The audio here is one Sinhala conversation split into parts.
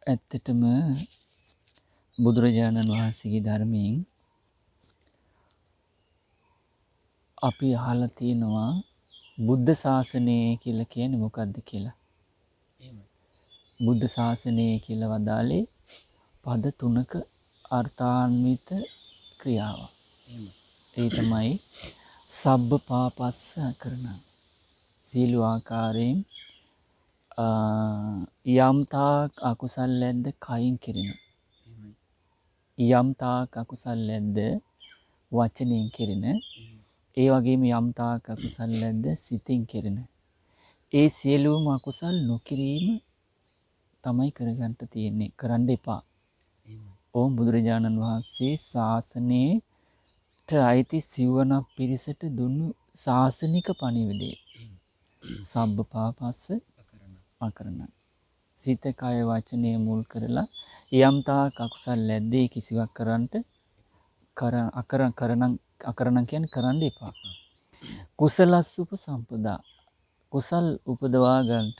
ඇත්තටම බුදුරජාණන් වහන්සේගේ ධර්මයෙන් අපි අහලා තියෙනවා බුද්ධ ශාසනය කියලා කියන්නේ මොකක්ද කියලා. බුද්ධ ශාසනය කියලා වදාලේ පද තුනක අර්ථාන්විත ක්‍රියාවක්. ඒ තමයි සබ්බ පාපස්ස කරන සීල ආකාරයෙන් යම්තාක් අකුසල් ඇද්ද කයින් කෙරෙන. යම්තාක් අකුසල් ඇද්ද වචනයෙන් කෙරෙන. ඒ වගේම යම්තාක් අකුසල් ඇද්ද සිතින් කෙරෙන. ඒ සියලුම අකුසල් නොකිරීම තමයි කරගන්න තියෙන්නේ. කරන්න එපා. ඕම් බුදුරජාණන් වහන්සේ ශාසනයට අයිති සිව්වන පිරිසට දුන්නු ශාසනික පණිවිඩය. සබ්බ පාපස්ස අකරණ. සිත කය වචනය මුල් කරලා යම්තාක් අකුසල් ඇද්දේ කිසිවක් කරන්නට අකරණ කියන්නේ කරන්න එපා. කුසලස් උපසම්පදා කුසල් උපදවා ගන්නට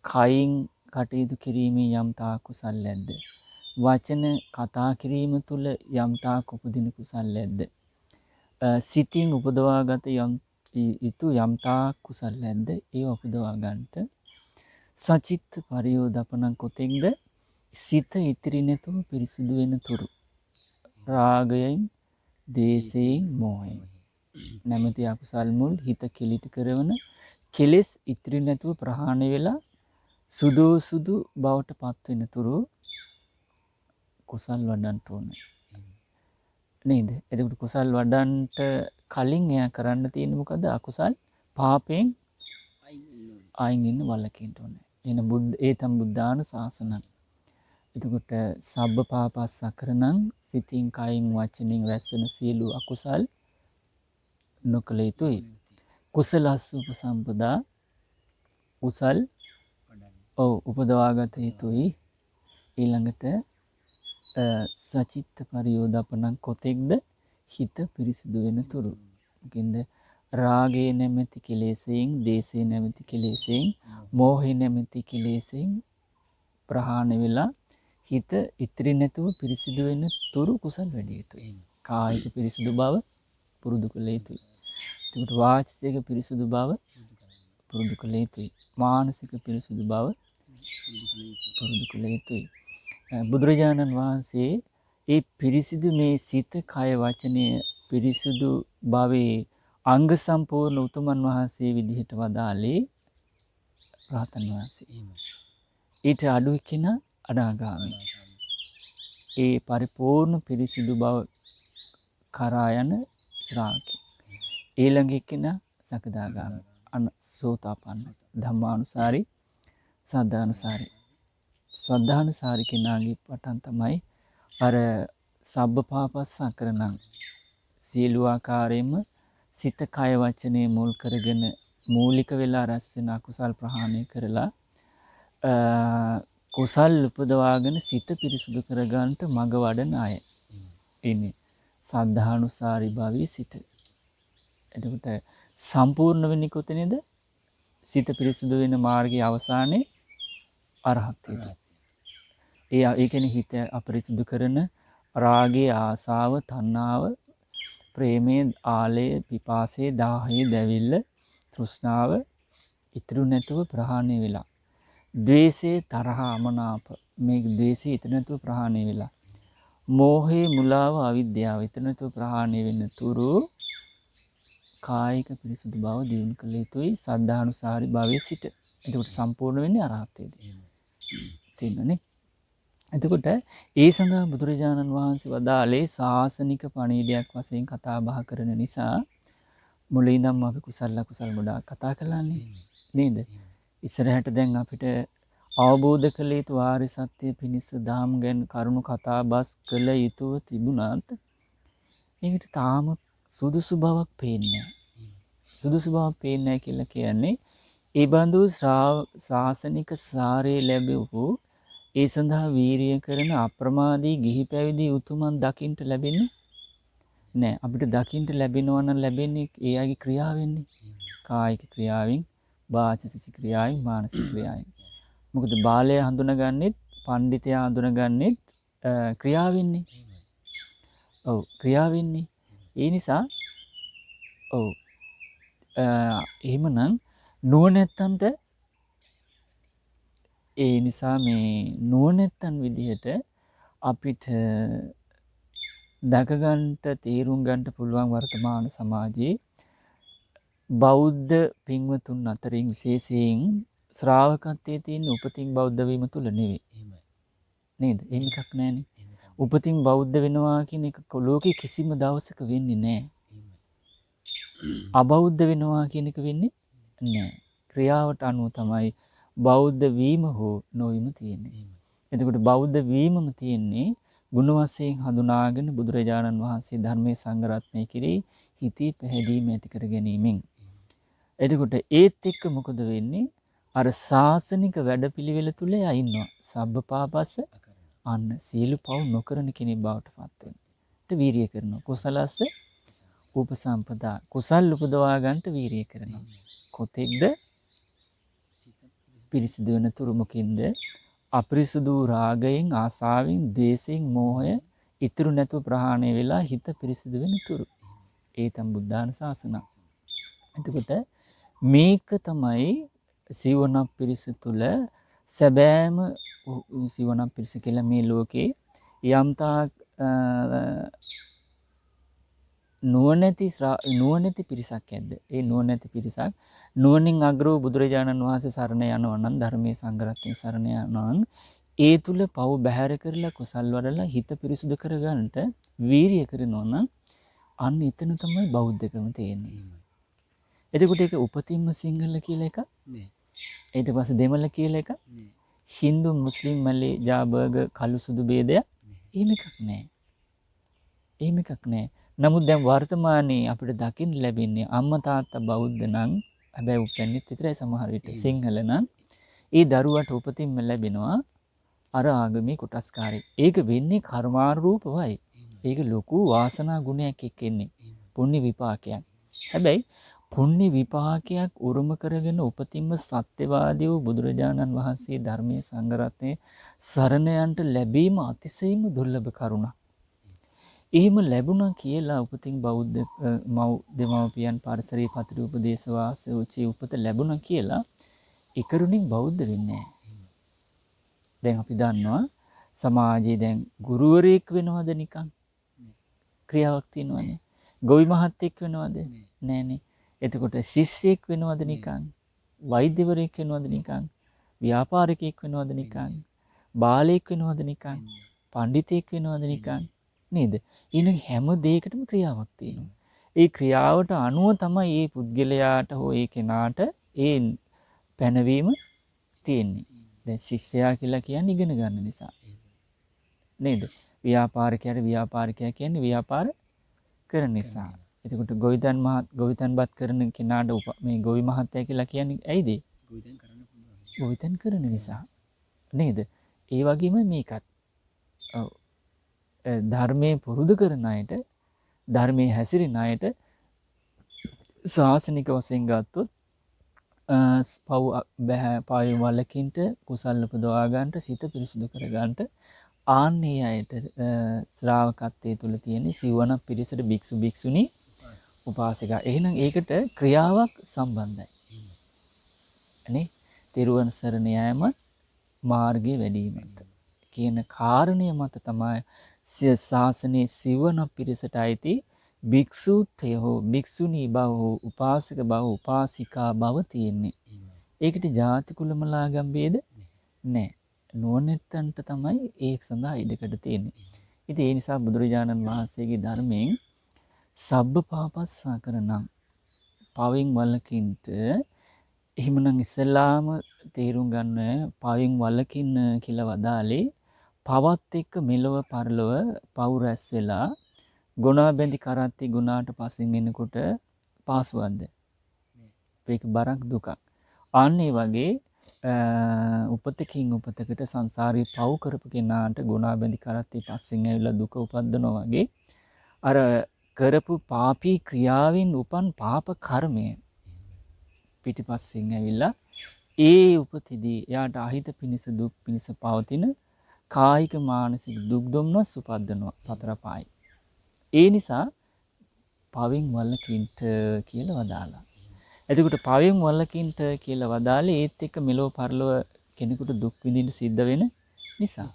කයින් කටයුතු කිරීමේ යම්තාක් කුසල් ඇද්ද වචන කතා කිරීම තුළ යම්තාක් උපදින කුසල් ඇද්ද සිතින් උපදවාගත යුතු යම්තාක් කුසල් ඇද්ද ඒ උපදවා ගන්නට සචිත්ත පරියෝදපණං කොතෙක්ද සිත ඉතිරි නැතුව පිරිසිදු වෙන තුරු රාගයෙන් දේශයෙන් මෝහයෙන් නැමැති අකුසල් මුල් හිත කිලිට කරවන කෙලෙස් ඉතිරි නැතුව ප්‍රහාණය වෙලා සුදු බවට පත් වෙන තුරු කුසල් වඩන්න ඕනේ. නේද? එතකොට කුසල් වඩන්නට කලින් එයා කරන්න තියෙන්නේ මොකද? අකුසල් පාපයෙන් අයින් ඉන්න වලකින්න ඕනේ. එන ඒ තම බුද්ධාන ශාසනං. එතකොට සබ්බ පාපස් අකරණං සිතින් කයින් වචනෙන් රැස්වෙන සියලු අකුසල් නොකළ යුතුයි. කුසලස් උපසම්පදා කුසල් උපදවාගත යුතුයි. ඊළඟට සචිත්ත පරියෝදපණං කොතෙක්ද හිත පිරිසිදු වෙන තුරු. මොකින්ද රාගේ නැමැති කෙලෙසෙන්, දේශේ නැමැති කෙලෙසෙන්, මෝහේ නැමැති කෙලෙසෙන් ප්‍රහාණය වෙලා හිත ඉතිරි නැතුව පිරිසිදු වෙන තුරු කුසල් වැඩි යුතුයි. කායික පිරිසිදු බව පුරුදු කළ යුතුයි. එතකොට වාචික පිරිසිදු බව පුරුදු කළ යුතුයි. මානසික පිරිසිදු බව පුරුදු කළ යුතුයි. බුදුරජාණන් වහන්සේ ඒ පිරිසිදු මේ සිත කය වචනය පිරිසිදු භවයේ අංග සම්පූර්ණ උතුමන් වහන්සේ විදිහට වදාළේ රහතන් වහන්සේ. ඊට අඩු කෙනා අනාගාමී. ඒ පරිපූර්ණ පිරිසිදු බව කරා යන ශ්‍රාවකෙක්. ඊළඟ කෙනා සකදාගාමී. සෝතාපන්න. ධම්මානුසාරී, සද්ධානුසාරී. සද්ධානුසාරී කෙනාගේ පටන් තමයි අර සබ්බ පාපස්ස අකරණං සීල ආකාරයෙන්ම සිත කය වචනේ මුල් කරගෙන මූලික වෙලා රැස් වෙන අකුසල් ප්‍රහාණය කරලා කුසල් උපදවාගෙන සිත පිරිසුදු කරගන්නට මඟ වඩන අය ඉන්නේ සද්ධානුසාරී භවී සිට. එතකොට සම්පූර්ණ වෙන්නේ කොතනද? සිත පිරිසුදු වෙන මාර්ගයේ අවසානයේ අරහත්ත්වයට. ඒ කියන්නේ හිත අපරිසුදු කරන රාගයේ ආසාව, තණ්හාව, ප්‍රේමයේ ආලය, පිපාසයේ, දාහයේ, දැවිල්ල, තෘෂ්ණාව ඉතුරු නැතුව ප්‍රහාණය වෙලා. ද්වේෂයේ, තරහ, අමනාප මේ ද්වේෂය ඉතුරු නැතුව ප්‍රහාණය වෙලා. මෝහයේ, මුලාව, අවිද්‍යාව ඉතුරු නැතුව ප්‍රහාණය වෙන තුරු කායික පිරිසුදු බව දියුණු කළ යුතුයි සද්ධානුසාරී භවයේ සිට. එතකොට සම්පූර්ණ වෙන්නේ අරහත්ත්වයේදී. තේරෙනවනේ? එතකොට ඒ සඳහා බුදුරජාණන් වහන්සේ වදාළේ ශාසනික පණිවිඩයක් වශයෙන් කතා බහ කරන නිසා මුලින්ම අපි කුසල අකුසල ගොඩාක් කතා කළානේ නේද? ඉස්සරහට දැන් අපිට අවබෝධ කළ යුතු ආර්ය සත්‍ය පිණිස දහම් ගැන කරුණු කතා බස් කළ යුතුව තිබුණත් ඒකට තාම සුදුසු බවක් පේන්නේ නැහැ. සුදුසු බවක් පේන්නේ නැහැ කියලා කියන්නේ ඒ බඳු ශාසනික සාරේ ලැබෙවු ඒ සඳහා වීරිය කරන අප්‍රමාදී ගිහි පැවිදි උතුමන් දකින්න ලැබෙන්නේ නැහැ. අපිට දකින්න ලැබෙනවා නම් ලැබෙන්නේ ඒ අයගේ ක්‍රියාවෙන්නේ. කායික ක්‍රියාවෙන්, වාචික ක්‍රියාවෙන්, මානසික ක්‍රියාවෙන්. මොකද බාලය හඳුනගන්නෙත් පඬිතයා හඳුනගන්නෙත් ක්‍රියාවෙන්නේ. ඔව් ක්‍රියාවෙන්නේ. ඒ නිසා ඔව් එහෙමනම් නුවණැත්තන්ට ඒ නිසා මේ නුවණැත්තන් විදිහට අපිට දැකගන්නට තේරුම් ගන්නට පුළුවන් වර්තමාන සමාජයේ බෞද්ධ පින්වතුන් අතරින් විශේෂයෙන් ශ්‍රාවකත්වයේ තියෙන උපතින් බෞද්ධ වීම තුල නෙවෙයි. නේද? එහෙම එකක් නැහැනේ. උපතින් බෞද්ධ වෙනවා කියන එක ලෝකේ කිසිම දවසක වෙන්නේ නැහැ. අබෞද්ධ වෙනවා කියන එක වෙන්නේ නැහැ. ක්‍රියාවට අනුව තමයි බෞද්ධ වීම හෝ නොවීම තියෙන්නේ. එතකොට බෞද්ධ වීමම තියෙන්නේ ගුණ වශයෙන් හඳුනාගෙන බුදුරජාණන් වහන්සේ ධර්මයේ සංග්‍රහණය කිරී හිතේ පැහැදීම ඇති කර ගැනීමෙන්. එතකොට ඒත් එක්ක මොකද වෙන්නේ? අර සාසනික වැඩපිළිවෙල තුල ඉන්නවා. සබ්බපාපස්ස අන්න සියලු පව් නොකරන කෙනෙක් බවට පත් වෙනවා. ඊට වීරිය කරනවා. කුසලස්ස උපසම්පදා කුසල් උපදවා ගන්නට වීරිය කරනවා. කොතෙක්ද? පිරිසිදු වෙන තුරු මොකින්ද? අපරිසුදු රාගයෙන්, ආසාවෙන්, ද්වේෂයෙන්, මෝහය ඉතුරු නැතුව ප්‍රහාණය වෙලා හිත පිරිසිදු වෙන තුරු. ඒ තමයි බුද්ධාන ශාසනය. එතකොට මේක තමයි සිවණක් පිරිස තුල සැබෑම සිවණක් පිරිස කියලා මේ ලෝකේ යම්තා නුවණැති පිරිසක් ඇද්ද? ඒ නුවණැති පිරිසක් නුවණින් අග්‍රව බුදුරජාණන් වහන්සේ සරණ යනවා නම් ධර්මයේ සංග්‍රහයෙන් සරණ යනවා නම් ඒ තුල පව් බැහැර කරලා කුසල් වඩලා හිත පිරිසුදු කරගන්නට වීරිය කරනවා නම් අන්න එතන තමයි බෞද්ධකම තියෙන්නේ. එතකොට ඒක උපතින්ම සිංහල කියලා එකක් නෑ. ඊට පස්සේ දෙමළ කියලා එකක් නෑ. හින්දු මුස්ලිම් මැලේ ජාබර්ග කළු සුදු ભેදයක් එහෙම එකක් නෑ. එහෙම එකක් නෑ. නමුත් දැන් වර්තමානයේ අපිට දකින්න ලැබෙන්නේ අම්මා තාත්තා බෞද්ධ නම් හැබැයි උපැන්නෙත් විතරයි සමහර විට සිංහල නම් ඒ දරුවට උපතින්ම ලැබෙනවා අර ආගමේ කොටස්කාරයෙක්. ඒක වෙන්නේ කර්මානුරූපවයි. ඒක ලොකු වාසනා ගුණයක් එක්කෙන්නේ. පුණ්‍ය විපාකයක්. හැබැයි පුණ්‍ය විපාකයක් උරුම කරගෙන උපතින්ම සත්‍යවාදී වූ බුදුරජාණන් වහන්සේ ධර්මයේ සංග්‍රහයේ සරණ යන්ට ලැබීම අතිශයින්ම දුර්ලභ කරුණක්. එහෙම ලැබුණා කියලා උපතින් බෞද්ධ දෙමව්පියන් පරිසරයේ පතිරි උපදේශ වාසෝචි උපත ලැබුණා කියලා ඒකරුණින් බෞද්ධ වෙන්නේ නැහැ. දැන් අපි දන්නවා සමාජයේ දැන් ගුරුවරයෙක් වෙනවද නිකන්? ක්‍රියාවක් තියෙනවනේ. ගොවි මහත්තයෙක් වෙනවද? නෑනේ. එතකොට ශිෂ්‍යයෙක් වෙනවද නිකන්? වෛද්‍යවරයෙක් වෙනවද නිකන්? ව්‍යාපාරිකයෙක් වෙනවද නිකන්? බාලයෙක් වෙනවද නිකන්? පඬිතෙක් වෙනවද නිකන්? නේද? ඊන හැම දෙයකටම ක්‍රියාවක් තියෙනවා. ඒ ක්‍රියාවට අනුව තමයි මේ පුද්ගලයාට හෝ ඒ කෙනාට ඒ පැනවීම තියෙන්නේ. දැන් ශිෂ්‍යයා කියලා කියන්නේ ඉගෙන ගන්න නිසා. නේද? ව්‍යාපාරිකයා කියන්නේ ව්‍යාපාර කරන නිසා. එතකොට ගොවිතැන්පත් කරන කෙනාට මේ ගොවි මහත්තයා කියලා කියන්නේ ඇයිද? ගොවිතැන් කරන නිසා. නේද? ඒ වගේම මේකත්. ඔව්. ධර්මයේ පුරුදු කරන අයට ධර්මයේ හැසිරෙන අයට ශාසනික වශයෙන් ගත්තොත් පව් වලකින්ට කුසල් උපදවා ගන්නට සිත පිරිසුදු කර ගන්නට ආන්නේ අයට ශ්‍රාවකත්වයේ තුල තියෙන සිවණ පිරිසට භික්ෂු භික්ෂුණී උපාසිකා. එහෙනම් ඒකට ක්‍රියාවක් සම්බන්ධයි. අනේ තිරුවන් සරණ යෑම මාර්ගයේ වැඩිවීමත් කියන කාරණය මත තමයි ශාසනයේ සිවණ පිරිසට අයිති භික්ෂුත්වය හෝ භික්ෂුණී බව හෝ උපාසක බව උපාසිකා බව තියෙන්නේ. ඒකට ජාති කුලමලාගම් ભેද නැහැ. නුවණැත්තන්ට තමයි ඒක සඳහා ඉඩකඩ තියෙන්නේ. ඉතින් ඒ නිසා බුදුරජාණන් වහන්සේගේ ධර්මයෙන් සබ්බ පාපස්සා කරනම් පවෙන් වළකින්ට එහෙමනම් ඉස්සලාම තේරුම් ගන්න පවෙන් වළකින්න කියලා වදාලේ පවත් එක්ක මෙලව පරලොව පව් රැස් වෙලා ගුණා බැඳි කරත්ති ගුණාට පස්සෙන් එනකොට පාසුවක්ද? ඒක බරක් දුකක්. අන්න ඒ වගේ උපතකින් උපතකට සංසාරේ පව් කරපු කෙනාට ගුණා බැඳි කරත්ති පස්සෙන් ඇවිල්ලා දුක උපද්දනවා වගේ අර කරපු පාපී ක්‍රියාවෙන් උපන් පාප කර්මය පිටිපස්සෙන් ඇවිල්ලා ඒ උපතිදී එයාට අහිත පිනිස දුක් පිනිස පවතින කායික මානසික දුක් දුම්නස් උපද්දනවා සතර පායි. ඒ නිසා පවෙන් වළකින්ට කියලා වදාලා. එතකොට පවෙන් වළකින්ට කියලා වදාලේ ඒත් එක්ක මෙලෝ පරලොව කෙනෙකුට දුක් විඳින්න සිද්ධ වෙන නිසා.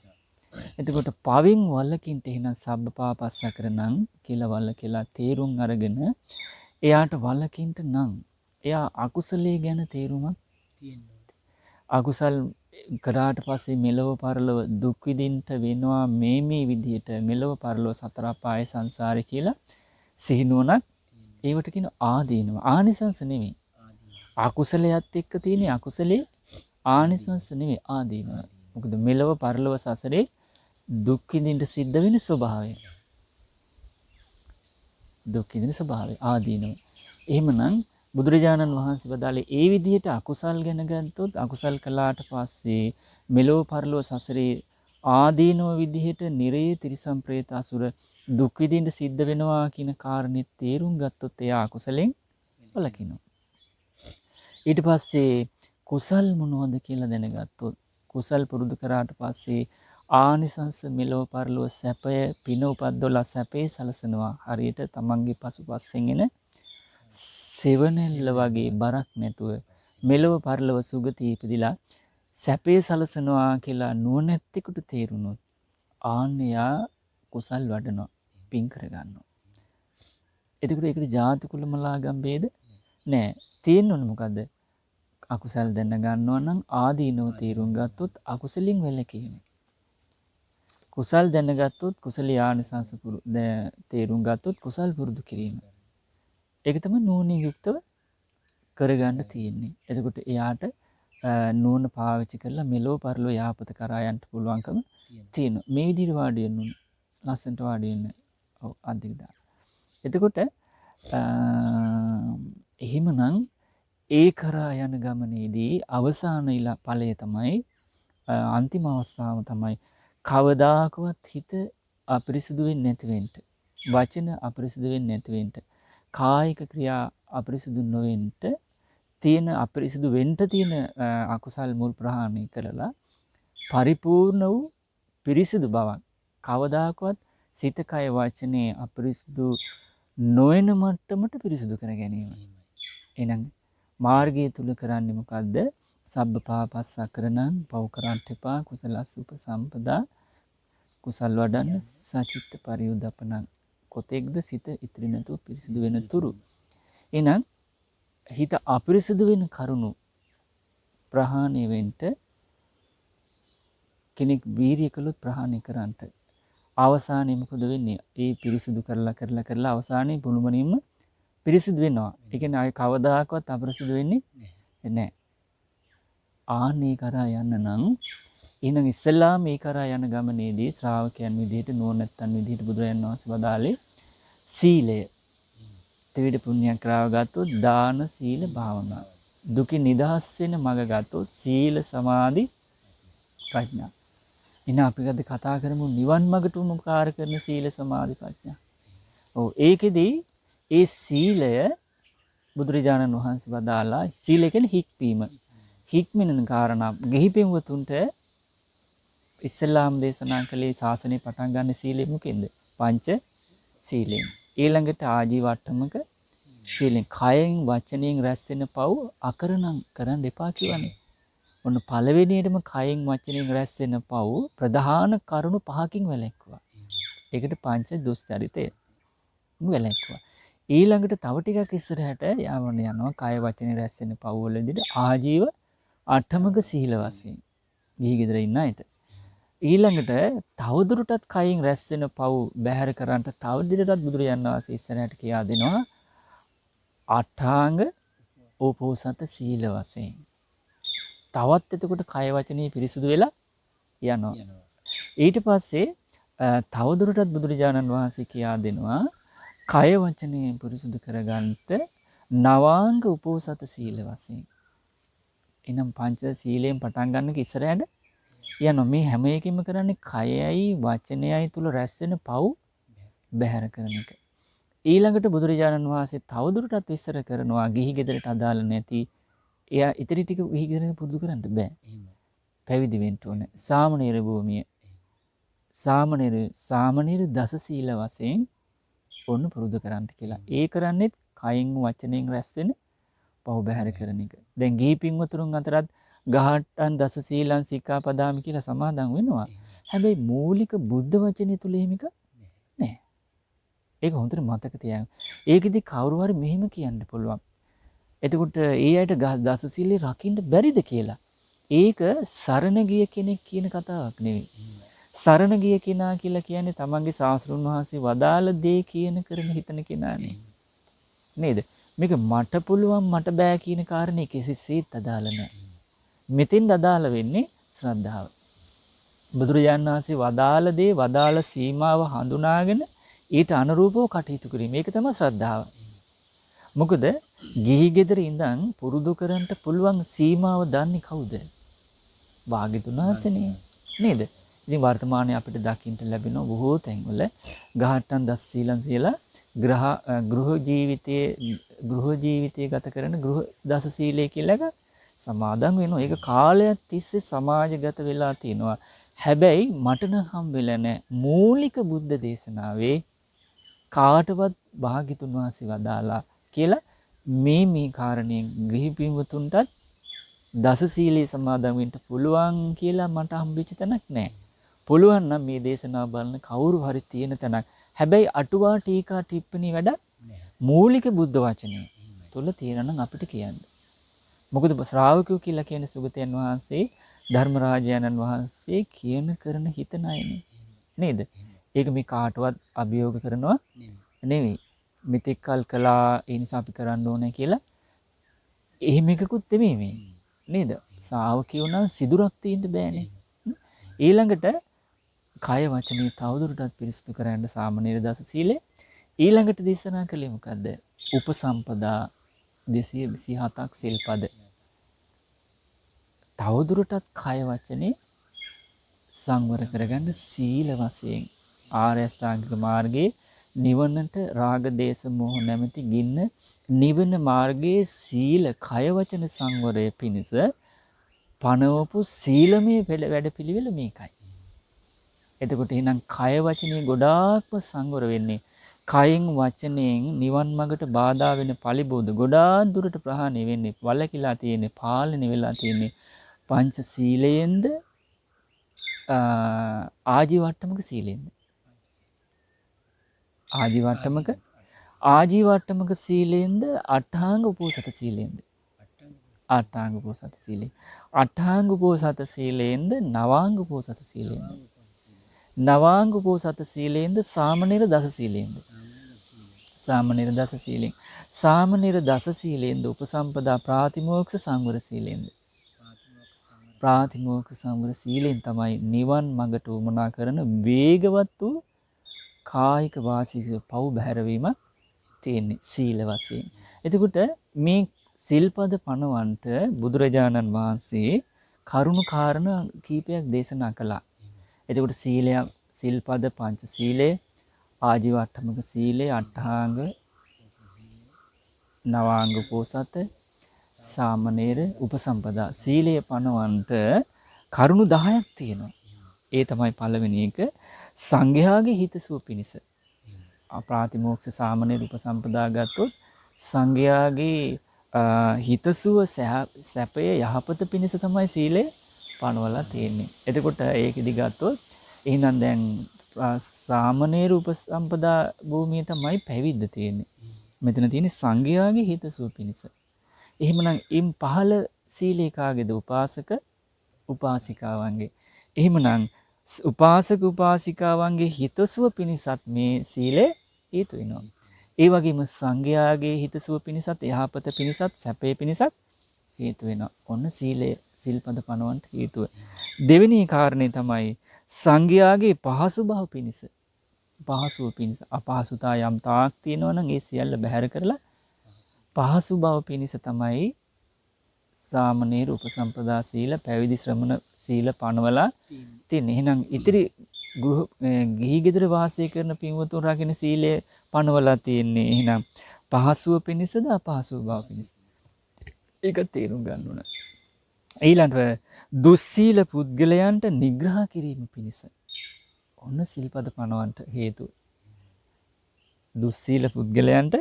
එතකොට පවෙන් වළකින්ට එහෙනම් සබ්බපාපස්සකරණං කියලා වළකලා තේරුම් අරගෙන එයාට වළකින්ට නම් එයා අකුසලයේ ගැන තේරුමක් තියෙනවා. අකුසල් කරාට පස්සේ මෙලව පරලොව දුක් විඳින්න වෙනවා මේ විදිහට මෙලව පරලොව සතර පාය සංසාරේ කියලා සිහිනුවණක් ඒවට කියන ආදීනව. ආනිසංස නෙමෙයි. අකුසලයට එක්ක තියෙන අකුසලේ ආනිසංස නෙමෙයි ආදීනව. මොකද මෙලව පරලොව සසරේ දුක් විඳින්න සිද්ධ වෙන ස්වභාවය. දුක් විඳින ස්වභාවය ආදීනව. එහෙමනම් බුදුරජාණන් වහන්සේ වදාළේ ඒ විදිහට අකුසල් ගැන ගත්තොත් අකුසල් කළාට පස්සේ මෙලෝ පරලෝ සසරේ ආදීනව විදිහට නිරේ තිරිසන් ප්‍රේත අසුර දුක් විඳින්න සිද්ධ වෙනවා කියන කාරණේ තේරුම් ගත්තොත් එයා අකුසලෙන් වළකිනවා. ඊට පස්සේ කුසල් මොනවද කියලා දැනගත්තොත් කුසල් පුරුදු කරාට පස්සේ ආනිසංස මෙලෝ පරලෝ සැපය පින උපද්දවලා සැපේ සලසනවා. හරියට තමන්ගේ පසුපස්සෙන් එන සෙවණැල්ල වගේ බරක් නැතුව මෙලව පරලව සුගතිය ඉපදිලා සැපේ සලසනවා කියලා නුවණැත්තෙකුට තේරුණොත් ආන්‍යයා කුසල් වඩනවා පින් කර ගන්නවා. එතකොට ඒකට ජාති කුල මලාගම් ભેද නෑ. තියෙන්නේ මොකද්ද? අකුසල් දැන ගන්නවා නම් ආදීනව තේරුම් ගත්තොත් අකුසලින් වැළකීම. කුසල් දැනගත්තොත් කුසල ආනිසංස තේරුම් ගත්තොත් කුසල් පුරුදු කිරීම. ඒක තමයි නුවණින් යුක්තව කරගන්න තියෙන්නේ. එතකොට එයාට නුවණ පාවිච්චි කරලා මෙලෝ පරලෝ යහපත කරා යන්න පුළුවන්කම තියෙනවා. මේ විදිහට වාඩි වෙන්න ලස්සන්ට වාඩි වෙන්න. ඔව් අදික දාන්න. එතකොට එහෙමනම් ඒ කරා යන ගමනේදී අවසාන ඵලය තමයි අන්තිම අවස්ථාව තමයි කවදාකවත් හිත අපිරිසුදු වෙන්නේ නැති වෙන්න. වචන අපිරිසුදු වෙන්නේ නැති වෙන්න. කායික ක්‍රියා අපිරිසුදු නොවෙන්න තියෙන අපිරිසුදු වෙන්න තියෙන අකුසල් මුල් ප්‍රහාණය කරලා පරිපූර්ණ වූ පිරිසුදු බවක් කවදාකවත් සිත කය වචනේ අපිරිසුදු නොවන මට්ටමට පිරිසුදු කර ගැනීම. එහෙනම් මාර්ගය තුල කරන්නේ මොකද්ද? සබ්බ පාපස්සකරණං පව් කරන්ට එපා කුසලස් උපසම්පදා කුසල් වඩන්න සචිත්ත පරියුදපණං කොතෙක්ද සිත ඉතිරි නැතුව පිරිසිදු වෙන තුරු. එහෙනම් හිත අපිරිසිදු වෙන කරුණු ප්‍රහාණය වෙන්න කෙනෙක් වීරිය කළොත් ප්‍රහාණය කරන්නට අවසානයේ මොකද වෙන්නේ? ඒ පිරිසිදු කරලා අවසානයේ පුළුමනින්ම පිරිසිදු වෙනවා. ඒ කියන්නේ ආයේ කවදාකවත් අපිරිසිදු වෙන්නේ නැහැ. ආන්නේ කරා යන්න නම් එහෙනම් ඉස්සෙල්ලා මේ කරා යන ගමනේදී ශ්‍රාවකයන් විදිහට නුවණැත්තන් විදිහට බුදුරජාණන් වහන්සේ වදාළේ සීලය. ත්‍රිවිධ පුණ්‍යක් රාව ගත්තොත් දාන සීල භාවනා. දුකින් නිදහස් වෙන මඟ ගත්තොත් සීල සමාධි ප්‍රඥා. ඉතින් අපි අද කතා කරමු නිවන් මඟට උපකාර කරන සීල සමාධි ප්‍රඥා. ඔව් ඒකෙදී ඒ සීලය බුදුරජාණන් වහන්සේ වදාලා සීලය කියන්නේ හික්මීම. හික්මිනන කාරණා ගෙහිපෙමුතුන්ට ඉස්ලාම් දේශනා කළේ ශාසනය පටන් ගන්න සීලෙ මොකෙන්ද? පංච සීලෙන්. ඊළඟට ආජීවට්ටමක සීලෙන්. කයෙන් වචනයෙන් රැස් වෙන පව් අකරණම් කරන්න එපා කියවනේ. ඔන්න පළවෙනියටම කයෙන් වචනයෙන් රැස් වෙන පව් ප්‍රධාන කරුණු 5කින් වැළැක්වුවා. ඒකට පංච දුස්චරිතය වැළැක්වුවා. ඊළඟට තව ටිකක් ඉස්සරහට යනවා කය වචනේ රැස් වෙන පව් වලදී ආජීව අටමක සීල වශයෙන් ගිහි ගෙදර ඉන්න අයට. ඊළඟට තවදුරටත් කයින් රැස් වෙන පව් බැහැර කරන්නට තවදුරටත් බුදුරජාණන් වහන්සේ ඉස්සරහට කියා දෙනවා අටාංග උපෝසත සීල වශයෙන්. තවත් එතකොට කය වචනේ පිරිසුදු වෙලා යනවා. ඊට පස්සේ තවදුරටත් බුදුරජාණන් වහන්සේ කියා දෙනවා කය වචනේ පිරිසුදු කරගන්නට නවාංග උපෝසත සීල වශයෙන්. එනම් පංච සීලයෙන් පටන් ගන්න ඉස්සරහට යනවා. මේ හැම එකකින්ම කරන්නේ කයයි වචනයයි තුල රැස් වෙන පව් බැහැර කරන එක. ඊළඟට බුදුරජාණන් වහන්සේ තවදුරටත් විස්තර කරනවා ගිහි ගෙදරට අදාළ නැති එයා ඉතිරි ටික විහිගෙන පුරුදු කරන්න බෑ. පැවිදි වෙන්න ඕනේ. සාමණේර භූමිය. සාමණේර දස සීල වශයෙන් ඔන්න පුරුදු කරන්න කියලා. ඒ කරන්නේත් කයින් වචනෙන් රැස් වෙන පව් බැහැර කරන එක. දැන් ගිහි පින්වතුන් අතරත් ගහට්ටන් දස සීලං සික්ඛාපදාමි කියලා සමාදන් වෙනවා. හැබැයි මූලික බුද්ධ වචනේ තුල එහෙම එක නැහැ. ඒක හොඳට මතක තියාගන්න. ඒකෙදි කවුරු හරි මෙහෙම කියන්න පුළුවන්. එතකොට ඒ අයට දස සීලේ රකින්න බැරිද කියලා. ඒක සරණ ගිය කෙනෙක් කියන කතාවක් නෙවෙයි. සරණ ගිය කෙනා කියලා කියන්නේ තමන්ගේ ශාස්ත්‍රුන් වහන්සේ වදාළ දේ කියන කරන හිතන කෙනානේ. නේද? මේක මට පුළුවන් මට බෑ කියන කාරණේ කිසිසේත් අදාළ නැහැ. මෙතෙන් අදාළ වෙන්නේ ශ්‍රද්ධාව. බුදුරජාණන් වහන්සේ වදාළ දේ වදාළ සීමාව හඳුනාගෙන ඊට අනුරූපව කටයුතු කිරීම. මේක තමයි ශ්‍රද්ධාව. මොකද ගිහි ගෙදර ඉඳන් පුරුදු කරන්න පුළුවන් සීමාව දන්නේ කවුද? භාග්‍යතුන් වහන්සේනේ. නේද? ඉතින් වර්තමානයේ අපිට දකින්න ලැබෙන බොහෝ තැන්වල ගහට්ටන් දස සීලං කියලා ගෘහ ජීවිතයේ ගත කරන ගෘහ දස සීලය කියලා එක සමාදන් වෙනවා. ඒක කාලයක් තිස්සේ සමාජගත වෙලා තිනවා. හැබැයි මට නම් හම්බෙලා නැහැ මූලික බුද්ධ දේශනාවේ කාටවත් භාග්‍යතුන් වහන්සේ වදාලා කියලා මේ කාරණේ ගිහි පින්වතුන්ටත් දස සීලේ සමාදන් වෙන්න පුළුවන් කියලා මට හම්බෙච්ච තැනක් නැහැ. පුළුවන් නම් මේ දේශනාව බලන කවුරු හරි තියෙන තැනක්. හැබැයි අටුවා ටීකා ටිප්පණි වැඩ මූලික බුද්ධ වචනේ තුල තියෙනවා නම් අපිට කියන්න. මොකද ශ්‍රාවකයෝ කියලා කියන සුගතයන් වහන්සේ ධර්මරාජයන්න් වහන්සේ කියන කරන හිතන අයනේ. නේද? ඒක මේ කාටවත් අභියෝග කරනවා නෙවෙයි. මෙතෙක් කල් කළා ඒ නිසා අපි කරන්න ඕනේ කියලා එහෙම එකකුත් නෙමෙයි මේ. නේද? ශ්‍රාවකයෝ නම් සිදුරක් තියෙන්න බෑනේ. ඊළඟට කය වචනේ තවදුරටත් පිරිසුදු කරන්න සාමණේර දස සීලය ඊළඟට දේශනා කළේ මොකද්ද? උපසම්පදා 227ක් සිල්පද. තවදුරටත් කය වචනේ සංවර කරගන්න සීල වශයෙන් ආර්ය අෂ්ටාංගික මාර්ගයේ නිවනට රාග දේශ මොහ නැමැති ගින්න නිවන මාර්ගයේ සීල කය වචන සංවරය පිණිස පනවපු සීලමය වැඩපිළිවෙල මේකයි. එතකොට එහෙනම් කය වචනේ ගොඩාක්ම සංවර වෙන්නේ කයින් වචනයෙන් නිවන් මඟට බාධා වෙන පලිබෝධ ගොඩාක් දුරට ප්‍රහාණය වෙන්නේ වලකිලා තියෙන්නේ පාලනය වෙලා තියෙන්නේ පංච සීලයෙන්ද ආජීවට්ටමක සීලයෙන්ද ආජීවට්ටමක සීලයෙන්ද අට්ඨාංග උපෝසත සීලයෙන්ද අට්ඨාංග උපෝසත සීලයෙන් අට්ඨාංග උපෝසත සීලයෙන්ද නවාංග උපෝසත සීලයෙන්ද නවාංග උපෝසත සීලයෙන්ද සාමණේර දස සීලයෙන්ද සාමණේර දස සීලෙන් සාමණේර දස සීලයෙන්ද උපසම්පදා ප්‍රාතිමෝක්ෂ සංවර සීලයෙන්ද ප්‍රාතිමෝක්ෂ සංවර සීලෙන් තමයි නිවන් මඟට උමනා කරන වේගවත් වූ කායික වාචික පව් බැහැරවීමක් තියෙන්නේ සීල වශයෙන්. එතකොට මේ සිල්පද පනවන්ට බුදුරජාණන් වහන්සේ කරුණු කාරණා කීපයක් දේශනා කළා. එතකොට සීලයක් සිල්පද පංච සීලය ආජීවට්ටමක සීලය අට්ඨාංග නවාංග උපෝසත සාමණේර උපසම්පදා සීලය පනවන්ට කරුණු 10ක් තියෙනවා. ඒ තමයි පළවෙනි එක සංඝයාගේ හිතසුව පිණිස. ප්‍රාතිමෝක්ෂ සාමණේර උපසම්පදා ගත්තොත් සංඝයාගේ හිතසුව සැපය යහපත පිණිස තමයි සීලය පනවලා තියෙන්නේ. එතකොට ඒකෙදි ගත්තොත් එහෙනම් දැන් සාමණේර උපසම්පදා භූමිය තමයි පැවිද්ද තියෙන්නේ. මෙතන තියෙන්නේ සංඝයාගේ හිතසුව පිණිස. එහෙමනම් ඉම් පහළ සීලේ කාගේද? උපාසක උපාසිකාවන්ගේ. එහෙමනම් උපාසක උපාසිකාවන්ගේ හිතසුව පිණිසත් මේ සීලය හේතු වෙනවා. ඒ වගේම සංඝයාගේ හිතසුව පිණිසත් යහපත පිණිසත් සැපේ පිණිසත් හේතු වෙනවා. ඔන්න සීලය සිල්පද පනවන්න හේතුව. දෙවෙනි කාරණේ තමයි සංඝයාගේ පහසු බව පිණිස. පහසුව පිණිස අපහසුතා යම් තාක් තියෙනවා නම් ඒ සියල්ල බැහැර කරලා පහසු බව පිණිස තමයි සාමණේර උපසම්පදා සීල පැවිදි ශ්‍රමණ සීල පනවලා තියෙන්නේ. එහෙනම් ඉතිරි ගිහි ගෙදර වාසය කරන පින්වතුන් රකින්න සීලය පනවලා තියෙන්නේ. එහෙනම් පහසුව පිණිසද අපහසු බව පිණිස? ඒක තේරුම් ගන්න ඕන. ඊළඟට දුස්සීල පුද්ගලයන්ට නිග්‍රහ කිරීම පිණිස ඔන්න සිල්පද පනවන්ට හේතු. දුස්සීල පුද්ගලයන්ට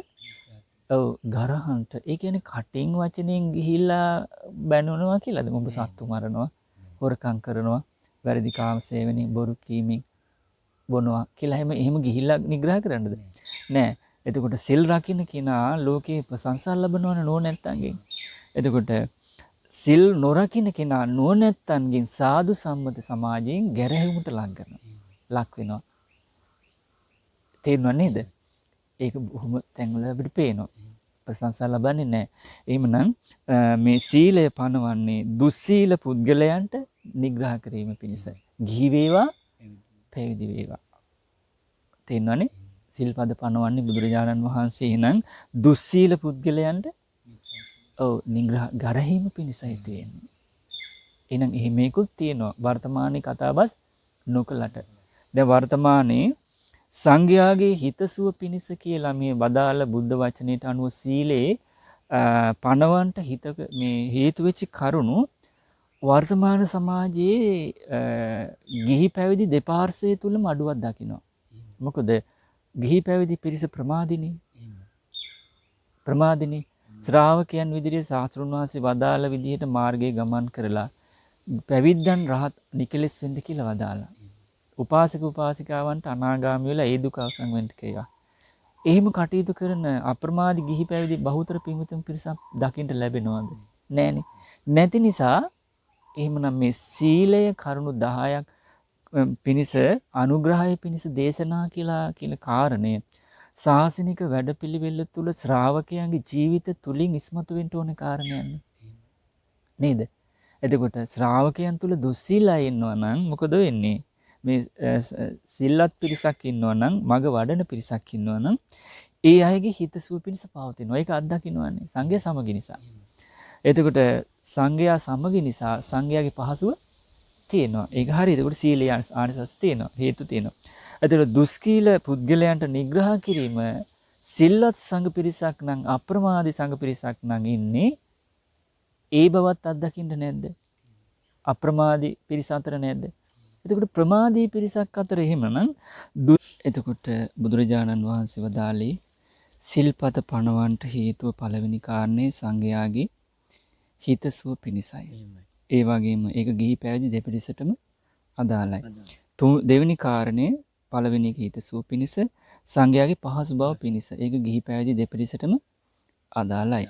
ඔව් ගරහන්ට ඒ කියන්නේ කටින් වචනෙන් ගිහිල්ලා බැනුනවා කියලාද? මොඹ සත්තු මරනවා, හොරකම් කරනවා, වැරදි කාම සේවනයෙන් බොරු කීමෙන් බොනවා කියලා එහෙම ගිහිල්ලා නිග්‍රහ කරන්නද? නෑ. එතකොට සිල් රකින්න කෙනා ලෝකේ ප්‍රශංසා ලබනවනේ නෝනැත්තන්ගෙන්. එතකොට සිල් නොරකින්න කෙනා නෝනැත්තන්ගෙන් සාදු සම්මත සමාජයෙන් ගැරහීමට ලක් වෙනවා. තේරුණා නේද? ඒක බොහොම තැන්වල අපිට පේනවා. ප්‍රශංසා ලබන්නේ නැහැ. එහෙමනම් මේ සීලය පනවන්නේ දුස්සීල පුද්ගලයන්ට නිග්‍රහ කිරීම පිණිසයි. ගිහි වේවා, පැවිදි වේවා. තේරෙනවනේ? සිල්පද පනවන්නේ බුදුරජාණන් වහන්සේ එහෙනම් දුස්සීල පුද්ගලයන්ට නිග්‍රහ ගරහීම පිණිසයි තියෙන්නේ. එහෙනම් එහෙමේකුත් තියෙනවා. වර්තමානයේ කතාබස් නොකලට. දැන් වර්තමානයේ සංඝයාගේ හිතසුව පිණිස කියලා මේ වදාළ බුද්ධ වචනයට අනුව සීලේ පනවන්ට මේ හේතු වෙච්ච කරුණු වර්තමාන සමාජයේ ගිහි පැවිදි දෙපාර්ශ්වය තුලම අඩුවක් දකිනවා. මොකද ගිහි පැවිදි පිරිස ප්‍රමාදිනේ ශ්‍රාවකයන් විදිහට සාස්ත්‍රුන් වහන්සේ වදාළ විදිහට මාර්ගයේ ගමන් කරලා පැවිද්දන් රහත් නිකලෙස් වෙන්න කියලා වදාලා. උපාසක උපාසිකාවන්ට අනාගාමී වෙලා ඒ දුක අවසන් වෙන්න කියලා. එහෙම කටයුතු කරන අප්‍රමාදී ගිහි පැවිදි බහුතර පින්විතුන් පිරිසක් දකින්න ලැබෙනවද? නැහනේ. නැති නිසා එහෙමනම් මේ සීලය කරුණු 10ක් පිනිස අනුග්‍රහය පිනිස දේශනා කියලා කියන කාරණය සාසනික වැඩපිළිවෙල තුල ශ්‍රාවකයන්ගේ ජීවිත තුලින් ඉස්මතු වෙන්න ඕන කාරණයක් නේද? එතකොට ශ්‍රාවකයන් තුල දුස්සීලයි ඉන්නවා නම් මොකද වෙන්නේ? මේ සිල්වත් පිරිසක් ඉන්නවා නම් මග වඩන පිරිසක් ඉන්නවා නම් ඒ අයගේ හිතසුව පිණිස පවතිනවා. ඒක අත්දකින්නවන්නේ සංඝයා සමගි නිසා. එතකොට සංඝයා සමගි නිසා සංඝයාගේ පහසුව තියෙනවා. ඒක හරියට. ඒකට සීලයේ ආනිසංස තියෙනවා. හේතු තියෙනවා. එතකොට දුස්කීල පුද්ගලයන්ට නිග්‍රහ කිරීම සිල්වත් සංඝ පිරිසක් නම් අප්‍රමාදී සංඝ පිරිසක් නම් ඉන්නේ ඒ බවත් අත්දකින්න නැද්ද? අප්‍රමාදී පිරිස අතර නැද්ද? එතකොට ප්‍රමාදී පිරිසක් අතර එහෙමනම් එතකොට බුදුරජාණන් වහන්සේ වදාළේ සිල්පත පණවන්ට හේතුව පළවෙනි කාරණේ සංඝයාගේ හිතසුව පිණිසයි. ඒ වගේම ඒක ගිහි පැවිදි දෙපිරිසටම අදාළයි. දෙවෙනි කාරණේ පළවෙනි හිතසුව පිණිස සංඝයාගේ පහසු බව පිණිස. ඒක ගිහි පැවිදි දෙපිරිසටම අදාළයි.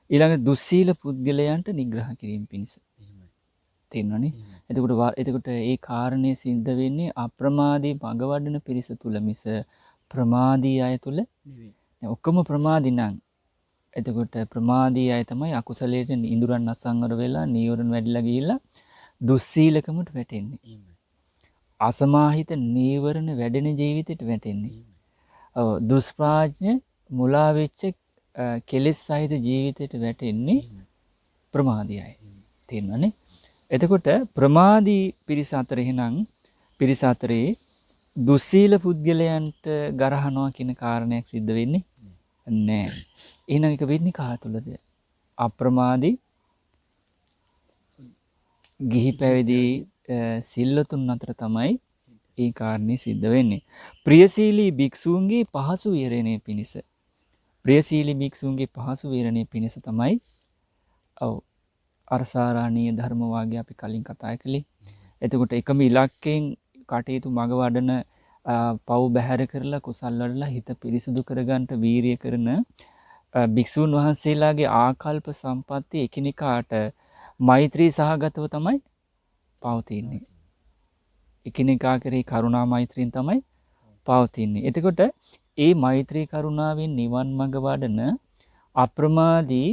ඊළඟ දුස්සීල පුද්ගලයන්ට නිග්‍රහ කිරීම පිණිස. තේරුණානේ? එතකොට ඒ කාරණේ සිද්ධ වෙන්නේ අප්‍රමාදී මගවඩන පිරිස තුල මිස ප්‍රමාදී අය තුල නෙවෙයි. ඔක්කොම ප්‍රමාදී නම් එතකොට ප්‍රමාදී අය තමයි අකුසලයට ඉඳුරන් අසංවර වෙලා නීවරණ වැඩිලා ගිහිල්ලා දුස්සීලකමට වැටෙන්නේ. අසමාහිත නීවරණ වැඩෙන ජීවිතයට වැටෙන්නේ. දුෂ්ප්‍රාඥ මුලා වෙච්ච කෙලෙස් සහිත ජීවිතයට වැටෙන්නේ ප්‍රමාදී අය. තේරුණානේ? එතකොට ප්‍රමාදී පිරිස අතර එහෙනම් පිරිස අතරේ දුස්සීල පුද්ගලයන්ට ගරහනවා කියන කාරණයක් සිද්ධ වෙන්නේ නැහැ. එහෙනම් ඒක වෙන්නේ කාහ තුලද? අප්‍රමාදී ගිහි පැවිදි සිල්වතුන් අතර තමයි ඒ කාරණේ සිද්ධ වෙන්නේ. ප්‍රියශීලී භික්ෂූන්ගේ පහසු විහරණය පිණිස. ප්‍රියශීලී භික්ෂූන්ගේ පහසු විහරණය පිණිස තමයි අරසාරාණීය ධර්ම වාග්ය අපි කලින් කතා කළේ. එතකොට එකම ඉලක්කයෙන් කටයුතු මග වඩන පව් බැහැර කරලා කුසල් වඩලා හිත පිරිසුදු කරගන්නට වීරිය කරන භික්ෂුන් වහන්සේලාගේ ආකල්ප සම්පatti එකිනෙකාට මෛත්‍රී සහගතව තමයි පවතින්නේ. එකිනෙකා කෙරෙහි කරුණා මෛත්‍රියෙන් තමයි පවතින්නේ. එතකොට ඒ මෛත්‍රී කරුණාවෙන් නිවන් මඟ වඩන අප්‍රමාදී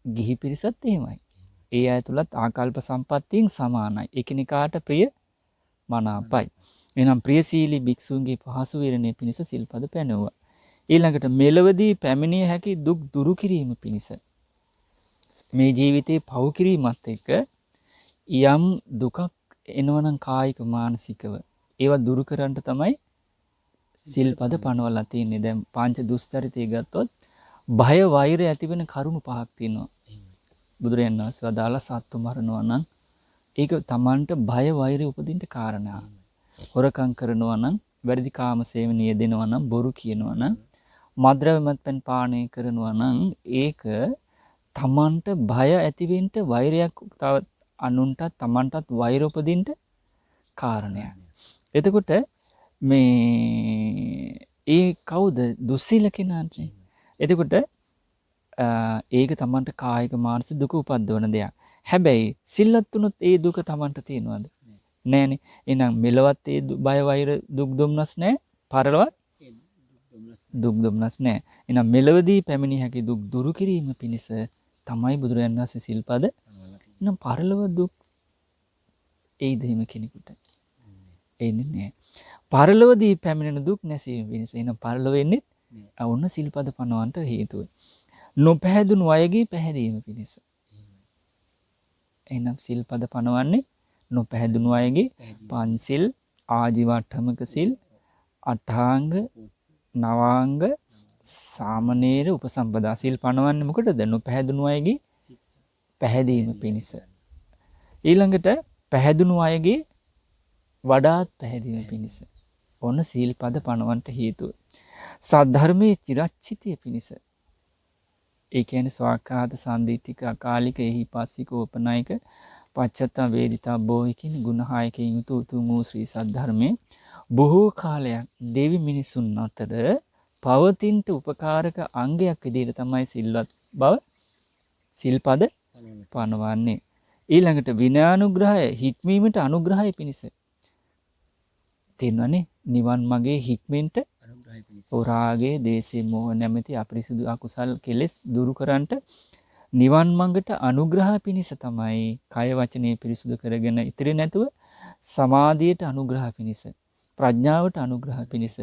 ගිහි පිරිසත් එහෙමයි. ඒ අය තුලත් ආකල්ප සම්පත්තියෙන් සමානයි. එකිනෙකාට ප්‍රිය මනාපයි. එහෙනම් ප්‍රියශීලී භික්ෂුන්ගේ පහසු විරණය පිණිස සිල්පද පැනවුවා. ඊළඟට මෙලවදී පැමිණිය හැකි දුක් දුරු කිරීම පිණිස මේ ජීවිතේ පව් කිරීමත් එක්ක යම් දුකක් එනවනම් කායික මානසිකව ඒවා දුරු කරන්න තමයි සිල්පද පනවලා තියෙන්නේ. දැන් පංච දුස්චරිතය ගත්තොත් භය වෛරය ඇති වෙන කරුණු පහක් තියෙනවා. බුදුරයන් වහන්සේ වදාලා සත්තු මරනවා නම් ඒක Tamanට බය වෛරය උපදින්න කාරණා. හොරකම් කරනවා නම්, වැරදි කාම සේවනයේ යෙදෙනවා නම්, බොරු කියනවා නම්, මද්ද්‍රව්‍ය මත්පැන් පානය කරනවා නම් ඒක Tamanට බය ඇතිවෙන්න වෛරයක් තව අනුන්ටත් Tamanටත් වෛර උපදින්න කාරණයක්. එතකොට මේ ඒ කවුද දුස්සීල කෙනානේ. එතකොට ඒක Tamanට කායික මානසික දුක උපද්දවන දෙයක්. හැබැයි සිල්වත් වුණොත් ඒ දුක Tamanට තියෙනවද? නෑනේ. එහෙනම් මෙලවත් ඒ බය වෛර දුක් දුම්නස් නෑ. පරලොවත් දුක් දුම්නස් නෑ. එහෙනම් මෙලවදී පැමිණි හැකි දුක් දුරු කිරීම පිණිස තමයි බුදුරජාණන් වහන්සේ සිල්පද. එහෙනම් පරලොව දුක් එයිද හිම කෙනෙකුට? එන්නේ නෑ. පරලොවදී පැමිණෙන දුක් නැසීම පිණිස. එහෙනම් පරලොව එන්නේ ඔන්න සිල්පද පනවන්නට හේතුව. නොපැහැදුණු අයගේ පැහැදීම පිණිස. එහෙනම් සිල්පද පනවන්නේ නොපැහැදුණු අයගේ පන්සිල්, ආජීවට්ටමක සිල්, අටාංග, නවාංග, සාමණේර උපසම්පදා සිල් පනවන්නේ මොකටද? නොපැහැදුණු අයගේ පැහැදීම පිණිස. ඊළඟට පැහැදුණු අයගේ වඩාත් පැහැදීම පිණිස. ඔන්න සීල්පද පනවන්නට හේතුව. සද්ධර්මයේ චිරච්ඡිතිය පිණිස. ඒ කියන්නේ ස්වාක්ඛාත සම්දිට්ඨික අකාලික එහිපස්සික ඕපනායක පච්චත්ත වේදිතා බොහෝ කියන ගුණ 6කින් යුතු උතුම් වූ ශ්‍රී සද්ධර්මයේ බොහෝ කාලයක් දෙවි මිනිසුන් අතර පවතිනට උපකාරක අංගයක් විදිහට තමයි සිල්වත් බව සිල්පද පනවන්නේ. ඊළඟට විනයානුග්‍රහය හික්මීමට අනුග්‍රහය පිණිස. තේරෙනවනේ? නිවන් මාගේ හික්මෙන්ට රාගයේ, දේශේ, මෝහ නැමැති අපරිසුදු අකුසල් කෙලෙස් දුරු කරන්නට නිවන් මඟට අනුග්‍රහ පිණිස තමයි කය වචනේ පිරිසුදු කරගෙන ඉතිරි නැතුව සමාධියට අනුග්‍රහ පිණිස, ප්‍රඥාවට අනුග්‍රහ පිණිස,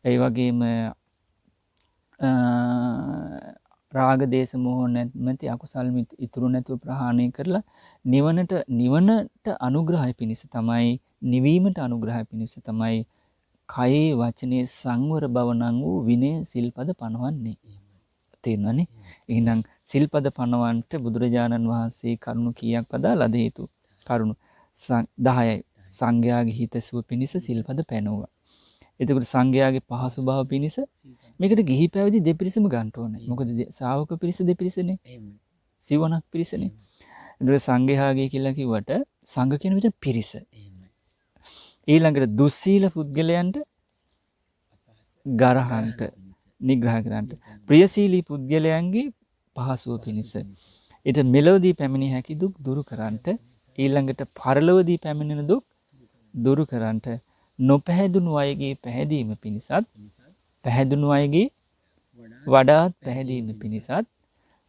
ඒ වගේම රාග දේශ මොහ නැති අකුසල් ඉතුරු නැතුව ප්‍රහාණය කරලා නිවනට අනුග්‍රහය පිණිස තමයි, නිවීමට අනුග්‍රහය පිණිස තමයි කයේ වචනේ සංවර බව නම් වූ විනය සිල්පද පනවන්නේ. තේරෙනවනේ? එහෙනම් සිල්පද පනවන්නට බුදුරජාණන් වහන්සේ කරුණු කීයක් පදාලාද? හේතු කරුණු 10යි. සංඝයාගේ හිතසුව පිණිස සිල්පද පැනවුවා. එතකොට සංඝයාගේ පහසු බව පිණිස මේකට ගිහි පැවිදි දෙපිරිසම ගන්න ඕනේ. මොකද ශා วก පිරිස දෙපිරිසනේ. සිවණක් පිරිසනේ. ඒතකොට සංඝයාගේ කියලා කිව්වට සංඝ කියන විදිහ පිරිස. ඊළඟට දුස්සීල පුද්ගලයන්ට ගරහන්ට නිග්‍රහ කරන්නට, ප්‍රියශීලී පුද්ගලයන්ගේ පහසුව පිණිස. ඊට මෙලොවදී පැමිණි හැකි දුක් දුරු කරන්නට, ඊළඟට පරලොවදී පැමිණෙන දුක් දුරු කරන්නට, නොපැහැදුණු අයගේ පැහැදීම පිණිසත්, පැහැදුණු අයගේ වඩාත් පැහැදීම පිණිසත්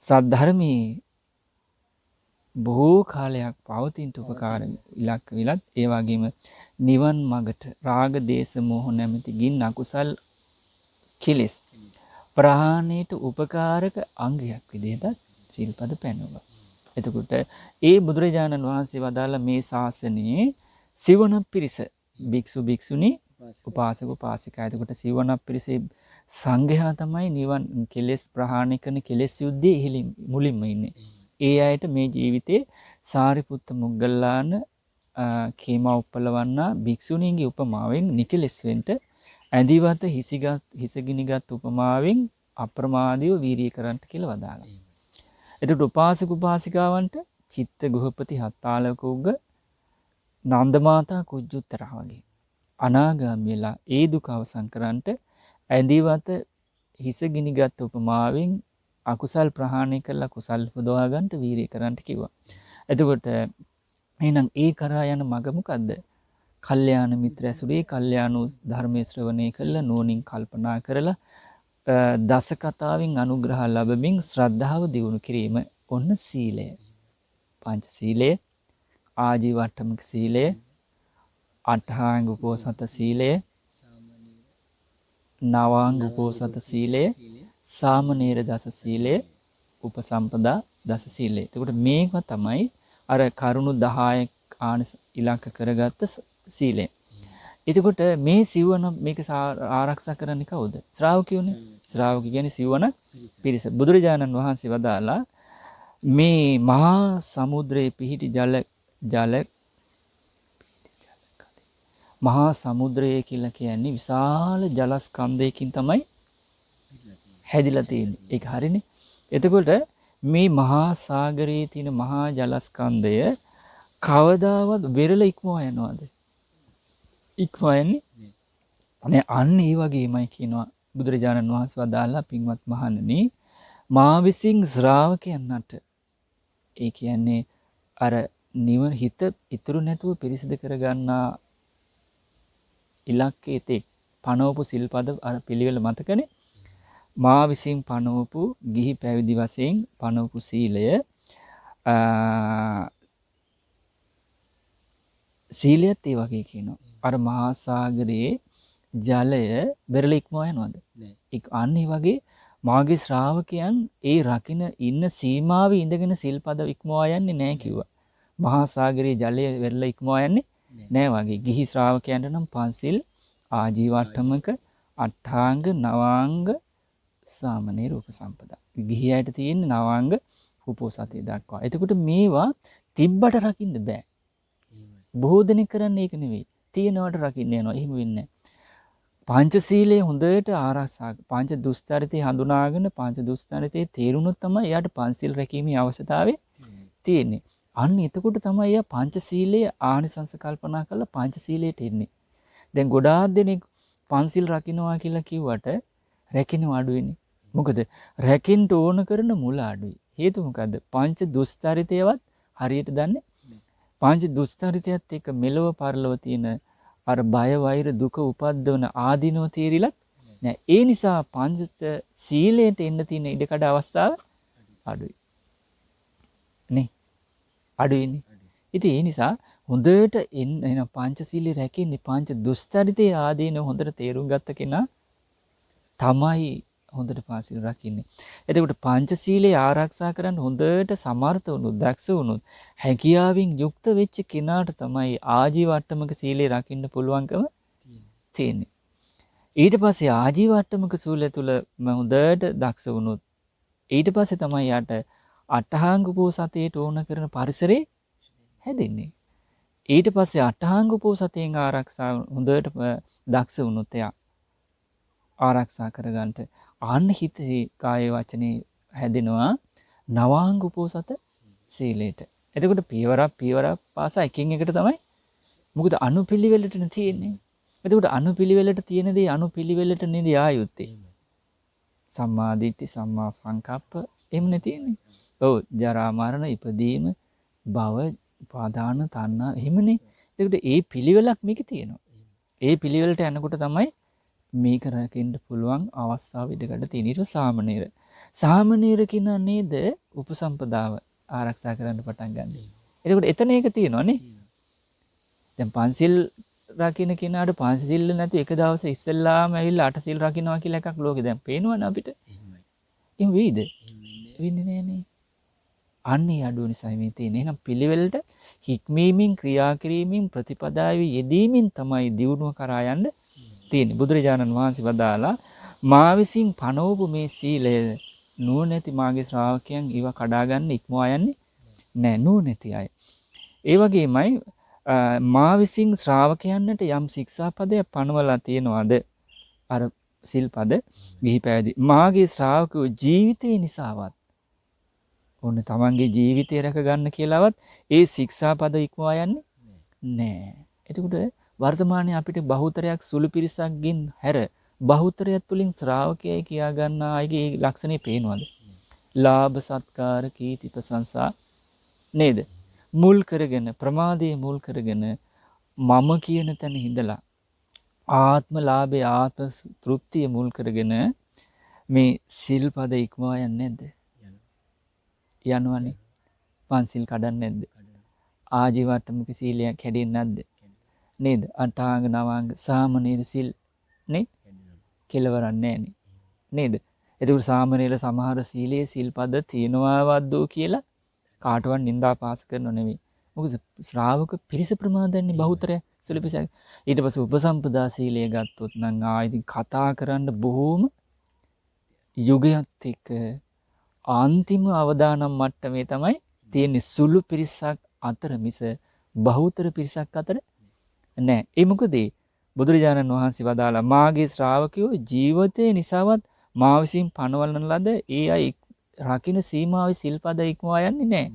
සද්ධර්මයේ බොහෝ කාලයක් පවතිනට උපකාර ඉලක්ක විලත්, ඒ වගේම නිවන් මඟට රාග දේශ මොහ නැමැති ගින්න අකුසල් කෙලෙස් ප්‍රහාණයට උපකාරක අංගයක් විදිහට සිල්පද පැනවුවා. එතකොට ඒ බුදුරජාණන් වහන්සේ වදාළ මේ ශාසනයේ සිවණ පිරිස, භික්ෂු භික්ෂුණී, උපාසක උපාසිකා. එතකොට සිවණ පිරිසේ සංඝයා තමයි නිවන් කෙලෙස් ප්‍රහාණය කරන කෙලෙස් යුද්ධයේ ඉහළින් මුලින්ම ඉන්නේ. ඒ අයට මේ ජීවිතේ සාරිපුත්ත මොග්ගල්ලාන කේමා උප්පලවන්නා භික්ෂුණීන්ගේ උපමාවෙන් නිකලෙස් වෙන්න ඇඳිවත හිසගිනිගත් උපමාවෙන් අප්‍රමාදීව වීරිය කරන්නට කියලා වදාළා. එතකොට උපාසක උපාසිකාවන්ට චිත්ත ගෘහපති හත්තාලක උග්ග නන්දමාතා කුජුත්තරා වගේ අනාගාමී වෙලා ඒ දුක අවසන් කරන්නට ඇඳිවත හිසගිනිගත් උපමාවෙන් අකුසල් ප්‍රහාණය කරලා කුසල් පුදවා ගන්නට වීරිය කරන්නට කිව්වා. එතකොට එහෙනම් ඒ කරා යන මඟ මොකද්ද? කල්යාණ මිත්‍ර ඇසුරේ කල්යාණ ධර්මයේ ශ්‍රවණය කළා, නුවණින් කල්පනා කරලා දස කතාවෙන් අනුග්‍රහ ලැබමින් ශ්‍රද්ධාව දියුණු කිරීම. ඔන්න සීලය. පංච සීලය, ආජීවට්ටමක සීලය, අට්ඨාංග උපෝසත සීලය, නවාංග උපෝසත සීලය, සාමණේර දස සීලය, උපසම්පදා දස සීලය. එතකොට මේක තමයි අර කරුණු 10 ආනස ඉලක්ක කරගත්ත සීලය. එතකොට මේ සිවණ මේක ආරක්ෂා කරන්නේ කවුද? ශ්‍රාවකයෝනේ. ශ්‍රාවක කියන්නේ සිවණ පිරිස. බුදුරජාණන් වහන්සේ වදාලා මේ මහා සමුද්‍රයේ පිහිටි ජල මහා සමුද්‍රය කියලා කියන්නේ විශාල ජලස්කන්ධයකින් තමයි හැදිලා තියෙන්නේ. ඒක හරිනේ. එතකොට මේ මහා සාගරයේ තියෙන මහා ජලස්කන්ධය කවදාවත් වෙරළ ඉක්මවා යනවද? ඉක්මවා යන්නේ නෑ. අන්න ඒ වගේමයි කියනවා බුදුරජාණන් වහන්සේ වදාළා පින්වත් මහණෙනි මා විසින් ශ්‍රාවකයන්ට ඒ කියන්නේ අර නිවන හිත ඉතුරු නැතුව පිරිසිදු කරගන්නා ඉලක්කයේ තෙක් පනවපු සිල්පද අර පිළිවෙල මතකනේ. මා විසින් පනවපු ගිහි පැවිදි වශයෙන් පනවපු සීලය සීලයත් ඒ වගේ කියනවා. අර මහා සාගරයේ ජලය බෙරළ ඉක්මවා යනවද? අන්න ඒ වගේ මාගේ ශ්‍රාවකයන් ඒ රකින්න ඉන්න සීමාවේ ඉඳගෙන සිල්පද ඉක්මවා යන්නේ නැහැ කිව්වා. මහා සාගරයේ ජලය වෙරළ ඉක්මවා යන්නේ නෑ වගේ. ගිහි ශ්‍රාවකයන්ට නම් පන්සිල් ආජීවට්ටමක අට්ඨාංග නවාංග සාමනීර උපසම්පදා. ගිහි අයට තියෙන නවාංග උපෝසතේ දක්වා. එතකොට මේවා තිබ්බට රකින්න බෑ. බොහෝ දෙනෙක් කරන්නේ ඒක නෙවෙයි. තියෙනවට රකින්න යනවා. එහෙම වෙන්නේ නෑ. පංචශීලයේ හොඳට ආරක්ෂා පංච දුස්චරිතය හඳුනාගෙන පංච දුස්චරිතයේ තේරුණොත් තමයි එයාට පන්සිල් රැකීමේ අවශ්‍යතාවය තියෙන්නේ. අන්න එතකොට තමයි එයා පංචශීලයේ ආනිසංස කල්පනා කරලා පංචශීලයට එන්නේ. දැන් ගොඩාක් දෙනෙක් පන්සිල් රකින්නවා කියලා කිව්වට රැකිනව අඩුයිනේ. මොකද රැකින්න ඕන කරන මුල අඩුයි. හේතුව මොකද්ද? පංච දුස්චරිතයවත් හරියට දන්නේ. පංච දුස්චරිතයත් එක්ක මෙලව පරලව තියෙන අර බය වෛර දුක උපද්දවන ආදීනව තීරිලත් නෑ. ඒ නිසා පංච සීලයට එන්න තියෙන ඉඩකඩ අවස්ථාව අඩුයි. නේ? අඩුයිනේ. ඉතින් ඒ නිසා හොඳට එන පංචශීලයේ රැකෙන්නේ පංච දුස්චරිතයේ ආදීන හොඳට තේරුම් ගත්ත කෙනා තමයි හොඳට පන්සිල් රකින්නේ. එතකොට පංචශීලයේ ආරක්ෂා කරන්න හොඳට සමර්ථ වුණොත්, දක්ෂ වුණොත්, හැකියාවෙන් යුක්ත වෙච්ච කෙනාට තමයි ආජීවට්ටමක සීලය රකින්න පුළුවන්කම තියෙන්නේ. ඊට පස්සේ ආජීවට්ටමක සීලය තුල හොඳට දක්ෂ වුණොත් ඊට පස්සේ තමයි යාට අටහාංග උපෝසතයට ඕන කරන පරිසරේ හැදෙන්නේ. ඊට පස්සේ අටහාංග උපෝසතයෙන් ආරක්ෂා හොඳට දක්ෂ වුණොත් එයා ආරක්ෂා කරගන්නට ආන්න හිතේ කාය වචනේ හැදෙනවා නවාංග උපෝසත සීලයට. එතකොට පියවරක් පාසා එකින් එකට තමයි මොකද අනුපිළිවෙලටනේ තියෙන්නේ. එතකොට අනුපිළිවෙලට තියෙන දේ අනුපිළිවෙලට නේද ආයුත්තේ. සම්මා දිට්ඨි සම්මා සංකප්ප එහෙමනේ තියෙන්නේ. ඔව් ජරා මරණ ඉපදීම භව උපාදාන තණ්හා එහෙමනේ. ඒකට ඒ පිළිවෙලක් මේකේ තියෙනවා. ඒ පිළිවෙලට යනකොට තමයි මේක රකින්න පුළුවන් අවස්ථාව ඉදකට තියෙන. ඊට සාමනීර. සාමනීර කියන නේද උපසම්පදාව ආරක්ෂා කරන්න පටන් ගන්න. එතකොට එතන ඒක තියෙනවනේ. දැන් පන්සිල් රකින්න කෙනාට පන්සිල් නැතු එක දවසේ ඉස්සෙල්ලාම ඇවිල්ලා අට සිල් රකින්නවා කියලා එකක් ලෝකේ දැන් පේනවනේ අපිට. එහෙම වෙයිද? වෙන්නේ නෑනේ. අන්නේ අඩුව නිසා මේ තියෙන. එහෙනම් පිළිවෙලට හික්මීමෙන් ක්‍රියා කිරීමෙන් ප්‍රතිපදාවේ යෙදීමෙන් තමයි දියුණුව කරා යන්න තියෙන්නේ. බුදුරජාණන් වහන්සේ වදාලා මා විසින් පනවපු මේ සීලය නුවණැති මාගේ ශ්‍රාවකයන් ඊව කඩා ගන්න ඉක්මවා යන්නේ නෑ නුවණැති අය. ඒ වගේමයි මා විසින් ශ්‍රාවකයන්ට යම් ශික්ෂාපදයක් පනවලා තියනවාද අර සිල්පද ගිහි පැවිදි මාගේ ශ්‍රාවකෝ ජීවිතේ නිසාවත් ඕන තමන්ගේ ජීවිතය රැක ගන්න කියලාවත් ඒ ශික්ෂාපද ඉක්මවා යන්නේ නෑ. එතකොට වර්තමානයේ අපිට බහුතරයක් සුළු පිරිසක්ගෙන් හැර බහුතරයක් තුලින් ශ්‍රාවකයයි කියා ගන්න අයගේ ලක්ෂණේ පේනවද? ලාභ සත්කාර කීර්ති ප්‍රශංසා නේද? මුල් කරගෙන ප්‍රමාදයේ මුල් කරගෙන මම කියන තැන හිඳලා ආත්ම ලාභය ආත්ම තෘප්තිය මුල් කරගෙන මේ සිල්පද ඉක්මවා යන්නේ නැද්ද? යනවනේ. පන්සිල් කඩන්නේ නැද්ද? ආජීවට්ටමක සීලයක් කැඩෙන්නේ නැද්ද? නේද? අටාංග නවාංග සාමනීර සිල් නේ? කෙලවරක් නැහැනේ. නේද? එතකොට සාමනීර සමහර සීලයේ සිල්පද තියනවාවද්ද කියලා කාටවත් නින්දා පාස කරනව නෙවෙයි. මොකද ශ්‍රාවක පිරිස ප්‍රමාදන්නේ බහුතරය සුළුපිසක්. ඊට පස්සේ උපසම්පදා සීලය ගත්තොත් නම් ඉතින් කතා කරන්න බොහෝම යුගයත් එක්ක අන්තිම අවදානම් මට්ටමේ තමයි තියෙන්නේ සුළු පිරිසක් අතර මිස බහුතර පිරිසක් අතර නෑ. ඒ මොකද බුදුරජාණන් වහන්සේ වදාලා මාගේ ශ්‍රාවකයෝ ජීවිතේ නිසාවත් මා විසින් පනවලන ලද ඒ අය රකින්න සීමාවේ සිල්පද ඉක්මවා යන්නේ නෑ.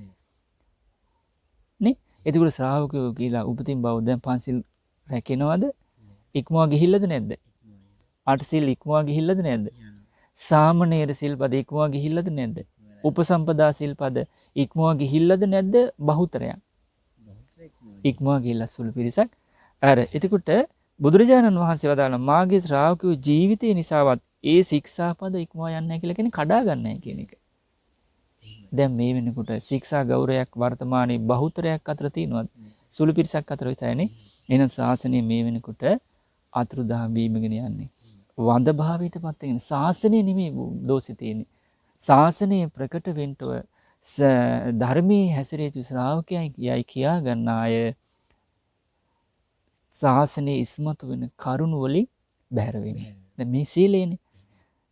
නේ? එතකොට ශ්‍රාවකයෝ කියලා උපතින් බව දැන් පන්සිල් රැකෙනවද? ඉක්මවා ගිහිල්ලද නැද්ද? අටසිල් ඉක්මවා ගිහිල්ලද නැද්ද? සාමණේර සිල්පද ඉක්මවා ගිහිල්ලද නැද්ද? උපසම්පදා සිල්පද ඉක්මවා ගිහිල්ලද නැද්ද? බහුතරයක් ඉක්මවා ගිහිල්ලා සුළු පිරිසක්. අර එතකොට බුදුරජාණන් වහන්සේ වදාළා මාගේ ශ්‍රාවකයෝ ජීවිතේ නිසාවත් ඒ ශික්ෂාපද ඉක්මවා යන්නේ නැහැ කියලා කියන්නේ කඩා ගන්නයි කියන එක. දැන් මේ වෙනකොට ශික්ෂා ගෞරවයක් වර්තමානයේ බහුතරයක් අතර තියෙනවද? සුළු පිරිසක් අතර විතරයිනේ. එහෙනම් ශාසනය මේ වෙනකොට අතුරුදහන් වීමගෙන යන්නේ. වඳ භාවයටපත් වෙන ශාසනය නෙමෙයි දෝෂෙ තියෙන්නේ. ශාසනය ප්‍රකට වෙන්නව ධර්මයේ හැසිරෙච්ච ශ්‍රාවකයන් යයි කියා ගන්න අය ශාසනයේ ඉස්මතු වෙන කරුණ වලින් බැහැර වෙන්නේ. දැන් මේ සීලේනේ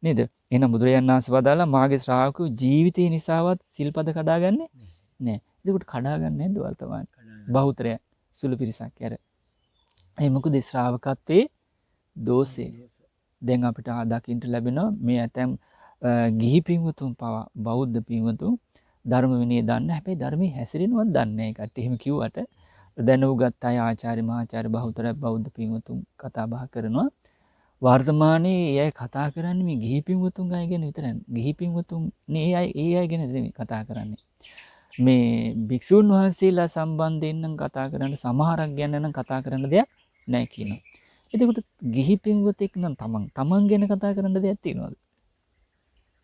නේද? එහෙනම් බුදුරජාණන් වහන්සේ වදාලා මාගේ ශ්‍රාවකයෝ ජීවිතේ නිසාවත් සිල්පද කඩාගන්නේ නැහැ. ඒකට කඩාගන්නේ නැද්ද වර්තමාන? බහුතරය සුළු පිරිසක් ඇර. ඒ මොකද ශ්‍රාවකත්වයේ දෝෂේ. දැන් අපිට දකින්න ලැබෙනවා මේ ඇතැම් ගිහි පින්වතුන් පවා බෞද්ධ පින්වතුන් ධර්ම විනය දන්න හැබැයි ධර්මයේ හැසිරෙනවත් දන්නේ නැහැ. ඒකට එහෙම කිව්වට දැන උගත් අය ආචාර්ය මහාචාර්ය බහුතර බෞද්ධ පින්වතුන් කතා බහ කරනවා. වර්තමානයේ අය කතා කරන්නේ මේ ගිහි පින්වතුන් අය ගැන විතරයි. ගිහි පින්වතුන් ඒ අය ගැන නෙමෙයි කතා කරන්නේ. මේ භික්ෂුන් වහන්සේලා සම්බන්ධයෙන් නම් කතා කරන්න සමහරක් ගැන නම් කතා කරන්න දෙයක් නැහැ කියනවා. එතකොට ගිහි පින්වතෙක් නම් තමන් ගැන කතා කරන්න දෙයක් තියෙනවද?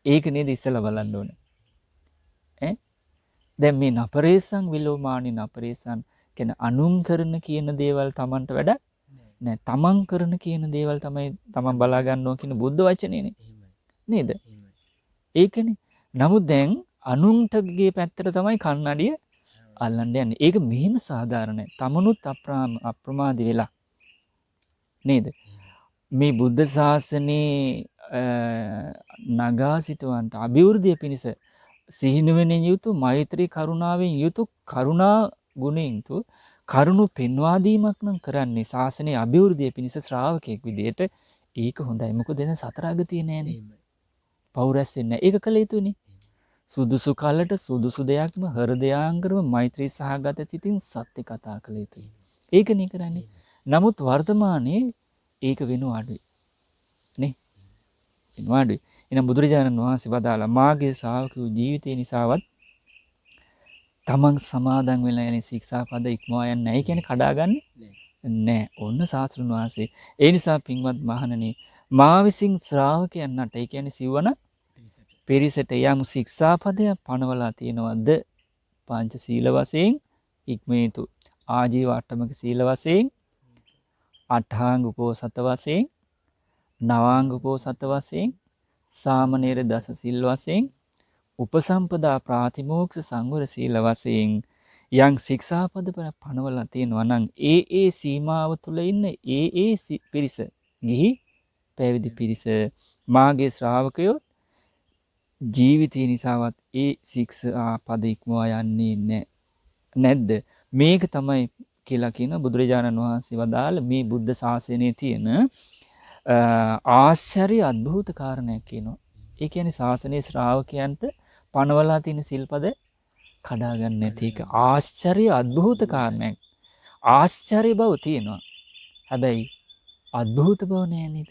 ඒක නේද ඉස්සලා බලන්න ඕනේ. දැන් මේ නපරේසං විලෝමානි නපරේසං කියන අනුන් කරන කියන දේවල් තමන්ට වැඩ නෑ. තමන් කරන කියන දේවල් තමයි තමන් බලා ගන්නවා කියන බුද්ධ වචනේනේ. නේද? ඒකනේ. නමුත් දැන් අනුන්ටගේ පැත්තට තමයි කන්නඩිය අල්ලන්න යන්නේ. ඒක මෙහෙම සාධාරණයි. තමනුත් අප්‍රමාදී වෙලා නේද? මේ බුද්ධ ශාසනේ නගා සිටවන්ට අභිවෘද්ධිය පිණිස සිහිනුවණින් යුතු මෛත්‍රී කරුණාවෙන් යුතු කරුණා ගුණයෙන් යුතු කරුණු පෙන්වා දීමක් නම් කරන්නේ ශාසනයේ අභිවෘද්ධිය පිණිස ශ්‍රාවකෙක් විදියට. ඒක හොඳයි. මොකද දැන් සතර අගතිය නෑනේ. පෞරස් වෙන්නේ. ඒක කළ යුතුනේ. සුදුසු කලට සුදුසු දෙයක්ම හෘදයාංගරව මෛත්‍රී සහගත සිතින් සත්‍ය කතා කළ යුතුයි. ඒකනේ කරන්නේ. නමුත් වර්තමානයේ ඒක වෙනව අඩුයි. නේ? වෙනව අඩුයි. එහෙනම් බුදුරජාණන් වහන්සේ වදාලා මාගේ ශ්‍රාවකයෝ ජීවිතේ නිසාවත් තමන් සමාදන් වෙලා යන ශික්ෂාපද ඉක්මවා යන්නේ නැහැ කියන්නේ කඩාගන්නේ නැහැ. ඔන්න සාස්ෘණ වහන්සේ. ඒ නිසා පින්වත් මහණනි මා විසින් ශ්‍රාවකයන්ට ඒ කියන්නේ සිවණ පිරිසට යම් ශික්ෂාපදයක් පනවලා තියෙනවද? පංච සීල වශයෙන් ඉක්මිය යුතු ආජීව අට්ටමක සීල වශයෙන් අට්ඨාංග උපෝසත වශයෙන් නවාංග උපෝසත වශයෙන් සාමණේර දස සිල් වශයෙන් උපසම්පදා ප්‍රාතිමෝක්ෂ සංවර සීල වශයෙන් යම් ශික්ෂාපද පනවලා තියෙනවා නම් ඒ සීමාව තුළ ඉන්න ඒ පිරිස ගිහි පැවිදි පිරිස මාගේ ශ්‍රාවකයෝ ජීවිතය නිසාවත් ඒ ශික්ෂාපද ඉක්මවා යන්නේ නැද්ද? මේක තමයි කියලා කියන බුදුරජාණන් වහන්සේ වදාළ මේ බුද්ධ ශාසනයේ තියෙන ආශ්චර්ය අద్භූත කාරණයක් කියනවා. ඒ කියන්නේ ශාසනයේ ශ්‍රාවකයන්ට පනවලා තියෙන සිල්පද කඩා ගන්න නැති එක ආශ්චර්ය අద్භූත කාරණයක්. ආශ්චර්ය බව තියෙනවා. හැබැයි අద్භූත බව නෑ නේද?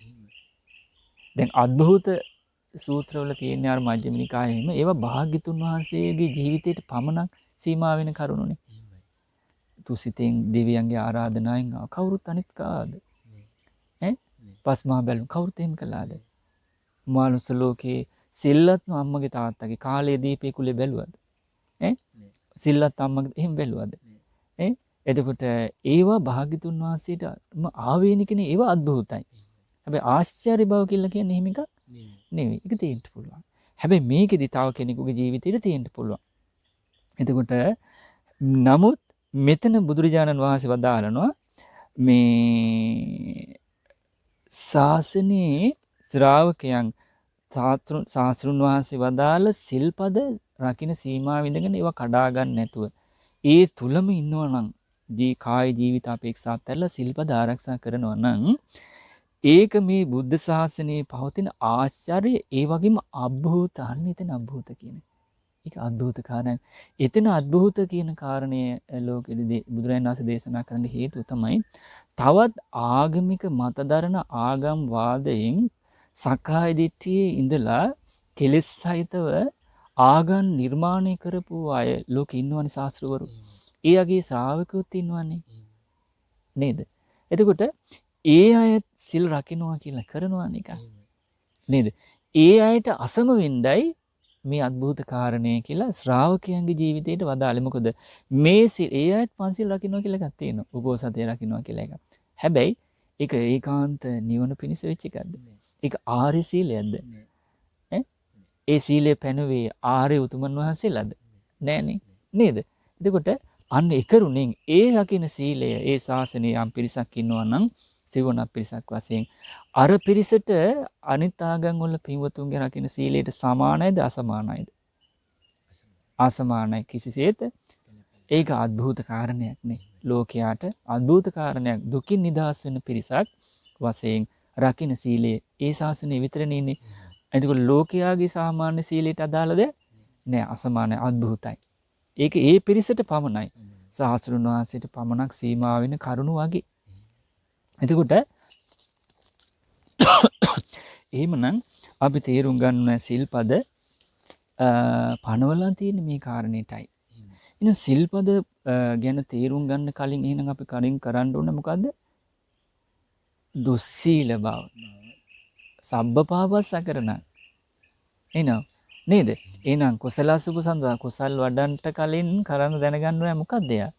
දැන් අద్භූත සූත්‍රවල තියෙන අර මජ්ක්‍ධිම නිකායෙම ඒවා භාග්‍යතුන් වහන්සේගේ ජීවිතයට පමණක් සීමා වෙන කරුණුනේ. තුසිතෙන් දෙවියන්ගේ ආරාධනාවෙන් කවුරුත් අනිත් කාද? පස්මහා බැලුම් කවුරුත් එහෙම කළාද? මානුෂ ලෝකේ සිල්ලත්ම අම්මගේ තාත්තගේ කාලයේ දීපේ කුලේ බැලුවද? සිල්ලත් අම්මගේ එහෙම බැලුවද? එතකොට ඒවා භාග්‍යතුන් වහන්සේට ආවේනිකනේ ඒවා අద్භූතයි. හැබැයි ආශ්චර්ය බව කියලා කියන්නේ එහෙම එකක් නෙවෙයි. ඒක තියෙන්න පුළුවන්. හැබැයි මේකෙදි තව කෙනෙකුගේ ජීවිතේට තියෙන්න පුළුවන්. එතකොට නමුත් මෙතන බුදුරජාණන් වහන්සේ වදාළනවා මේ ශාසනයේ ශ්‍රාවකයන් ශාස්ත්‍රුන් වහන්සේ වදාළ සිල්පද රකින්න සීමාව විඳගෙන ඒවා කඩා ගන්න නැතුව ඒ තුලම ඉන්නවා නම් කාය ජීවිත අපේක්ෂා අත්හැරලා සිල්පද ආරක්ෂා කරනවා නම් ඒක මේ බුද්ධ ශාසනයේ පවතින ආශ්චර්ය ඒ වගේම අద్භූත අනිතන අద్භූත කියන ඒක අద్භූත කාරණයක්. එතන අద్භූත කියන කාරණය ලෝකෙදී බුදුරජාණන් වහන්සේ දේශනා කරන්න හේතුව තමයි තවත් ආගමික මතදරන ආගම් වාදයෙන් සක්කාය දිට්ඨියේ ඉඳලා කෙලෙස් සහිතව ආගම් නිර්මාණය කරපු අය ලෝකෙ ඉන්නවනේ ශාස්ත්‍රවරු. ඒ අගේ ශ්‍රාවකයොත් ඉන්නවනේ. නේද? එතකොට ඒ අය සිල් රකින්නවා කියලා කරනවා නික. නේද? ඒ අයට අසම වෙන්නයි මේ අద్භූත කාරණය කියලා ශ්‍රාවකයන්ගේ ජීවිතයට වදාළේ. මොකද මේ ඒ අයත් පන්සිල් රකින්නවා කියලා එකක් තියෙනවා. උපෝසතේ රකින්නවා කියලා එකක්. හැබැයි ඒක ඒකාන්ත නිවන පිණිස වෙච්ච එකක්ද? ඒක ආර්ය සීලයක්ද? ඒ සීලය පැනවේ ආර්ය උතුමන් වහන්සේලාද? නෑනේ. නේද? එතකොට අන්න එකරුණෙන් ඒ රකින්න සීලය ඒ ශාසනයේ යම් පිරිසක් ඉන්නවා නම් සිවණ පිරිසක් වශයෙන් අර පිරිසට අනිත් ආගම් වල පින්වතුන්ගේ රකින්න සීලයට සමානයිද අසමානයිද? අසමානයි කිසිසේත්. ඒක අద్භූත කාරණයක් නේ. ලෝකයාට අద్භූත කාරණයක් දුකින් නිදහස් වෙන පිරිසක් වශයෙන් රකින්න සීලය ඒ ශාසනයේ විතරනේ ඉන්නේ. එතකොට ලෝකයාගේ සාමාන්‍ය සීලයට අදාළද? නෑ, අසමානයි, අద్භූතයි. ඒක ඒ පිරිසට පමණයි. ශාස්ත්‍රුන් වහන්සේට පමණක් සීමා වෙන කරුණු වගේ. එතකොට එහෙමනම් අපි තේරුම් ගන්න සිල්පද පනවලා තියෙන මේ කාරණේටයි. එහෙනම් සිල්පද ගැන තේරුම් ගන්න කලින් එහෙනම් අපි කලින් කරන්න ඕන මොකද්ද? දුස්සීල බව. සබ්බපාපස් අකරණ. එහෙනම් නේද? එහෙනම් කුසලසුප සඳහා කුසල් වඩන්ට කලින් කරන්න දැනගන්න ඕනේ මොකද්ද යා?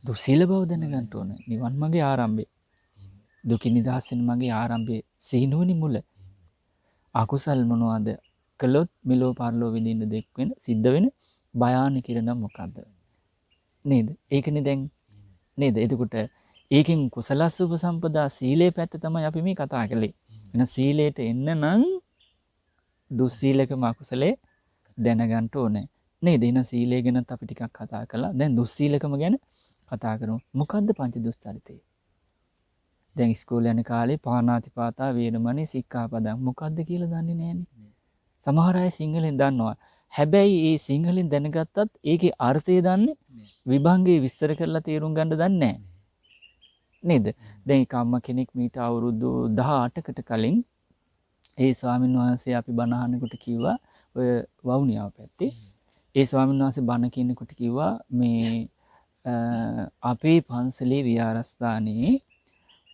දුස්සීල බව දැනගන්න ඕනේ. නිවන් මාගේ ආරම්භය. දුකින් නිදහස් වෙන මාගේ ආරම්භය සීනුවනි මුල. අකුසල් මොනවද? කළොත් මෙලෝ පරලෝ විඳින්න දෙක් වෙන සිද්ධ වෙන භයානක කිරණ මොකද්ද? නේද? ඒකනේ දැන් නේද? එතකොට ඒකෙන් කුසලසුප සම්පදා සීලේ පැත්ත තමයි අපි මේ කතා කළේ. එහෙනම් සීලයට එන්න නම් දුස්සීලකම අකුසලේ දැනගන්න ඕනේ. නේද? එහෙනම් සීලය ගැනත් අපි ටිකක් කතා කළා. දැන් දුස්සීලකම ගැන කතා කරමු. මොකද්ද පංච දුස්චරිතය? දැන් ඉස්කෝලේ යන කාලේ පාණාතිපාතා වේරමණී සික්ඛාපදං මොකද්ද කියලා දන්නේ නැහනේ. සමහර අය සිංහලෙන් දන්නවා. හැබැයි ඒ සිංහලෙන් දැනගත්තත් ඒකේ අර්ථය දන්නේ විභංගේ විස්තර කරලා තේරුම් ගන්න දන්නේ නැහැ. නේද? දැන් එක අම්මා කෙනෙක් මීට අවුරුදු 18කට කලින් ඒ ස්වාමීන් වහන්සේ අපි බණ අහනකොට කිව්වා ඔය වවුනියාව පැත්තේ ඒ ස්වාමීන් වහන්සේ බණ කියනකොට කිව්වා මේ අපේ පන්සලේ විහාරස්ථානයේ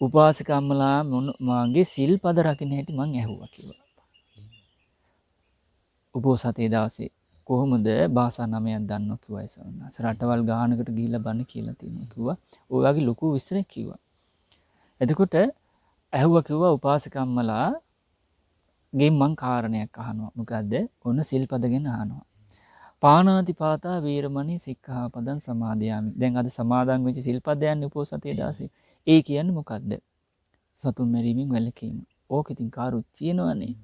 උපාසකම්මලා මාගේ සිල්පද රකින්න හැටි මං ඇහුවා කිව්වා. උපෝසතේ දවසේ කොහොමද භාෂා 9ක් දන්නවා කිව්වා ඒ ස්වාමීන් වහන්සේ. රටවල් ගානකට ගිහිල්ලා බණ කියලා තියෙනවා කිව්වා. ඔය වගේ ලොකු විස්තරයක් කිව්වා. එතකොට ඇහුවා කිව්වා උපාසකම්මලා ගේ මං කාරණයක් අහනවා. මොකද්ද? ඔන්න සිල්පද ගැන අහනවා. පාණාතිපාතා වේරමණී සික්ඛාපදං සමාදියාමි. දැන් අද සමාදන් වෙච්ච සිල්පදයන් උපෝසතේ දාසේ. ඒ කියන්නේ මොකද්ද? සතුන් මැරීමෙන් වැළකීම. ඕක ඉතින් කාරුත් කියනවනේ.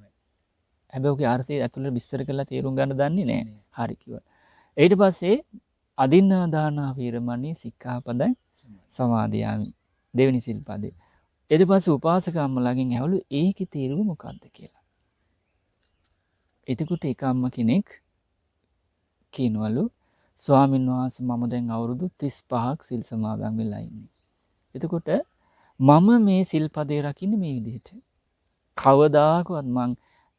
හැබැයි ඔකේ අර්ථය ඇතුළේ විස්තර කරලා තේරුම් ගන්න දන්නේ නැහැ. හරි කිව්වා. ඊට පස්සේ අදින්නා දානා වේරමණී සික්ඛාපදං සමාදියාමි. දෙවෙනි සිල්පදේ. ඊට පස්සේ උපාසක අම්මලාගෙන් ඇහවලු ඒකේ තේරුම මොකද්ද කියලා. එතකොට එක අම්ම කෙනෙක් කියනවලු ස්වාමීන් වහන්සේ මම දැන් අවුරුදු 35ක් සිල් සමාදන් වෙලා ඉන්නේ. එතකොට මම මේ සිල්පදේ රකින්නේ මේ විදිහට. කවදාකවත් මං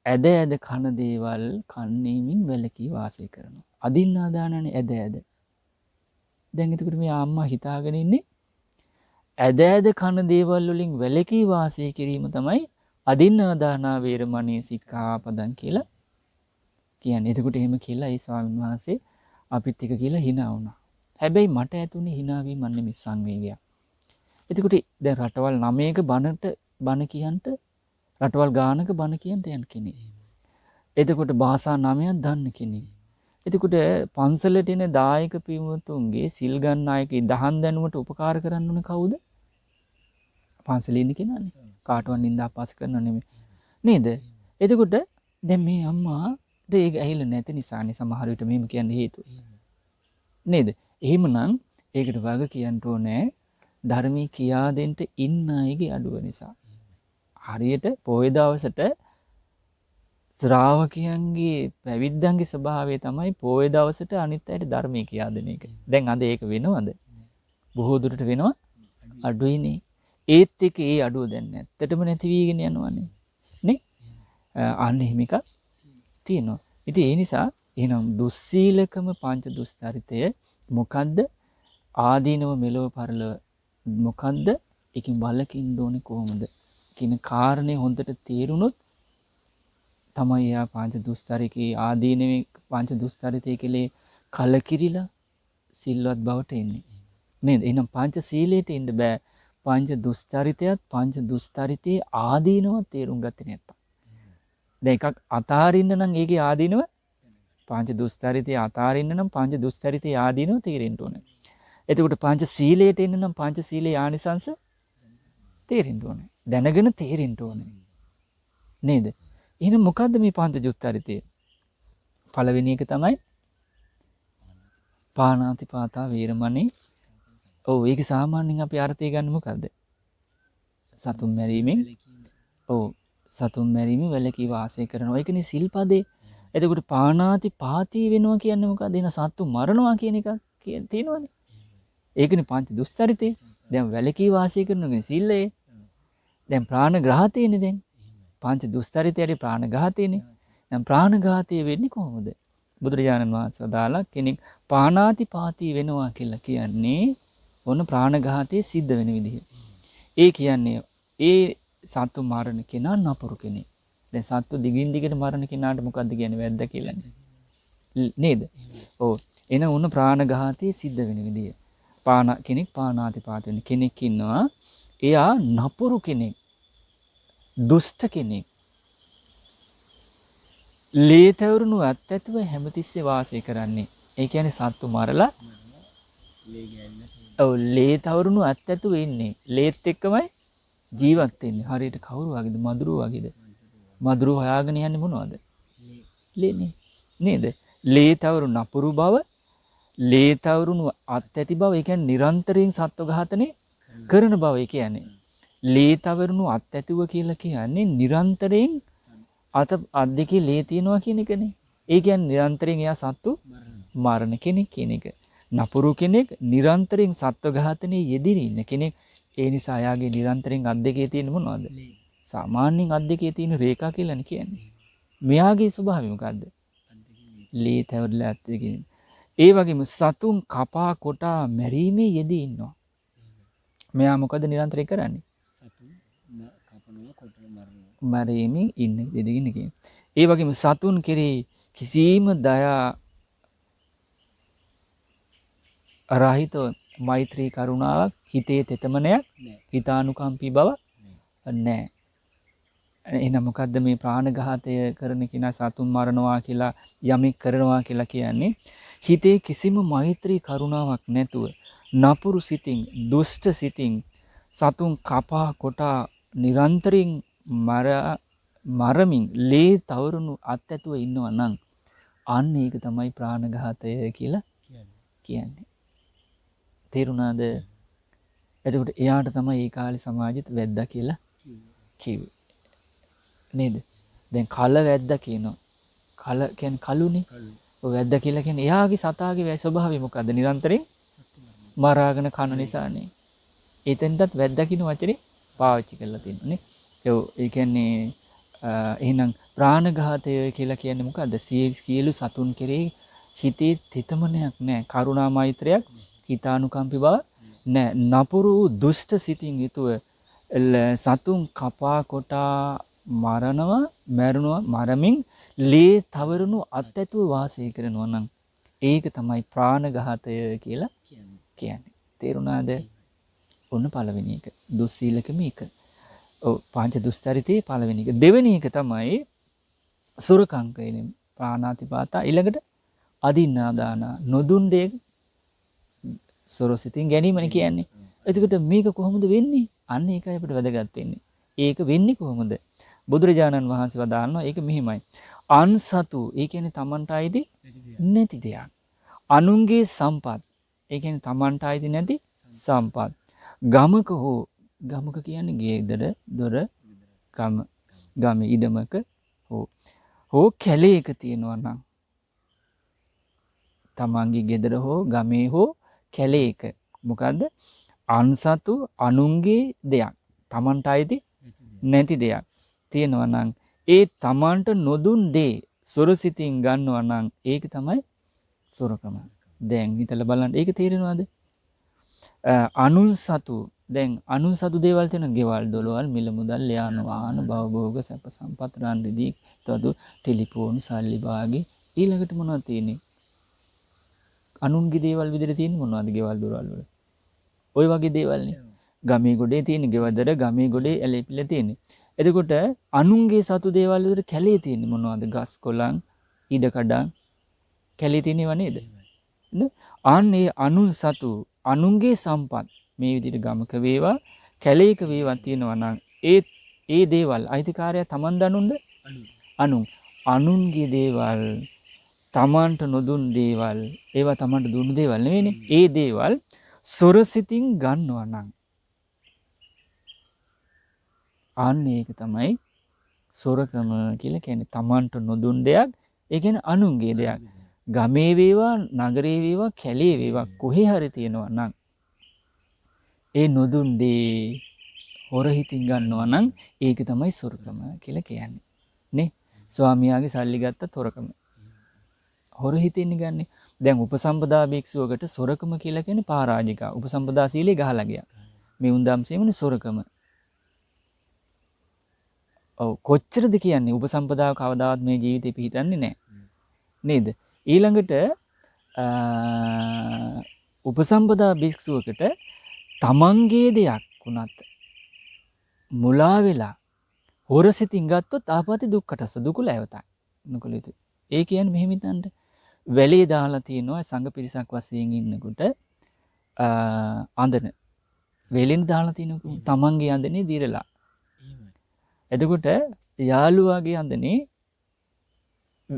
ඇද කන දේවල් කන්නේමින් වැළකී වාසය කරනවා. අදින්නා දානනේ ඇද. දැන් එතකොට මේ අම්මා හිතාගෙන ඉන්නේ ඇද කන දේවල් වලින් වැළකී වාසය කිරීම තමයි අදින්නා දානා වේරමණී සික්ඛාපදං කියලා කියන්නේ. එතකොට එහෙම කියලා ඒ ස්වාමීන් වහන්සේ අපිත් එක කියලා hina වුණා. හැබැයි මට ඇතුනේ hina වීම නෙමෙයි සංවේගයක්. එතකොට දැන් රටවල් 9ක බණ කියන්ට රටවල් ගානක බණ කියන්ට යන කෙනෙක්. එතකොට භාෂා 9ක් දන්න කෙනෙක්. එතකොට පන්සලට එන දායක පින්වතුන්ගේ සිල් ගන්න අයගේ දහම් දැනුමට උපකාර කරන්න ඕන කවුද? පන්සලේ ඉන්න කෙනානේ. කාටවත් නින්දා අපහාස කරනව නෙමෙයි. නේද? එතකොට දැන් මේ අම්මාට ඒක ඇහිලා නැති නිසානේ සමහර විට මෙහෙම කියන්න හේතුව. නේද? එහෙමනම් ඒකට වග කියන්න ඕනේ ධර්මී කියා දෙන්න ඉන්න අයගේ අඩුව නිසා. හරියට පොය දවසට ශ්‍රාවකයන්ගේ පැවිද්දන්ගේ ස්වභාවය තමයි පොය දවසට අනිත් අයට ධර්මයේ කියා දෙන එක. දැන් අද ඒක වෙනවද? බොහෝ දුරට වෙනවා අඩුයිනේ. ඒත් එක ඒ අඩුව දැන් නැත්තටම නැති වීගෙන යනවානේ. නේ? අන්න එහෙම එකක් තියෙනවා. ඉතින් ඒ නිසා එහෙනම් දුස්සීලකම පංච දුස්තරිතය මොකද්ද? ආදීනව මෙලොව පරලොව මොකද්ද? ඒකෙන් බලකින්න ඕනේ කොහොමද? කියන කාරණේ හොඳට තේරුනොත් තමයි යා පංච දුස්තරිකේ ආදීනවේ පංච දුස්තරිතේ කෙලේ කලකිරිලා සිල්වත් බවට එන්නේ. නේද? එහෙනම් පංච සීලයට ඉන්න බෑ. පංච දුස්තරිතයත් පංච දුස්තරිතේ ආදීනව තේරුම් ගත්තේ නැත්තම්. දැන් එකක් අතාරින්න නම් ඒකේ ආදීනව පංච දුස්තරිතේ අතාරින්න නම් පංච දුස්තරිතේ ආදීනව තේරෙන්න ඕනේ. එතකොට පංච සීලයට එන්න නම් පංච සීලේ ආනිසංස තේරෙන්න ඕනේ. දැනගෙන තේරෙන්න ඕනේ. නේද? එහෙනම් මොකද්ද මේ පංච දුස්තරිතය? පළවෙනි එක තමයි පාණාතිපාතා වේරමණී. ඔව් ඒක සාමාන්‍යයෙන් අපි අර්ථය ගන්න මොකද්ද? සතුන් මැරීමෙන් ඔව් සතුන් මැරීමෙන් වැළකී වාසය කරනවා. ඒකනේ සිල්පදේ. එතකොට පාණාතිපාතී වෙනවා කියන්නේ මොකද්ද? එන සත්තු මරනවා කියන එක තියෙනවනේ. ඒකනේ පංච දුස්තරිතේ. දැන් වැළකී වාසය කරනවා සිල්ලේ. දැන් ප්‍රාණඝාතයනේ දැන්. පංච දුස්තරිතයේ ප්‍රාණඝාතයනේ. දැන් ප්‍රාණඝාතය වෙන්නේ කොහොමද? බුදුරජාණන් වහන්සේ වදාලා කෙනෙක් පාණාතිපාතී වෙනවා කියලා කියන්නේ ඔන්න ප්‍රාණඝාතයේ සිද්ධ වෙන විදිහ. ඒ කියන්නේ ඒ සත්තු මරණ කෙනා නපුරු කෙනෙක්. දැන් සත්තු දිගින් දිගට මරණ කෙනාට මොකද්ද කියන්නේ? වැද්ද කියලානේ. නේද? ඔව්. එන උන ප්‍රාණඝාතයේ සිද්ධ වෙන විදිය. කෙනෙක් පාණාතිපාත වෙන කෙනෙක් ඉන්නවා. එයා නපුරු කෙනෙක්. දුෂ්ට කෙනෙක්. ලේතවරුණු අත්‍යතුව හැමතිස්සේ වාසය කරන්නේ. ඒ කියන්නේ සත්තු මරලා ඔව් ලේතවරුණු අත්‍යතුව ඉන්නේ. ලේත් එක්කමයි ජීවත් වෙන්නේ. හරියට කවුරු වගේද? මදුරුව වගේද? මදුරුව හොයාගෙන යන්නේ මොනවද? ලේනේ. නේද? ලේතවරු නපුරු බව, ලේතවරුණු අත්‍යති බව, ඒ කියන්නේ නිරන්තරයෙන් සත්ව ඝාතනය කරන බව ඒ කියන්නේ. ලේතවරුණු අත්‍යතුව කියලා කියන්නේ නිරන්තරයෙන් අත් දෙකේ ලේ තියනවා කියන එකනේ. ඒ කියන්නේ නිරන්තරයෙන් එයා සත්තු මරණ කෙනෙක් කියන එක. නපුරු කෙනෙක් නිරන්තරයෙන් සත්ව ඝාතනයේ යෙදී ඉන්න කෙනෙක්. ඒ නිසා එයාගේ නිරන්තරයෙන් අත් දෙකේ තියෙන මොනවද? සාමාන්‍යයෙන් අත් දෙකේ තියෙන රේඛා කියලානේ කියන්නේ. මෙයාගේ ස්වභාවය මොකද්ද? ලේ තවරලා අත් දෙකේ. ඒ වගේම සතුන් කපා කොටා මැරීමේ යෙදී ඉන්නවා. මෙයා මොකද නිරන්තරයෙන් කරන්නේ? මරීමේ ඉන්න දෙදගෙන කියන. ඒ වගේම සතුන් කෙරෙහි කිසිම දයා රහිත මෛත්‍රී කරුණාවක්, හිතේ තෙතමනයක්, හිතානුකම්පී බව නැහැ. එහෙනම් මොකද්ද මේ ප්‍රාණඝාතය කරන කෙනා සතුන් මරනවා කියලා යමෙක් කරනවා කියලා කියන්නේ? හිතේ කිසිම මෛත්‍රී කරුණාවක් නැතුව නපුරු සිතින්, දුෂ්ට සිතින් සතුන් කපා කොටා නිරන්තරයෙන් මරමින් ලේ තවරුණු අත්ඇතුව ඉන්නවා නම් අන්න ඒක තමයි ප්‍රාණඝාතය කියලා කියන්නේ. තේරුණාද? එතකොට එයාට තමයි ඒ කාලේ සමාජෙත් වැද්දා කියලා කිව්වේ. නේද? දැන් කල වැද්දා කියනවා. කල කියන්නේ කලුනේ. ඔය වැද්දා කියලා කියන්නේ එයාගේ සතාගේ ස්වභාවය මොකද්ද? නිරන්තරයෙන් මරාගෙන කන නිසානේ. එතෙන්ටත් වැද්දා කියන වචනේ පාවිච්චි කරලා තියෙනවා නේ. ඒ කියන්නේ එහෙනම් ප්‍රාණඝාතය කියලා කියන්නේ මොකද්ද? සියලු සතුන් කෙරෙහි හිතේ තෙතමනයක් නැහැ. කරුණා මෛත්‍රයක්, හිතානුකම්පී බව නැහැ. නපුරු දුෂ්ට සිතින් යුතුව සතුන් කපා කොටා මරනවා, මරමින් ලේ තවරුණු අත්ඇතුව වාසය කරනවා නම් ඒක තමයි ප්‍රාණඝාතය කියලා කියන්නේ. තේරුණාද? ඔන්න පළවෙනි එක. දුස්සීලකම එක. ඔව් පංච දුස්තරිතේ පළවෙනි එක. දෙවෙනි එක තමයි සුරකම් කියන්නේ ප්‍රාණාතිපාතා. ඊළඟට අදින්නාදාන නොදුන් දෙයක් සොරසිතින් ගැනීමනේ කියන්නේ. එතකොට මේක කොහොමද වෙන්නේ? අන්න ඒකයි අපිට වැදගත් වෙන්නේ. ඒක වෙන්නේ කොහොමද? බුදුරජාණන් වහන්සේ වදාළනවා ඒක මෙහිමයි. අන්සතු ඒ කියන්නේ තමන්ට අයිති නැති දෙයක්. අනුන්ගේ සම්පත් ඒ කියන්නේ තමන්ට අයිති නැති සම්පත්. ගමක හෝ ගමක කියන්නේ ගෙදර දොර ගම ඉඩමක හෝ කැලේක තියෙනවා නම් තමන්ගේ ගෙදර හෝ ගමේ හෝ කැලේක මොකද්ද අන්සතු අනුන්ගේ දෙයක් තමන්ට අයිති නැති දෙයක් තියෙනවා නම් ඒ තමන්ට නොදුන් දේ සොරසිතින් ගන්නවා නම් ඒක තමයි සොරකම. දැන් හිතලා බලන්න ඒක තේරෙනවද? අනුන්සතු දැන් අනුන්සතු දේවල් තියෙන ගෙවල් දොරවල් මිල මුදල් යාන වාහන භවභෝග සැප සම්පත් රන් රිදී තදු ටෙලිෆෝන් සල්ලි භාගේ ඊළඟට මොනවද තියෙන්නේ? අනුන්ගේ දේවල් විදිහට තියෙන්නේ මොනවද ගෙවල් දොරවල් වල? ওই වගේ දේවල්නේ. ගමේ ගොඩේ තියෙන ගෙවදර ගමේ ගොඩේ ඇලෙපිල තියෙන්නේ. එතකොට අනුන්ගේ සතු දේවල් විදිහට කැලේ තියෙන්නේ මොනවද? ගස් කොළන් ඉඩ කඩන් කැලේ තියෙනව නේද? අනේ අනුන් සතු අනුන්ගේ සම්පත් මේ විදිහට ගමක වේවා කැලේක වේවා තියෙනවා නම් ඒ දේවල් අයිතිකාරය තමන් දනුන්ද? අනුන්ගේ දේවල් තමන්ට නොදුන් දේවල් ඒවා තමන්ට දුන්නු දේවල් නෙවෙයිනේ. ඒ දේවල් සොරසිතින් ගන්නවා නම් අන්න ඒක තමයි සොරකම කියලා කියන්නේ. තමන්ට නොදුන් දෙයක් ඒ කියන්නේ අනුන්ගේ දෙයක්. ගමේ වේවා නගරේ වේවා කැලේ වේවා කොහේ හරි තියෙනවා නම් ඒ නොදුන් දේ හොරහිතින් ගන්නවා නම් ඒක තමයි සොරකම කියලා කියන්නේ. නේ? ස්වාමියාගේ සල්ලි ගත්තත් හොරකම. හොරහිතින් ගන්නේ. දැන් උපසම්පදා භික්ෂුවකට සොරකම කියලා කියන්නේ පරාජිකා. උපසම්පදා සීලේ ගහලා ගියා. මේ උන්දම්සෙමනේ සොරකම. ඔව් කොච්චරද කියන්නේ උපසම්පදාව කවදාවත් මේ ජීවිතේ පිහිටන්නේ නැහැ. නේද? ඊළඟට උපසම්පදා භික්ෂුවකට තමන්ගේ දෙයක් වුණත් මුලා වෙලා හොරසිතින් ගත්තොත් ආපති දුක්කටස දුකල ඇවතයි. නොකල යුතුයි. ඒ කියන්නේ මෙහෙම හිතන්න. වැලේ දාලා තියෙනවා සංඝ පිරිසක් වශයෙන් ඉන්නකොට අඳන වෙලින් දාලා තිනු තමන්ගේ අඳනේ දිරලා. එතකොට යාළුවාගේ අඳනේ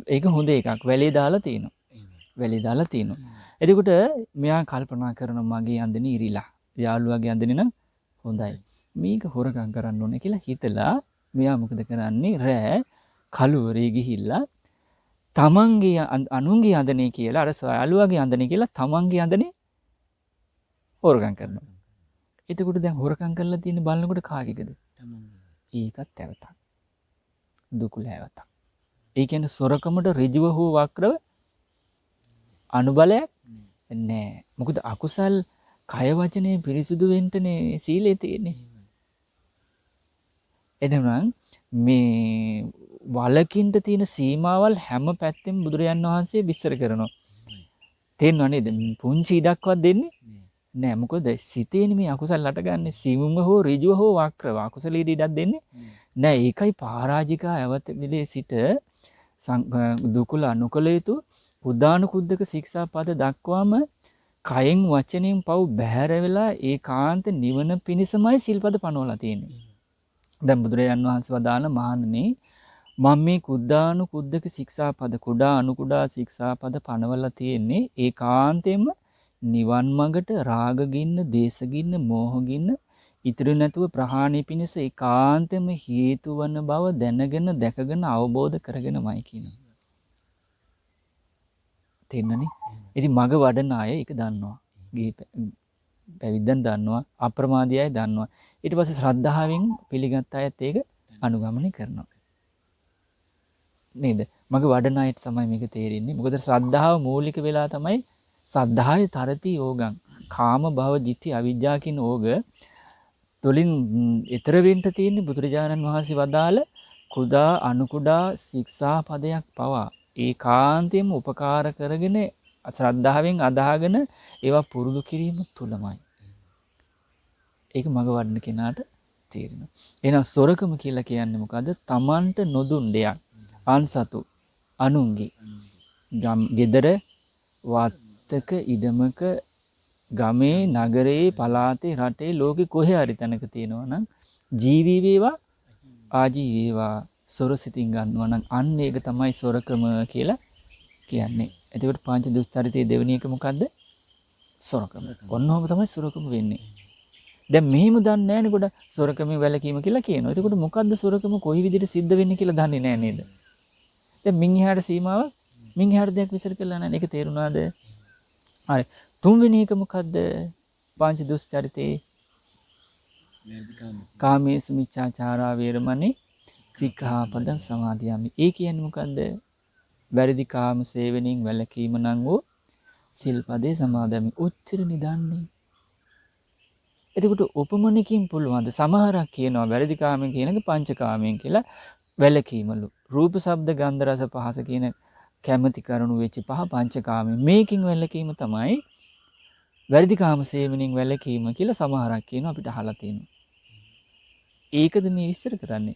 ඒක හොඳ එකක් වැලේ දාලා තිනවා. වැලේ දාලා තිනවා. එතකොට මෙයා කල්පනා කරනවා මගේ අඳනේ ඉරිලා. යාළුවාගේ අඳනේ නම් හොඳයි. මේක හොරකම් කරන්න ඕනේ කියලා හිතලා මෙයා මොකද කරන්නේ? රෑ කලුවරේ ගිහිල්ලා තමන්ගේ අනුන්ගේ අඳනේ කියලා අර යාළුවාගේ අඳනේ කියලා තමන්ගේ අඳනේ හොරකම් කරනවා. එතකොට දැන් හොරකම් කරලා තියෙන බලනකොට කාගේද? ඒකත් ඇවතක්. දුකුල ඇවතක්. ඒ කියන්නේ සොරකමට ඍජුව හෝ වක්‍රව අනුබලයක් නැහැ. මොකද අකුසල් කය වචනේ පිරිසුදු වෙන්නනේ සීලේ තියෙන්නේ. එදනම් මේ වලකින්ට තියෙන සීමාවල් හැම පැත්තෙම බුදුරජාන් වහන්සේ විස්තර කරනවා. තේරෙනව නේද? පුංචි ඉඩක්වත් දෙන්නේ නෑ. මොකද සිතේනේ මේ අකුසල් අටගන්නේ. සීමුම හෝ ඍජුව හෝ වක්‍රව අකුසල ඉඩක් දෙන්නේ නෑ. ඒකයි පරාජිකා ඇවත විලේ සිට දුකුල අනුකල යුතු උදානුකුද්දක ශික්ෂාපද දක්වාම කයෙන් වචනෙන් පව් බැහැර වෙලා ඒකාන්ත නිවන පිණිසමයි සිල්පද පනවලා තියෙන්නේ. දැන් බුදුරජාන් වහන්සේ වදාන මහණෙනි මම මේ කුද්දානුකුද්දක ශික්ෂාපද කුඩා අනුකුඩා ශික්ෂාපද පනවලා තියෙන්නේ ඒකාන්තයෙන්ම නිවන් මඟට රාගගින්න, දේශගින්න, මෝහගින්න ඉතිරි නැතුව ප්‍රහාණය පිණිස ඒකාන්තයෙන්ම හේතු වන බව දැනගෙන දැකගෙන අවබෝධ කරගෙනමයි කියනවා. තේරෙනනේ? ඉතින් මග වඩන අය ඒක දන්නවා. පැවිද්දන් දන්නවා, අප්‍රමාදී අය දන්නවා. ඊට පස්සේ ශ්‍රද්ධාවෙන් පිළිගත් අයත් ඒක අනුගමනය කරනවා. නේද? මග වඩන අයට තමයි මේක තේරෙන්නේ. මොකද ශ්‍රද්ධාව මූලික වෙලා තමයි සද්ධාය තරති යෝගං. කාම භව ditthi අවිජ්ජා කියන ඕග තුලින් ඊතර වෙන්න තියෙන්නේ බුදුරජාණන් වහන්සේ වදාළ කුඩා අනුකුඩා ශික්ෂා පදයක් පවා ඒකාන්තයෙන්ම උපකාර කරගෙන ශ්‍රද්ධාවෙන් අදාගෙන ඒවා පුරුදු කිරීම තුලමයි. ඒක මග වඩන කෙනාට තේරෙනවා. එහෙනම් සොරකම කියලා කියන්නේ මොකද්ද? තමන්ට නොදුන් දෙයක් අන්සතු අනුන්ගේ ගෙදර වත්තක ඉඩමක ගමේ නගරේ පළාතේ රටේ ලෝකේ කොහේ හරි තැනක තියෙනවා නම් ජීවි වේවා ආජීවේවා සොරසිතින් ගන්නවා නම් අන්න ඒක තමයි සොරකම කියලා කියන්නේ. එතකොට පංච දුස්චරිතයේ දෙවෙනි එක මොකද්ද? සොරකම. ඔන්නෝම තමයි සොරකම වෙන්නේ. දැන් මෙහෙම දන්නේ නැහැ නේ කොට සොරකමේ වැලකීම කියලා කියනවා. එතකොට මොකද්ද සොරකම කොයි විදිහට සිද්ධ වෙන්නේ කියලා දන්නේ නැහැ නේද? දැන් මින් එහාට සීමාව මින් එහාට දෙයක් විසර කළා නැහැ. ඒක තේරුණාද? හරි. තුන්වෙනි එක මොකද්ද? පංච දුස්චරිතේ කාමේසු මිච්ඡාචාරා වේරමණී සික්ඛාපදං සමාදියාමි. ඒ කියන්නේ මොකද්ද? වැරදි කාම සේවනයෙන් වැළකීම නම් වූ සිල්පදේ සමාදමි. උච්චර නිදන්නේ. එතකොට උපමනකින් පුළුවන්ද? සමහරක් කියනවා වැරදි කාමෙන් කියන එක පංචකාමයෙන් කියලා වැළකීමලු. රූප, ශබ්ද, ගන්ධ, රස, පහස කියන කැමැති කරුණු වෙච්ච පහ පංචකාමයෙන්. මේකින් වැළකීම තමයි වැරදි කාම සේවනයෙන් වැළකීම කියලා සමහරක් කියනවා අපිට අහලා තියෙනවා. ඒකද මේ විස්තර කරන්නේ.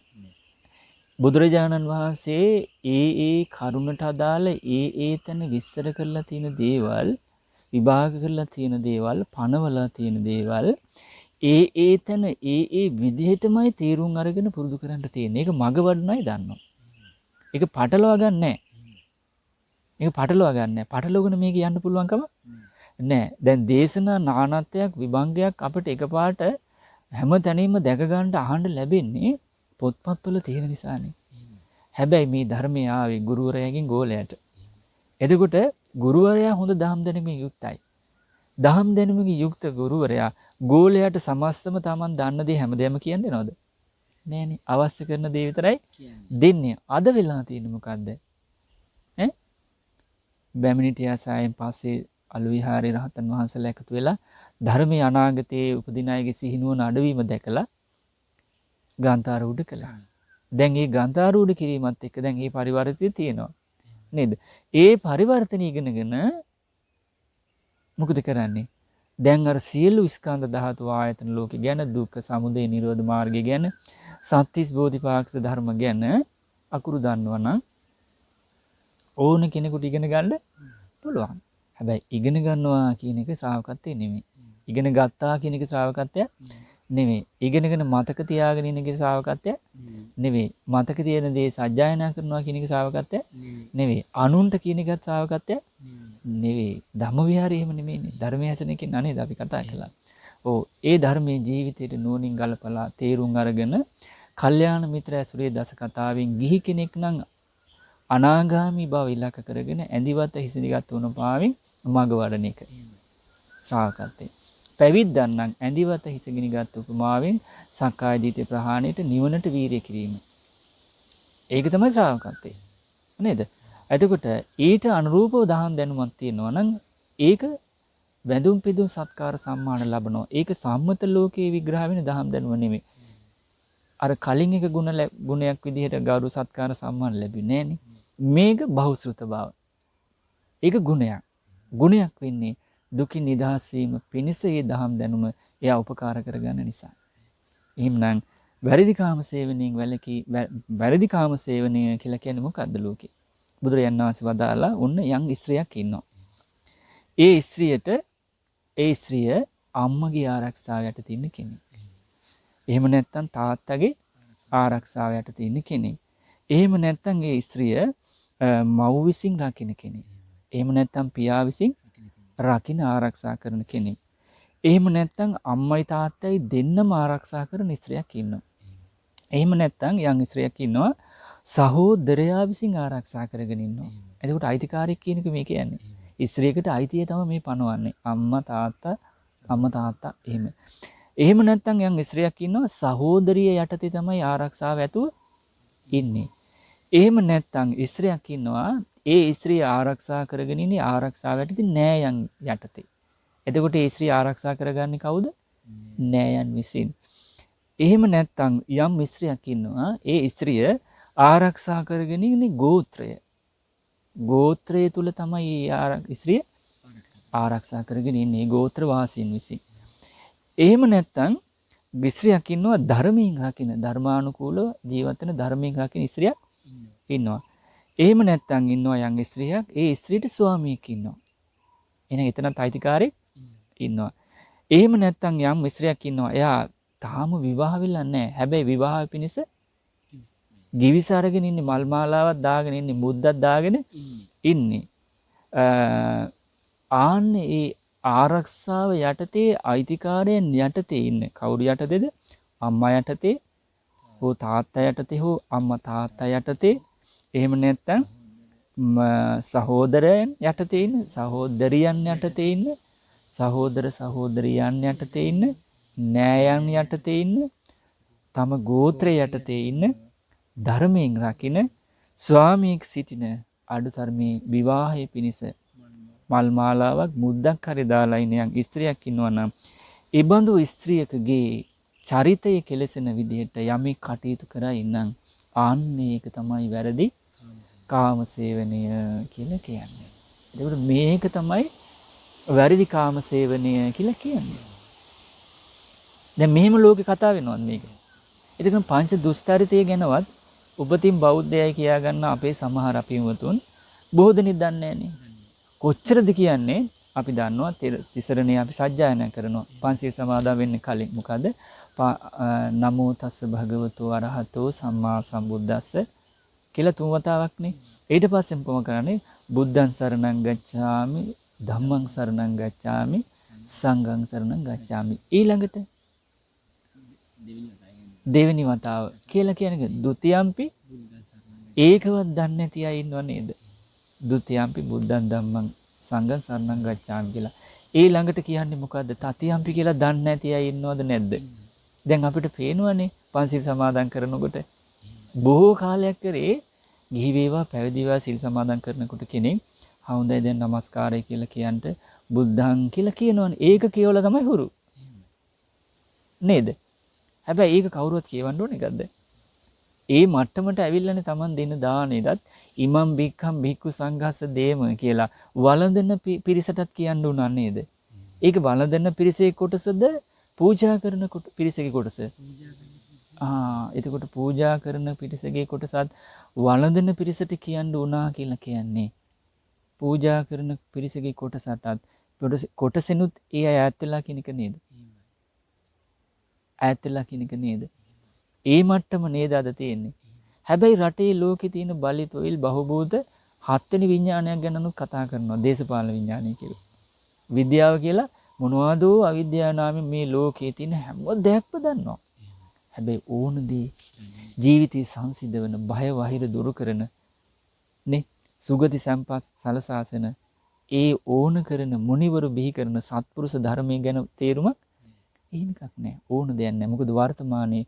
බුදුරජාණන් වහන්සේ ඒ කරුණට අදාළ ඒ තැන විස්තර කරලා තියෙන දේවල්, විභාග කරලා තියෙන දේවල්, පනවලා තියෙන දේවල් ඒ තැන ඒ විදිහටමයි තීරුම් අරගෙන පුරුදු කරන්න තියෙන්නේ. ඒක මග වඩනයි දන්නවා. ඒක පටලවා ගන්න නැහැ. මේක පටලවා ගන්න නැහැ. පටලවගෙන මේක යන්න පුළුවන්කම නැහැ. දැන් දේශනා නානත්වයක් විභංගයක් අපිට එකපාරට හැම තැනින්ම දැක ගන්න අහන්න ලැබෙන්නේ පොත්පත්වල තියෙන නිසානේ. හැබැයි මේ ධර්මය ආවේ ගුරුවරයාගෙන් ගෝලයට. එතකොට ගුරුවරයා හොඳ දහම් දැනුමින් යුක්තයි. දහම් දැනුමින් යුක්ත ගුරුවරයා ගෝලයට සමස්තම Taman දන්න දේ හැමදේම කියන්නේ නේද? නෑනේ. අවශ්‍ය කරන දේ විතරයි දෙන්නේ. අද වෙලා තියෙන්නේ මොකද්ද? බැමිණිටියා සායෙන් පස්සේ අලු විහාරේ රහතන් වහන්සේලා එකතු වෙලා ධර්මයේ අනාගතයේ උපදින අයගේ සිහිනුවන අඩවීම දැකලා ගාන්තාරූඪ කළා. දැන් මේ ගාන්තාරූඪ කිරීමත් එක්ක දැන් මේ පරිවර්තනය තියෙනවා. නේද? ඒ පරිවර්තන ඉගෙනගෙන මොකද කරන්නේ? දැන් අර සියලු ස්කන්ධ ධාතු ආයතන ලෝකේ ගැන, දුක්ඛ සමුදය නිරෝධ මාර්ගය ගැන, සත්‍තිස් බෝධිපාක්ෂ ධර්ම ගැන අකුරු දන්නවා නම් ඕන කෙනෙකුට ඉගෙන ගන්න පුළුවන්. හැබැයි ඉගෙන ගන්නවා කියන එක ශ්‍රාවකත්වය නෙමෙයි. ඉගෙන ගත්තා කියන එක ශ්‍රාවකත්වය නෙමෙයි. ඉගෙනගෙන මතක තියාගෙන ඉන්න එක ශ්‍රාවකත්වය නෙමෙයි. මතක තියෙන දේ සජ්ජායනා කරනවා කියන එක ශ්‍රාවකත්වය නෙමෙයි. අනුන්ට කියන එකත් ශ්‍රාවකත්වය නෙවෙයි. ධම්ම විහාරය එහෙම නෙමෙයිනේ. ධර්මයේ හැසෙන එකෙන් අනේද අපි කතා කළා. ඔව් ඒ ධර්මයේ ජීවිතේට නුවණින් ගලපලා තේරුම් අරගෙන කල්යාණ මිත්‍ර ඇසුරේ දස කතාවෙන් ගිහි කෙනෙක් නම් අනාගාමී බව ඉලක්ක කරගෙන ඇඳිවත හිසිනිගත් වුණ පාවෙන් මග වඩන එක. ශ්‍රාවකත්වය. පැවිද්දන් නම් ඇඳිවත හිසිනිගත් උපමාවෙන් සක්කාය දිට්ඨි ප්‍රහාණයට නිවනට වීරිය කිරීම. ඒක තමයි ශ්‍රාවකත්වය. නේද? එතකොට ඊට අනුරූපව දහම් දැනුමක් තියෙනවා නම් ඒක වැඳුම් පිදුම් සත්කාර සම්මාන ලැබනවා. ඒක සම්මත ලෝකයේ විග්‍රහ වෙන දහම් දැනුම නෙමෙයි. අර කලින් එක ගුණයක් විදිහට ගෞරව සත්කාර සම්මාන ලැබෙන්නේ නෑනේ. මේක බහුශ්‍රත බව. ඒක ගුණයක්. ගුණයක් වෙන්නේ දුකින් නිදහස් වීම පිණිස ඒ දහම් දැනුම එයා උපකාර කරගන්න නිසා. එහෙනම් වැරදි කාම සේවනයෙන් වැරදි කාම සේවනය කියලා කියන්නේ මොකද්ද ලෝකේ? බුදුරජාණන් වහන්සේ වදාලා ඔන්න යම් ස්ත්‍රියක් ඉන්නවා. ඒ ස්ත්‍රිය අම්මගේ ආරක්ෂාව යට තියෙන කෙනෙක්. එහෙම නැත්නම් තාත්තගේ ආරක්ෂාව යට තියෙන කෙනෙක්. එහෙම නැත්නම් ඒ ස්ත්‍රිය මව් විසින් රකින්න කෙනෙක්. එහෙම නැත්නම් පියා විසින් රකින්න ආරක්ෂා කරන කෙනෙක්. එහෙම නැත්නම් අම්මයි තාත්තයි දෙන්නම ආරක්ෂා කරන ස්ත්‍රියක් ඉන්නවා. එහෙම නැත්නම් යම් ස්ත්‍රියක් ඉන්නවා සහෝදරයා විසින් ආරක්ෂා කරගෙන ඉන්නවා. එතකොට අයිතිකාරයෙක් කියන එක මේ කියන්නේ. ස්ත්‍රියකට අයිතිය තමයි මේ පනවන්නේ. අම්මා තාත්තා එහෙම. එහෙම නැත්නම් යම් ස්ත්‍රියක් ඉන්නවා සහෝදරිය යටතේ තමයි ආරක්ෂාව ඇතුව ඉන්නේ. එහෙම නැත්නම් ස්ත්‍රියක් ඉන්නවා ඒ ස්ත්‍රිය ආරක්ෂා කරගෙන ඉන්නේ ආරක්ෂාව යටතේ නෑයන් යටතේ. එතකොට ඒ ස්ත්‍රිය ආරක්ෂා කරගන්නේ කවුද? නෑයන් විසින්. එහෙම නැත්නම් යම් ස්ත්‍රියක් ඉන්නවා ඒ ස්ත්‍රිය ආරක්ෂා කරගෙන ඉන්නේ ගෝත්‍රය. ගෝත්‍රය තුල තමයි ස්ත්‍රිය ආරක්ෂා කරගෙන ඉන්නේ ගෝත්‍ර වාසීන් විසින්. එහෙම නැත්නම් ස්ත්‍රියක් ඉන්නවා ධර්මයෙන් රකින්න ධර්මානුකූලව ජීවත් වෙන ධර්මයෙන් රකින්න ස්ත්‍රියක් ඉන්නවා. එහෙම නැත්නම් ඉන්නවා යම් ස්ත්‍රියක් ඒ ස්ත්‍රියට ස්වාමියෙක් ඉන්නවා. එහෙනම් එතනත් අයිතිකාරයෙක් ඉන්නවා. එහෙම නැත්නම් යම් ස්ත්‍රියක් ඉන්නවා එයා තාම විවාහ වෙලා නැහැ. හැබැයි විවාහ පිණිස ගිවිස අරගෙන ඉන්නේ මල් මාලාවක් දාගෙන ඉන්නේ මුද්දක් දාගෙන ඉන්නේ. ආන්නේ ඒ ආරක්ෂාව යටතේ අයිතිකාරයන් යටතේ ඉන්න කවුරු යටතේද? අම්මා යටතේ හෝ තාත්තා යටතේ හෝ අම්මා තාත්තා යටතේ එහෙම නැත්නම් සහෝදරයන් යටතේ ඉන්න සහෝදරියන් යටතේ ඉන්න සහෝදර සහෝදරියන් යටතේ ඉන්න නෑයන් යටතේ ඉන්න තම ගෝත්‍රය යටතේ ඉන්න ධර්මයෙන් රකින්න ස්වාමියෙක් සිටින අඩුතරමේ විවාහයේ පිණිස මල් මාලාවක් මුද්දක් හරි දාලා ඉන්න යම් ස්ත්‍රියක් ඉන්නවා නම් ඒ බඳු ස්ත්‍රියකගේ චරිතය කෙලසෙන විදිහට යමෙක් කටයුතු කරා ඉන්නම් ආන්නේ ඒක තමයි වැරදි කාමසේවනය කියලා කියන්නේ. ඒකට මේක තමයි වැරදි කාමසේවනය කියලා කියන්නේ. දැන් මෙහෙම ලෝකේ කතා වෙනවද මේක? එතකොට පංච දුස්තරිතය ගැනවත් උපතින් බෞද්ධයයි කියා ගන්න අපේ සමහර අපිමුතුන් බොහෝ දෙනෙක් දන්නේ නැහනේ. කොච්චරද කියන්නේ අපි දන්නවා තිසරණේ අපි සජ්ජායනා කරනවා. පංචශීල සමාදන් වෙන්න කලින් මොකද? නමෝ තස්ස භගවතු අරහතෝ සම්මා සම්බුද්දස්ස කියලා 3 වතාවක්නේ. ඊට පස්සේ මොකම කරන්නේ? බුද්ධං සරණං ගච්ඡාමි, ධම්මං සරණං ගච්ඡාමි, සංඝං සරණං ගච්ඡාමි. ඊළඟට දෙවෙනි වතාව කියලා කියන්නේ ဒ ුතියම්පි ඒකවත් දන්නේ නැති අය ඉන්නව නේද? ဒ ුතියම්පි බුද්ධං ධම්මං සංඝං සරණං ගච්ඡාමි කියලා. ඊළඟට කියන්නේ මොකද්ද? තතියම්පි කියලා දන්නේ නැති අය ඉන්නවද නැද්ද? දැන් අපිට පේනවනේ පංචශීල සමාදන් කරනකොට බොහෝ කාලයක් කරේ ගිහි වේවා පැවිදි වේවා සීල් සමාදන් කරනකොට කෙනෙක් හවුන්දයි දැන් নমස්කාරය කියලා කියන්ට බුද්ධං කියලා කියනවනේ. ඒක කියවලා තමයි හුරු. නේද? හැබැයි ඒක කවුරුවත් කියවන්න ඕන එකක්ද? ඒ මට්ටමට ඇවිල්ලානේ Taman දෙන දානෙදත් ඉමම් බික්ඛම් බික්ඛු සංඝස්ස දේම කියලා වළඳන පිරිසටත් කියන්න උනා නේද? ඒක වළඳන පිරිසේ කොටසද පූජා කරන පිරිසගේ කොටස? එතකොට පූජා කරන පිරිසගේ කොටසත් වළඳන පිරිසට කියන්න උනා කියලා කියන්නේ පූජා කරන පිරිසගේ කොටසටත් කොටසෙනුත් ඒ අය ඈත් වෙලා කියන එක නේද? ඈත් වෙලා කියන එක නේද? ඒ මට්ටම නේද අද තියෙන්නේ. හැබැයි රටේ ලෝකේ තියෙන බලිතොයිල් බහුබූත 7 වෙනි විඥානයක් ගැනනුත් කතා කරනවා. දේශපාලන විඥානය කියලා. විද්‍යාව කියලා මොනවද අවිද්‍යාව නාමයෙන් මේ ලෝකේ තියෙන හැම දෙයක්ම දන්නවා. හැබැයි ඕනදී ජීවිතේ සංසිඳවන බය වහිර දුරු කරන නේ සුගති සම්පත් සලසාසන ඒ ඕන කරන මුනිවරු බිහි කරන සත්පුරුෂ ධර්මයේ ගැන තේරුමක් එහෙම එකක් නැහැ. ඕන දෙයක් නැහැ. මොකද වර්තමානයේ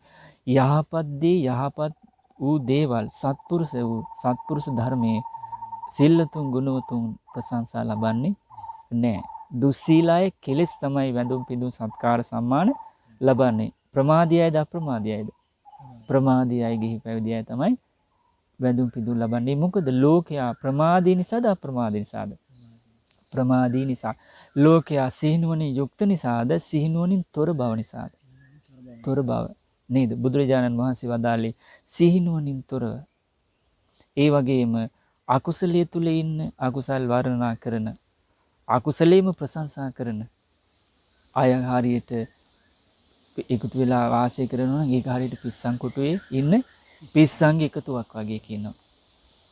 යහපත් දේ යහපත් වූ දේවල් සත්පුරුෂ ධර්මයේ සිල්ලතුන් ගුණවතුන් ප්‍රශංසා ලබන්නේ නැහැ. දුස්සීලයේ කෙලෙස් තමයි වැඳුම් පිදුම් සත්කාර සම්මාන ලබන්නේ. ප්‍රමාදියයිද අප්‍රමාදියයිද? ප්‍රමාදියයි ගිහි පැවිදියයි තමයි වැඳුම් පිදුම් ලබන්නේ. මොකද ලෝකයා ප්‍රමාදී නිසාද අප්‍රමාදී නිසාද? ප්‍රමාදී නිසා. ලෝකයා සිහිනුවණින් යුක්ත නිසාද සිහිනුවණින් තොර බව නිසාද? තොර බව නේද? බුදුරජාණන් වහන්සේ වදාළේ සිහිනුවණින් තොරව. ඒ වගේම අකුසලයේ තුල ඉන්න අකුසල් වර්ණනා කරන අකුසලේම ප්‍රශංසා කරන අය හරියට එකතු වෙලා වාසය කරනවා නම් ඒක හරියට පිස්සන් කොටුවේ ඉන්න පිස්සන්ගේ එකතුවක් වගේ කියනවා.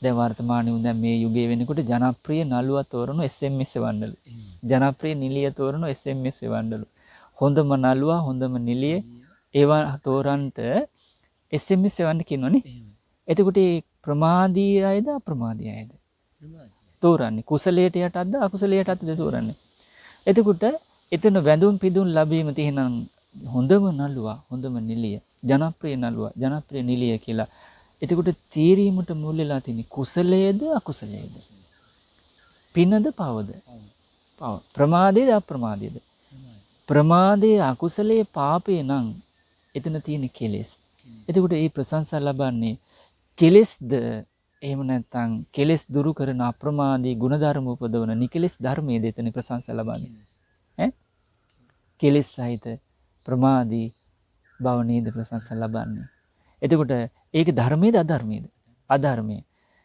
දැන් වර්තමානයේ උන් දැන් මේ යුගයේ වෙනකොට ජනප්‍රිය නළුවා තෝරන SMS එවන්නලු. ජනප්‍රිය නිලිය තෝරන SMS එවන්නලු. හොඳම නළුවා හොඳම නිලිය ඒවා තෝරන්ට SMS එවන්න කියනවනේ. එතකොට ඒ ප්‍රමාදී අයද අප්‍රමාදී අයද? තෝරන්නේ කුසලයට යටත්ද අකුසලයට යටත්ද තෝරන්නේ. එතකොට එතන වැඳුම් පිදුම් ලැබීම තියෙනම් හොඳම නළුවා හොඳම නිලිය ජනප්‍රිය නළුවා ජනප්‍රිය නිලිය කියලා. එතකොට තීරීමට මුල් වෙලා තියෙන්නේ කුසලයේද අකුසලයේද? පිනද පවද? පව. ප්‍රමාදයේද අප්‍රමාදයේද? ප්‍රමාදයේ අකුසලයේ පාපේ නම් එතන තියෙන කෙලෙස්. එතකොට මේ ප්‍රශංසා ලබන්නේ කෙලෙස්ද එහෙම නැත්නම් කෙලෙස් දුරු කරන අප්‍රමාදී ගුණධර්ම උපදවන නිකලෙස් ධර්මයේද එතන ප්‍රශංසා ලබන්නේ? කෙලෙස් සහිත ප්‍රමාදී බව නේද ප්‍රශංසා ලබන්නේ. එතකොට ඒක ධර්මයේද අධර්මයේද? අධර්මයේ.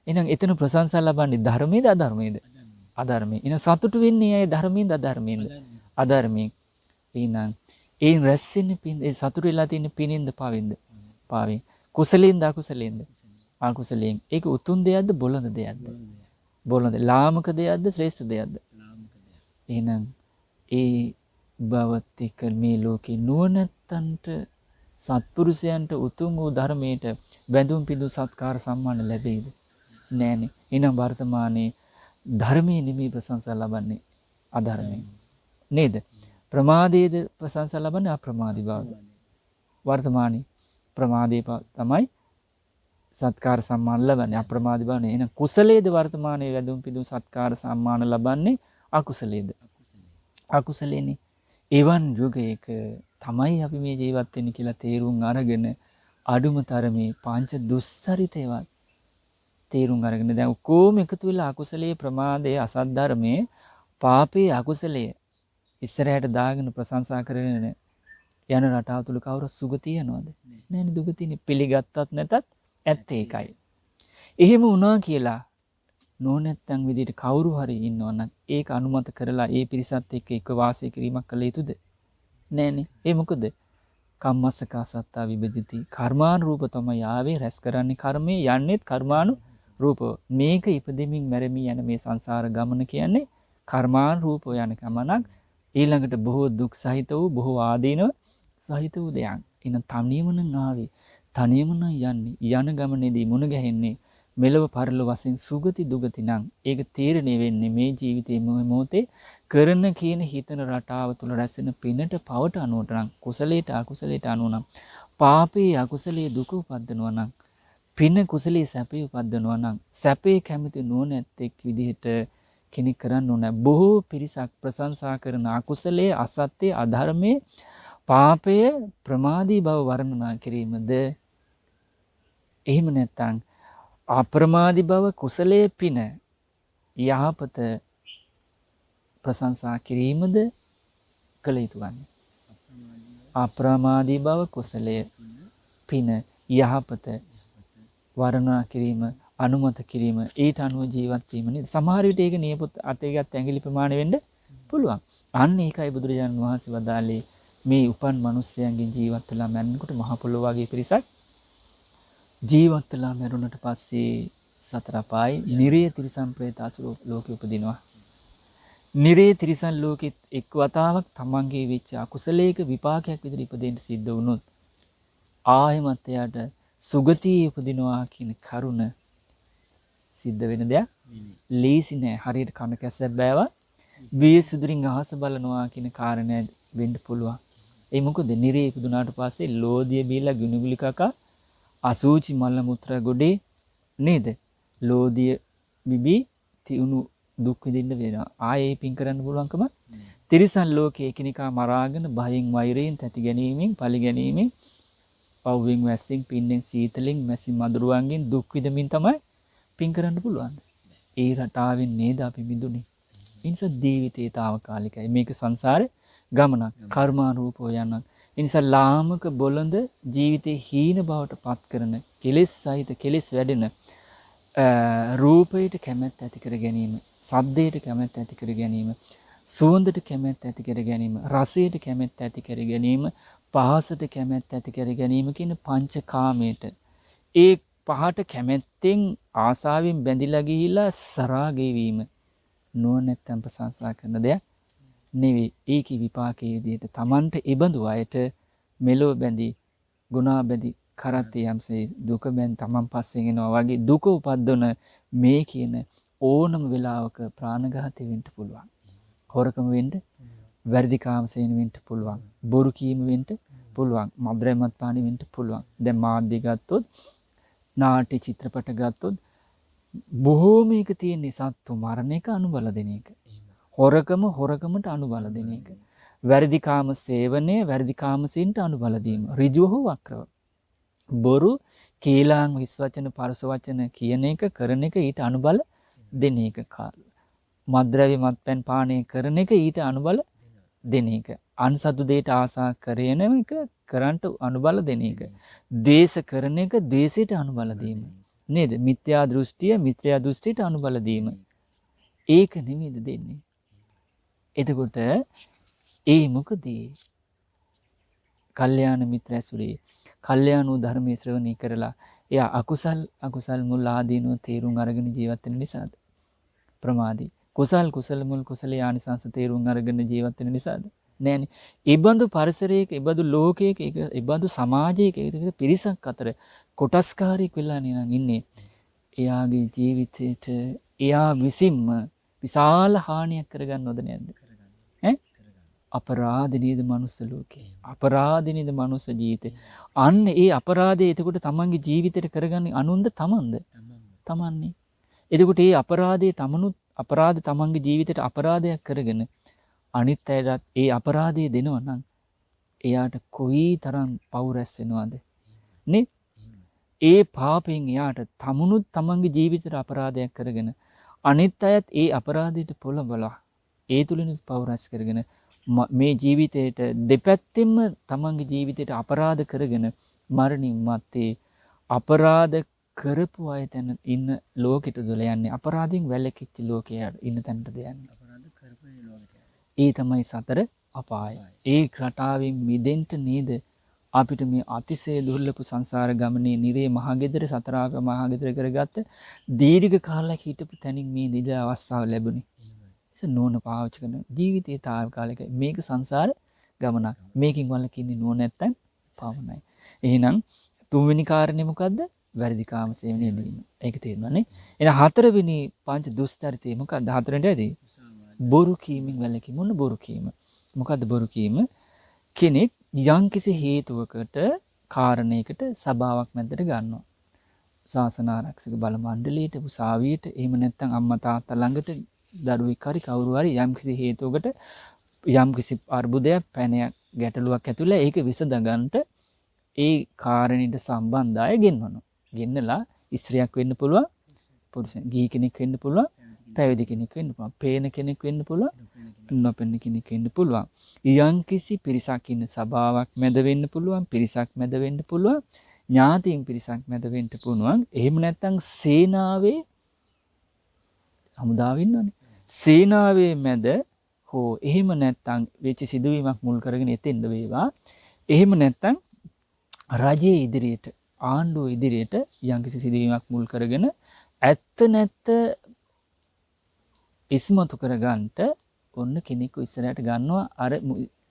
එහෙනම් එතන ප්‍රශංසා ලබන්නේ ධර්මයේද අධර්මයේද? අධර්මයේ. එහෙනම් සතුටු වෙන්නේ අය ධර්මයේද අධර්මයේද? අධර්මයේ. එහෙනම් ඒ රැස් වෙන්නේ පින් ඒ සතුටු වෙලා තියෙන පිනින්ද පාවෙන්ද? පාවෙන්. කුසලෙන්ද අකුසලෙන්ද? අකුසලයෙන්. ඒක උතුම් දෙයක්ද බොළඳ දෙයක්ද? බොළඳ. ලාමක දෙයක්ද ශ්‍රේෂ්ඨ දෙයක්ද? එහෙනම් ඒ බවත් එක්ක මේ ලෝකේ නුවණැත්තන්ට සත්පුරුෂයන්ට උතුම් වූ ධර්මයට බැඳුම් පිඳු සත්කාර සම්මාන ලැබෙයිද? නෑනේ. එහෙනම් වර්තමානයේ ධර්මයේ නිමි ප්‍රශංසා ලබන්නේ අධර්මයෙන්. නේද? ප්‍රමාදයේද ප්‍රශංසා ලබන්නේ අප්‍රමාදී බව. වර්තමානයේ ප්‍රමාදයේ තමයි සත්කාර සම්මාන ලබන්නේ අප්‍රමාදී බව නේ. එහෙනම් කුසලයේද වර්තමානයේ වැඳුම් පිදුම් සත්කාර සම්මාන ලබන්නේ අකුසලයේද? අකුසලේනේ. එවන් යුගයක තමයි අපි මේ ජීවත් වෙන්නේ කියලා තේරුම් අරගෙන අඩුම තරමේ පංච දුස්සරිතේවත් තේරුම් අරගෙන දැන් ඔක්කොම එකතු වෙලා අකුසලයේ ප්‍රමාදයේ අසත් ධර්මයේ පාපයේ අකුසලයේ ඉස්සරහට දාගෙන ප්‍රශංසා කරගෙන යන රටාව තුල කවුරු සුගතිය යනවද? නෑනේ දුගතියනේ. පිළිගත්තත් නැතත් ඇත්ත ඒකයි. එහෙම වුණා කියලා නොනැත්තන් විදිහට කවුරු හරි ඉන්නවනම් ඒක අනුමත කරලා ඒ පිරිසත් එක්ක එක වාසය කිරීමක් කළ යුතුද? නෑනේ. ඒ මොකද? කම්මස්සකා සත්තා විභජති. කර්මානුරූප තමයි ආවේ රැස් කරන්නේ කර්මයේ යන්නේත් කර්මානුරූපව. මේක ඉපදෙමින් මැරෙමින් යන මේ සංසාර ගමන කියන්නේ කර්මානුරූපව යන ගමනක්. ඊළඟට බොහෝ දුක් සහිත වූ බොහෝ ආදීනව සහිත වූ දෙයක්. එහෙනම් තනියම නම් ආවේ. තනියම නම් යන්නේ. යන ගමනේදී මුණ ගැහෙන්නේ මෙලව පරලොව වශයෙන් සුගති දුගති නම් ඒක තීරණය වෙන්නේ මේ ජීවිතයේ මොහොතේ කරන කියන හිතන රටාව තුල රැසෙන පිනට පවට අනුවට නම් කුසලයට අකුසලයට අනුව නම් පාපේ අකුසලයේ දුක උපද්දනවා නම් පින කුසලයේ සැපේ උපද්දනවා නම් සැපේ කැමති නොනැත්තෙක් විදිහට කෙනෙක් කරන්න ඕන. බොහෝ පිරිසක් ප්‍රශංසා කරන අකුසලයේ අසත්‍ය අධර්මයේ පාපය ප්‍රමාදී බව වර්ණනා කිරීමද එහෙම නැත්නම් අප්‍රමාදී බව කුසලයේ පින යහපත ප්‍රශංසා කිරීමද කළ යුතු වන්නේ. අප්‍රමාදී බව කුසලයේ පින යහපත වර්ණනා කිරීම අනුමත කිරීම ඊට අනුව ජීවත් වීම නේද? සමහර විට ඒක නියපොත් අතේ ගත් ඇඟිලි ප්‍රමාණය වෙන්න පුළුවන්. අන්න ඒකයි බුදුරජාණන් වහන්සේ වදාළේ මේ උපන් මිනිස්යන්ගෙන් ජීවත් වෙලා මැරෙනකොට මහ පොළොව වගේ පිරිසක් ජීවත් වෙලා මැරුණට පස්සේ සතර අපායේ නිරේ තිරිසන් ප්‍රේත අසුර ලෝකෙ උපදිනවා. නිරේ තිරිසන් ලෝකෙත් එක් වතාවක් තමන්ගේ වෙච්ච අකුසලයක විපාකයක් විදිහට ඉපදෙන්න සිද්ධ වුණොත් ආයෙමත් එයාට සුගතියේ උපදිනවා කියන කරුණ සිද්ධ වෙන දෙයක් ලේසි නෑ. හරියට කන කැස්සක් බෑවා වීසුදුරින් අහස බලනවා කියන කාරණය වෙන්න පුළුවන්. ඒ මොකද නිරේ ඉපදුනාට පස්සේ ලෝදිය බීලා ගුණුගුලි කකා අසූචි මල මුත්‍ර ගොඩේ නේද? ලෝදිය බිබී තියුණු දුක් විඳින්න වෙනවා. ආයේ පින් කරන්න පුළුවන්කම තිරිසන් ලෝකයේ එකිනෙකා මරාගෙන බයෙන් වෛරයෙන් තැති ගැනීමෙන් පලි ගැනීමෙන් පව්වෙන් වැස්සෙන් පින්නෙන් සීතලෙන් මැසි මදුරුවන්ගෙන් දුක් විඳමින් තමයි පින් කරන්න පුළුවන්. ඒ රටාවෙන් නේද අපි මිදුනේ. ඒ නිසා ජීවිතේ తాවකාලිකයි. මේක සංසාරේ ගමනක් කර්මානුරූපව යනක්. ඒ නිසා ලාමක බොළඳ ජීවිතේ හීන බවට පත් කරන කෙලෙස් සහිත කෙලෙස් වැඩෙන රූපයට කැමැත්ත ඇති කර ගැනීම, ශබ්දයට කැමැත්ත ඇති කර ගැනීම, සුවඳට කැමැත්ත ඇති කර ගැනීම, රසයට කැමැත්ත ඇති කර ගැනීම, පහසට කැමැත්ත ඇති කර ගැනීම කියන පංචකාමයට ඒ පහට කැමැත්තෙන් ආසාවෙන් බැඳිලා ගිහිලා සරාගේ වීම නුවණැත්තන් ප්‍රශංසා කරන දෙයක් නෙවෙයි. ඒකේ විපාකයේ විදිහට Tamanට ඉබඳු අයට මෙලෝ බැඳි, ගුණා බැඳි කරත්තේ යම්සේ දුක බැන් Taman පස්සෙන් එනවා වගේ දුක උපද්දන මේ කියන ඕනම වෙලාවක ප්‍රාණඝාතය වෙන්න පුළුවන්. හොරකම වෙන්න, වැරදි කාමසේන වෙන්න පුළුවන්. බොරු කීම වෙන්න පුළුවන්. මද්ද්‍රව්‍යමත් පානි වෙන්න පුළුවන්. දැන් මාධ්‍ය ගත්තොත්, නාට්‍ය චිත්‍රපට ගත්තොත් බොහෝමයක තියෙන සත්තු මරණ එක අනුබල දෙන එක. හොරකමට අනුබල දෙන එක. වැරදි කාම සේවනය, වැරදි කාමසේනට අනුබල දීම. ඍජුව හෝ වක්‍රව. බොරු, කීලාං හිස් වචන, පරස වචන කියන එක, කරන එක ඊට අනුබල දෙන එක. මද්ද්‍රව්‍ය මත්පැන් පානය කරන එක ඊට අනුබල දෙන එක. අන්සතු දෙයට ආසා කරන එක කරන්ට අනුබල දෙන එක. ද්වේෂ කරන එක ද්වේෂයට අනුබල දීම. නේද? මිත්‍යා දෘෂ්ටියට අනුබල දීම. ඒක නෙමෙයිද දෙන්නේ. එතකොට ඒ මොකද? කල්යාණ මිත්‍ර ඇසුරේ කල්යාණ වූ ධර්මයේ ශ්‍රවණය කරලා එයා අකුසල් මුල් ආදීනව තේරුම් අරගෙන ජීවත් වෙන නිසාද? ප්‍රමාදී. කුසල් මුල් කුසලයේ ආනිසංස තේරුම් අරගෙන ජීවත් වෙන නිසාද? නෑනේ. ඒබඳු පරිසරයක, ඒබඳු ලෝකයක, ඒබඳු සමාජයක පිරිසක් අතර කොටස්කාරයෙක් වෙලා නේනම් ඉන්නේ. එයාගේ ජීවිතේට එයා විසින්ම විශාල හානියක් කරගන්නවද නැද්ද? ඈ? අපරාධිනේද මනුස්ස ලෝකේ. අපරාධිනේද මනුස්ස ජීවිතේ. අන්න ඒ අපරාධය එතකොට තමන්ගේ ජීවිතේට කරගන්නේ අනුන්ද තමන්ද? තමන්නේ. එතකොට ඒ අපරාධ තමන්ගේ ජීවිතේට අපරාධයක් කරගෙන අනිත් අයටත් ඒ අපරාධය දෙනවා නම් එයාට කොයි තරම් පව් රැස් වෙනවද නේ? ඒ පාපයෙන් එයාට තමන්ගේ ජීවිතේට අපරාධයක් කරගෙන අනිත් අයත් ඒ අපරාධයට පොළඹලා ඒ තුලින් පව් රැස් කරගෙන මේ ජීවිතේට දෙපැත්තෙන්ම තමන්ගේ ජීවිතේට අපරාධ කරගෙන මරණින් මත්තේ අපරාධ කරපු අය තැන ඉන්න ලෝකෙට දුල යන්නේ. අපරාධයෙන් වැළකීච්ච ලෝකයට ඉන්න තැනටද යන්නේ. ඒ තමයි සතර අපාය. ඒ රටාවෙන් මිදෙන්න නේද අපිට මේ අතිශය දුර්ලභ සංසාර ගමනේ නිරේ මහගෙදර සතරාග මහගෙදර කරගත්ත දීර්ඝ කාලයක් හිටපු තැනින් මේ නිද අවස්ථාව ලැබුණේ. ඒක නෝන පාවිච්චි කරන ජීවිතයේ తాවකාලික මේක සංසාර ගමනක්. මේකින් වළකින්නේ නෝ නැත්තම් පවණයි. එහෙනම් තුන්වෙනි කාරණේ මොකද්ද? වැරදි කාම සේවනයේ දීම. ඒක තේරෙනවනේ. එහෙනම් හතරවෙනි පංච දුස්චරිතය මොකද්ද? හතරෙන්ට ඇදී බොරු කීමෙන් වැළකීම. මොන බොරු කීම? මොකද්ද බොරු කීම? කෙනෙක් යම්කිසි හේතුවකට කාරණයකට සභාවක් මැදට ගන්නවා. ශාසන ආරක්ෂක බල මණ්ඩලයට, උසාවියට, එහෙම නැත්නම් අම්මා තාත්තා ළඟට දරුවෙක් හරි කවුරු හරි යම්කිසි හේතුවකට යම්කිසි අර්බුදයක්, පැනයක්, ගැටලුවක් ඇතිවලා ඒක විසඳගන්නට ඒ කාරණේට සම්බන්ධ අය ගෙන්වනවා. ගෙන්නලා ස්ත්‍රියක් වෙන්න පුළුවන්, පුරුෂයෙක්, ගිහි කෙනෙක් වෙන්න පුළුවන්, පැවිදි කෙනෙක් වෙන්න පුළුවන්, පේන කෙනෙක් වෙන්න පුළුවන්, නොපෙනෙන කෙනෙක් වෙන්න පුළුවන්. යම්කිසි පිරිසක් ඉන්න සභාවක් මැද වෙන්න පුළුවන්, පිරිසක් මැද වෙන්න පුළුවන්, ඥාතීන් පිරිසක් මැද වෙන්න පුළුවන්. එහෙම නැත්නම් සේනාවේ හමුදාව ඉන්නවනේ. සේනාවේ මැද හෝ එහෙම නැත්නම් වෙච්ච සිදුවීමක් මුල් කරගෙන එතෙන්ද වේවා. එහෙම නැත්නම් රජයේ ඉදිරියට, ආණ්ඩුව ඉදිරියට යම්කිසි සිදුවීමක් මුල් කරගෙන ඇත්ත නැත්ත ඉස්මතු කරගන්නට ඔන්න කෙනෙකු ඉස්සරහට ගන්නවා. අර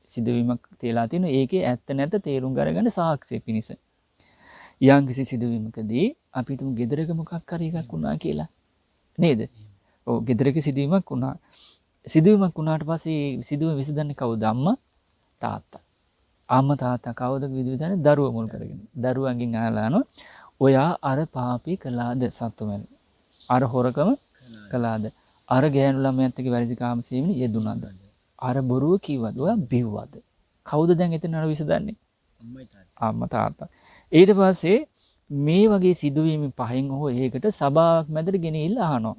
සිදුවීමක් තියලා තිනු ඒකේ ඇත්ත නැත්ත තේරුම් ගන්න සාක්ෂිය පිණිස. යම්කිසි සිදුවීමකදී අපි තුමු ගෙදරක මොකක් හරි එකක් වුණා කියලා. නේද? ඔව් ගෙදරක සිදුවීමක් වුණා. සිදුවීමක් වුණාට පස්සේ සිදුවීම විසඳන්නේ කවුද? අම්මා තාත්තා. අම්මා තාත්තා කවුද විසඳන්නේ? දරුවා මුල් කරගෙන. දරුවන්ගෙන් අහලා යනවා ඔයා අර පාපී කළාද? සතුමෙන්. අර හොරකම කළාද? අර ගෑනු ළමයාත් එක්ක වැරදි කාම සේවනයේ යෙදුණාද? අර බොරුව කිව්වද? ඔයා බිව්වද? කවුද දැන් එතන අර විසඳන්නේ? අම්මා තාත්තා. ඊට පස්සේ මේ වගේ සිදුවීම් පහෙන් හෝ ඒකට සභාවක් මැදට ගෙනilla අහනවා.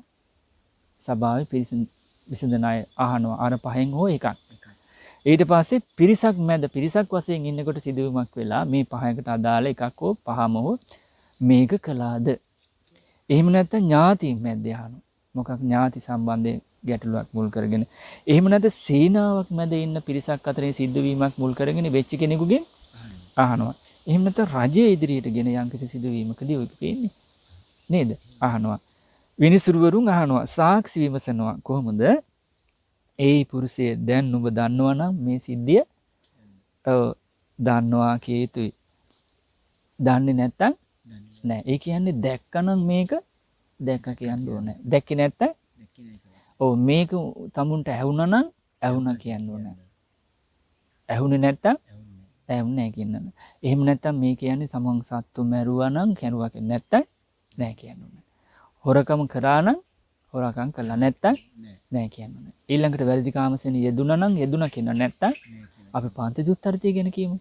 සභාවේ විසඳන අය අහනවා අර පහෙන් හෝ එකක්. ඊට පස්සේ පිරිසක් වශයෙන් ඉන්නකොට සිදුවීමක් වෙලා මේ පහයකට අදාළ එකක් හෝ පහම හෝ මේක කළාද? එහෙම නැත්නම් ඥාතීන් මැද අහනවා. මොකක් ඥාති සම්බන්ධයෙන් ගැටලුවක් මුල් කරගෙන. එහෙම නැත්නම් සීනාවක් මැද ඉන්න පිරිසක් අතරේ සිදුවීමක් මුල් කරගෙන වෙච්ච කෙනෙකුගෙන් අහනවා. එහෙම නැත්නම් රජයේ ඉදිරියට ගෙන යම්කිසි සිදුවීමකදී ඔය පේන්නේ නේද? අහනවා. විනිසුරුවරුන් අහනවා. සාක්ෂි විමසනවා. කොහොමද? ඒ පුරුෂය දැන් නුඹ දන්නවා නම් මේ සිද්ධිය දන්නවා කිය යුතුයි. දන්නේ නැත්තම් නෑ. ඒ කියන්නේ දැක්කනම් මේක දැක්ක කියන්න ඕනේ. දැක්කේ නැත්තම් ඔව් මේක තමුන්ට ඇහුණා නම් ඇහුණා කියන්න ඕනේ. ඇහුනේ නැත්තම් ඇහුන්නේ නෑ කියන්න. එහෙම නැත්තම් මේ කියන්නේ තමන් සත්තු මැරුවා නම් කැරුවා කියන්නේ නැත්තම් නෑ කියන්න ඕනේ. හොරකම කරා නම් හොරකම් කළා නැත්තම් නෑ කියන්න ඕනේ. ඊළඟට වැරදි කාමසෙන යෙදුණා නම් යෙදුණා කියන නැත්තම් අපි පන්ති දුස්තරතිය ගැන කියමු.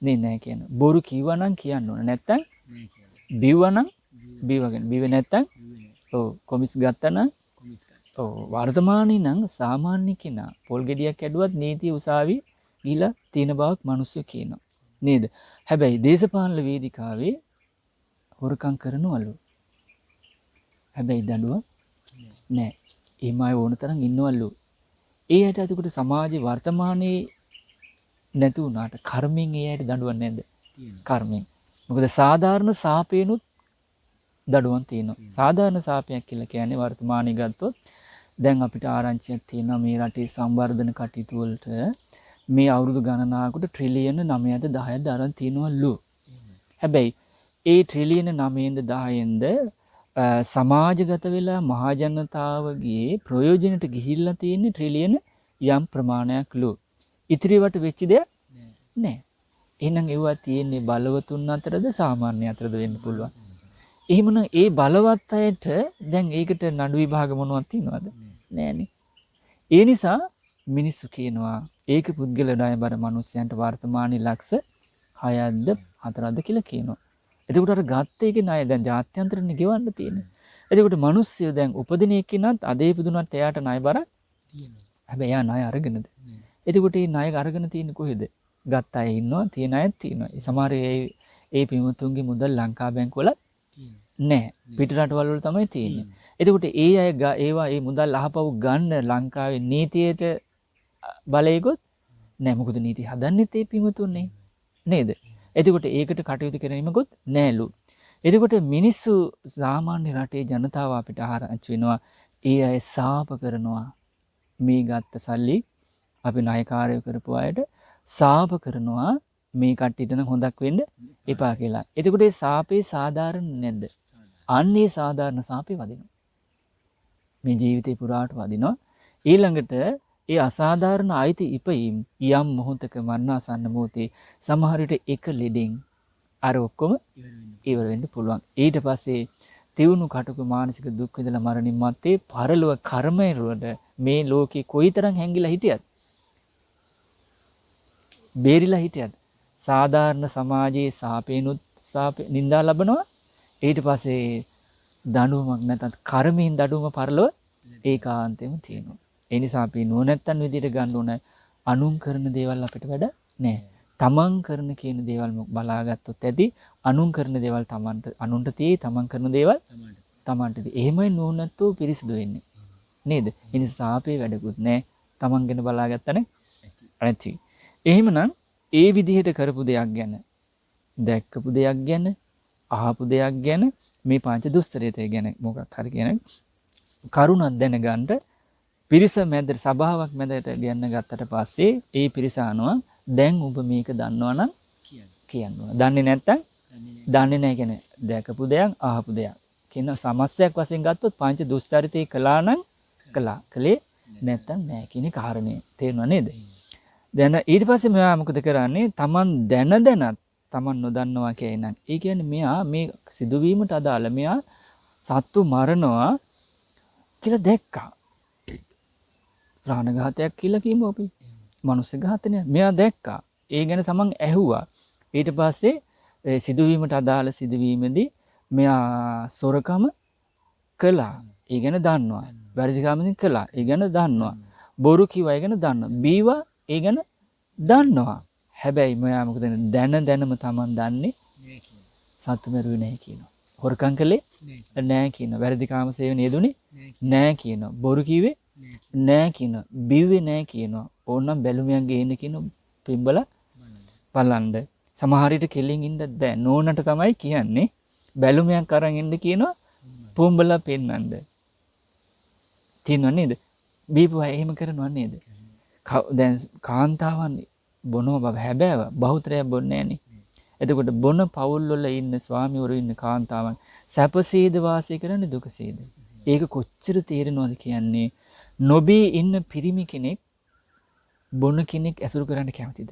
නෑ කියන. බොරු කිව්වා නම් කියන්න ඕනේ. නැත්තම් බිව්වා නම් බිවගෙන. බිව නැත්තම් ඔව් කොමිස් ගත්තා නම් ඔව් වර්තමානයේ නම් සාමාන්‍ය කෙනා පොල් ගෙඩියක් ඇදුවත් නීතිය උසාවි ගිහිලා තියෙන බවක් මිනිස්සු කියනවා. නේද? හැබැයි දේශපාලන වේදිකාවේ හොරකම් කරනවලු. හැබැයි දඬුවම් නෑ. එහිමයි ඕන තරම් ඉන්නවලු. ඒ ඇයට අතකොට සමාජයේ වර්තමානයේ නැති වුණාට කර්මෙන් ඒ ඇයට දඬුවම් නැද්ද? කර්මෙන්. මොකද සාධාරණ සාපේනුත් දඩුවම් තියෙනවා. සාධාරණ සාපයක් කියලා කියන්නේ වර්තමානයේ ගත්තොත් දැන් අපිට ආරංචියක් තියෙනවා මේ රටේ සංවර්ධන කටයුතු වලට මේ අවුරුදු ගණනාවකට ට්‍රිලියන 9ද 10ද අරන් තියෙනවලු. හැබැයි ඒ ට්‍රිලියන 9ද 10න්ද සමාජගත වෙලා මහා ජනතාවගේ ප්‍රයෝජනට ගිහිල්ලා තියෙන ට්‍රිලියන යම් ප්‍රමාණයක්ලු. ඉතිරිවට වෙච්ච දෙයක් නෑ. එහෙනම් ඒවා තියෙන්නේ බලවතුන් අතරද සාමාන්‍ය අතරද වෙන්න පුළුවන්. එහෙමනම් ඒ බලවත් අයට දැන් ඒකට නඩු විභාග මොනවද තියනවද? නෑනේ. ඒ නිසා මිනිස්සු කියනවා ඒක පුද්ගල ණයබර මිනිස්යන්ට වර්තමානයේ ලක්ෂ 6ක්ද 4ක්ද කියලා කියනවා. එතකොට අර ගත්ත එකේ ණය දැන් ජාත්‍යන්තරනේ ගෙවන්න තියෙන්නේ. එතකොට මිනිස්සු දැන් උපදින එක්කිනත් අදේ පුදුනත් එයාට ණයබරක් තියෙනවා. හැබැයි එයා ණය අරගෙනද? එතකොට මේ ණය අරගෙන තියෙන්නේ කොහෙද? ගත්ත අය ඉන්නවා, තියෙන අයත් තියෙනවා. සමහර ඒ පිමුතුන්ගේ මුදල් ලංකා බැංකුවල නැහැ. පිට රටවල් වල තමයි තියෙන්නේ. එතකොට ඒ අය ඒවා ඒ මුදල් අහපව් ගන්න ලංකාවේ නීතියට බලයකොත් නැහැ. මොකද නීති හදන්නෙත් ඒ පිමුතුන්නේ නේද? එතකොට ඒකට කටයුතු කිරීමකුත් නැහැලු. එතකොට මිනිස්සු සාමාන්‍ය රටේ ජනතාව අපිට ආරංචි වෙනවා ඒ අය සාප කරනවා. මේ ගත්ත සල්ලි අපි ණයකාරයෝ කරපු අයට සාප කරනවා මේ කට්ටියට නම් හොඳක් වෙන්න එපා කියලා. එතකොට ඒ සාපේ සාධාරණ නැද්ද? අන්නේ සාධාරණ සාපේ වදිනවා. මේ ජීවිතේ පුරාට වදිනවා. ඊළඟට ඒ අසාධාරණ අයිති ඉපීම් යම් මොහොතක මරණාසන්න මොහොතේ සමහර විට එක ලෙඩෙන් අර ඔක්කොම ඉවර වෙන්න පුළුවන්. ඊට පස්සේ තියුණු කටුක මානසික දුක් විඳලා මරණින් මත්තේ පරලොව කර්මයරුවට මේ ලෝකේ කොයිතරම් හැංගිලා හිටියත් බේරිලා හිටියත් සාධාරණ සමාජයේ සාපේනුත් නින්දා ලබනවා. ඊට පස්සේ දඬුවමක් නැත්නම් කර්මයෙන් දඬුවම පරලොව ඒකාන්තයෙන්ම තියෙනවා. ඒ නිසා අපි නුවණැත්තන් විදිහට ගන්න ඕන අනුන් කරන දේවල් අපිට වැඩ නැහැ. තමන් කරන කියන දේවල් බලාගත්තොත් ඇති අනුන් කරන දේවල් තමන්ට අනුන්ට තියෙයි තමන් කරන දේවල් තමන්ට තියෙයි. එහෙමයි නුවණැත්තෝ පිරිසිදු වෙන්නේ. නේද? ඒ නිසා සාපේ වැඩකුත් නැහැ. තමන් ගැන බලාගත්තනේ ඇති. එහෙමනම් ඒ විදිහට කරපු දෙයක් ගැන දැක්කපු දෙයක් ගැන අහපු දෙයක් ගැන මේ පංච දුස්තරයතේ ගැන මොකක් හරි කියන කරුණක් දැනගන්න පිරිස මැද සභාවක් මැදට ගෙන්න ගත්තට පස්සේ ඒ පිරිස අනුව දැන් ඔබ මේක දන්නවනම් කියන්න ඕන. දන්නේ නැත්නම් දන්නේ නැහැ කියන දැකපු දෙයක් අහපු දෙයක් කියන සමස්තයක් වශයෙන් ගත්තොත් පංච දුස්තරිතේ කළා නම් කළා. කලේ නැත්නම් නැහැ කියන කාරණේ තේරෙනව නේද? දැන් ඊට පස්සේ මෙයා මොකද කරන්නේ? Taman දැනත් Taman නොදන්නවා කියනනම් ඒ කියන්නේ මෙයා මේ සිදුවීමට අදාළ මෙයා සත්තු මරනවා කියලා දැක්කා. ප්‍රාණඝාතයක් කියලා කියමු අපි. මනුස්ස ඝාතනය. මෙයා දැක්කා. ඒ ගැන Taman ඇහුවා. ඊට පස්සේ සිදුවීමට අදාළ සිදුවීමේදී මෙයා සොරකම කළා. ඒ ගැන දන්නවා. වැරදිකමකින් කළා. ඒ ගැන දන්නවා. බොරු කිව්වා. ඒ ගැන දන්නවා. බීවා ඒ ගැන දන්නවා. හැබැයි මෙයා මොකද දැනම Taman දන්නේ සත්තු මරුවේ නැහැ කියනවා. හොරකම් කළේ නැහැ කියනවා. වැරදි කාම සේවනයේ යෙදුනේ නැහැ කියනවා. බොරු කිව්වේ නැහැ කියනවා. බිව්වේ නැහැ කියනවා. ඕනනම් බැලුමියක් ගේන්න කියන පිඹල බලන්න. සමහර විට කෙලින් ඉන්නත් බෑ. නෝනට තමයි කියන්නේ බැලුමියක් අරන් එන්න කියනවා පුඹල පෙන්නන්න. තියෙනව නේද? බීපුවා එහෙම කරනව නේද? දැන් කාන්තාවන් බොනව බව හැබෑව බහුතරයක් බොන්නේ නැහනේ. එතකොට බොන පවුල් වල ඉන්න ස්වාමිවරු ඉන්න කාන්තාවන් සැපසේද වාසය කරන්නේ දුකසේද? ඒක කොච්චර තේරෙනවද කියන්නේ නොබී ඉන්න පිරිමි කෙනෙක් බොන කෙනෙක් ඇසුරු කරන්න කැමතිද?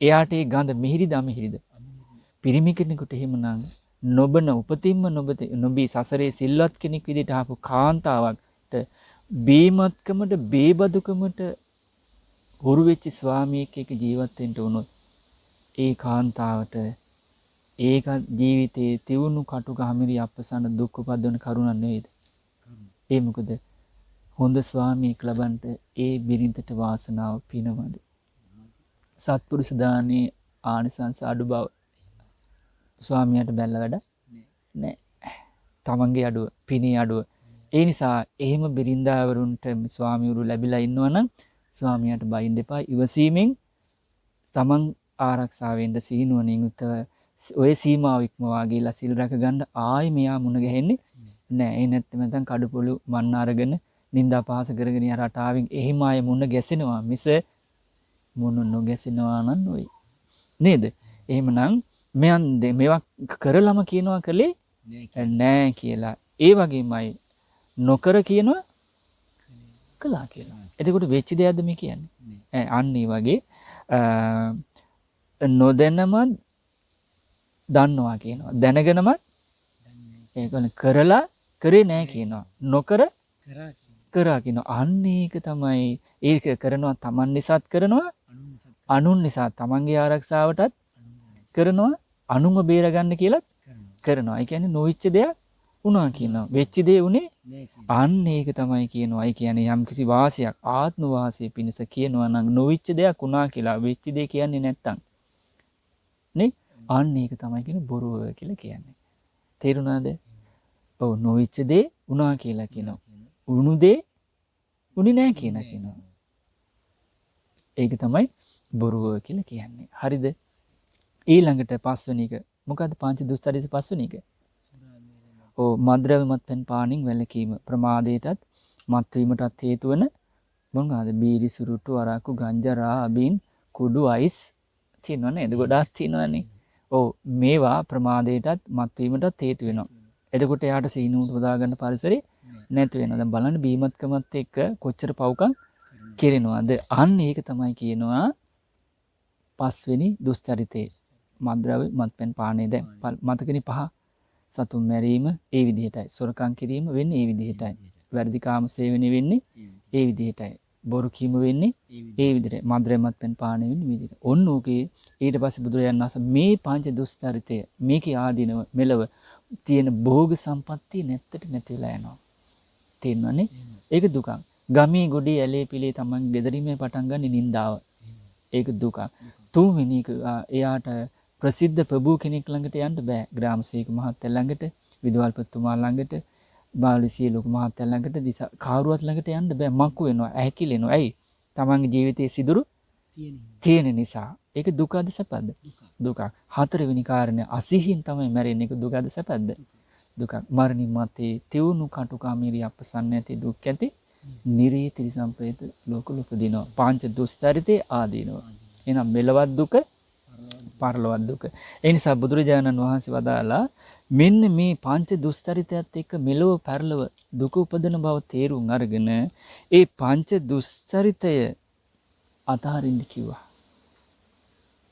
එයාට ඒ ගඳ මිහිරිද අමිහිරිද? පිරිමි කෙනෙකුට එහෙමනම් නොබන උපතින්ම නොබී සසරේ සිල්වත් කෙනෙක් විදිහට ආපු කාන්තාවක්ට බීමත්කමට බේබදුකමට හුරු වෙච්ච ස්වාමියෙක් එක්ක ජීවත් වෙන්න උනොත් ඒ කාන්තාවට ඒක ජීවිතේ තියුණු කටුක හැමිරි අපසන දුක් උපදවන කරුණක් නෙවෙයිද? ඒ මොකද හොඳ ස්වාමියෙක් ලබන්න ඒ බිරිඳට වාසනාව පිනවද? සත්පුරුෂ දානේ ආනිසංස අඩු බව ස්වාමියාට බැලලා වැඩ නැහැ. තමන්ගේ අඩුව, පිනේ අඩුව. ඒ නිසා එහෙම බිරින්දාවරුන්ට ස්වාමිවරු ලැබිලා ඉන්නවනම් ස්වාමියාට බයින්න එපා. ඉවසීමෙන් තමන් ආරක්ෂා වෙන්න සීනුවණින් උතව ඔය සීමාව ඉක්මවා ගිහලා සිල් රැක ගන්න ආයි මෙයා මුණ ගැහෙන්නේ නැහැ. ඒ නැත්නම් නැත්නම් කඩපොළු මන්න අරගෙන නින්දා පහස කරගෙන යා රටාවෙන් එහෙම ආය මුණ ගැසෙනවා මිස මුණ නොගැසෙනවා නම් නොයි. නේද? එහෙමනම් මේවා කරලම කියනවා කලේ නෑ කියලා. ඒ වගේමයි නොකර කියනවා කළා කියලා. එතකොට වෙච්ච දෙයක්ද මේ කියන්නේ? අන්න ඒ වගේ නොදැනම දන්නවා කියනවා. දැනගෙනම ඒකනේ කරලා කරේ නෑ කියනවා. නොකර කරා කියනවා. අන්න ඒක තමයි ඒක කරනවා Taman නිසාත් කරනවා අනුන් නිසා Tamanගේ ආරක්ෂාවටත් කරනවා අනුන්ව බේරගන්න කියලාත් කරනවා. ඒ කියන්නේ නොවිච්ච දෙයක් වුණා කියනවා. වෙච්ච දේ උනේ අන්න ඒක තමයි කියනවා. ඒ කියන්නේ යම්කිසි වාසියක් ආත්ම වාසිය පිණිස කියනවා නම් නොවිච්ච දෙයක් වුණා කියලා වෙච්ච දේ කියන්නේ නැත්තම් නේ අන්න ඒක තමයි කියන්නේ බොරුව කියලා කියන්නේ. තේරුණාද? ඔව් නොවිච්ච දේ වුණා කියලා කියනවා. උණු දේ උනේ නැහැ කියනවා. ඒක තමයි බොරුව කියලා කියන්නේ. හරිද? ඊළඟට පස්වෙනි එක මොකද්ද? පංච දුස්චරිත පස්වෙනි එක. ඔව් මද්ද්‍රව්‍ය මත්පැන් පානින් වැළකීම ප්‍රමාදයටත් මත්වීමටත් හේතු වන මොනවාද? බීඩි සුරුට්ටු අරක්කු ගංජා අබින් කුඩු අයිස් තියෙනවනේ. ඒක ගොඩාක් තියෙනවනේ. ඔව් මේවා ප්‍රමාදයටත් මත්වීමටත් හේතු වෙනවා. එතකොට එයාට සීනුවට හොදා ගන්න පරිසරේ නැති වෙනවා. දැන් බලන්න බීමත්කමත් එක්ක කොච්චර පව්කම් කෙරෙනවද? අන්න ඒක තමයි කියනවා පස්වෙනි දුස්චරිතේ. මද්ද්‍රව්‍ය මත්පැන් පානය. දැන් මතකනේ පහ. සතුන් මැරීම ඒ විදිහටයි. සොරකම් කිරීම වෙන්නේ ඒ විදිහටයි. වැරදි කාම සේවනය වෙන්නේ ඒ විදිහටයි. බොරු කීම වෙන්නේ ඒ විදිහටයි. මද්ද්‍රව්‍ය මත්පැන් පානය වෙන්නේ මේ විදිහට. ඔන්න ඕකේ ඊට පස්සේ බුදුරජාණන් වහන්සේ මේ පංච දුස්චරිතය මේකේ ආදීනව මෙලව තියෙන භෝග සම්පත්තිය නැත්තට නැති වෙලා යනවා. තේරෙනවනේ? ඒක දුකක්. ගමේ ගොඩේ ඇලේ පිළේ තමන් ගෙදරීමේ පටන් ගන්න නින්දාව. ඒක දුකක්. තුන්වෙනි එක එයාට ප්‍රසිද්ධ ප්‍රභූ කෙනෙක් ළඟට යන්න බෑ. ග්‍රාමසේවක මහත්තයා ළඟට, විදුහල්පතිතුමා ළඟට, බාලසිය ලොකු මහත්තයා ළඟට, කාරුවත් ළඟට යන්න බෑ. මක්කු වෙනවා, ඇහැකිලෙනවා. ඇයි? තමන්ගේ ජීවිතයේ සිදුරු තියෙන නිසා. ඒක දුකද සැපද? දුකක්. හතරවෙනි කාරණය අසිහින් තමයි මැරෙන්නේ. ඒක දුකද සැපද? දුකක්. මරණින් මත්තේ තෙවුණු කටුකාමීරි අපසන්න ඇති දුක් ඇති නිරේ ත්‍රිසම්ප්‍රේත ලෝක උපදිනවා. පංච දුස්චරිතේ ආදීනවා. එහෙනම් මෙලවත් දුක පරලොවත් දුක. ඒ නිසා බුදුරජාණන් වහන්සේ වදාලා මෙන්න මේ පංච දුස්චරිතයත් එක්ක මෙලව පරලොව දුක උපදින බව තේරුම් අරගෙන ඒ පංච දුස්චරිතය අතහරින්න කිව්වා.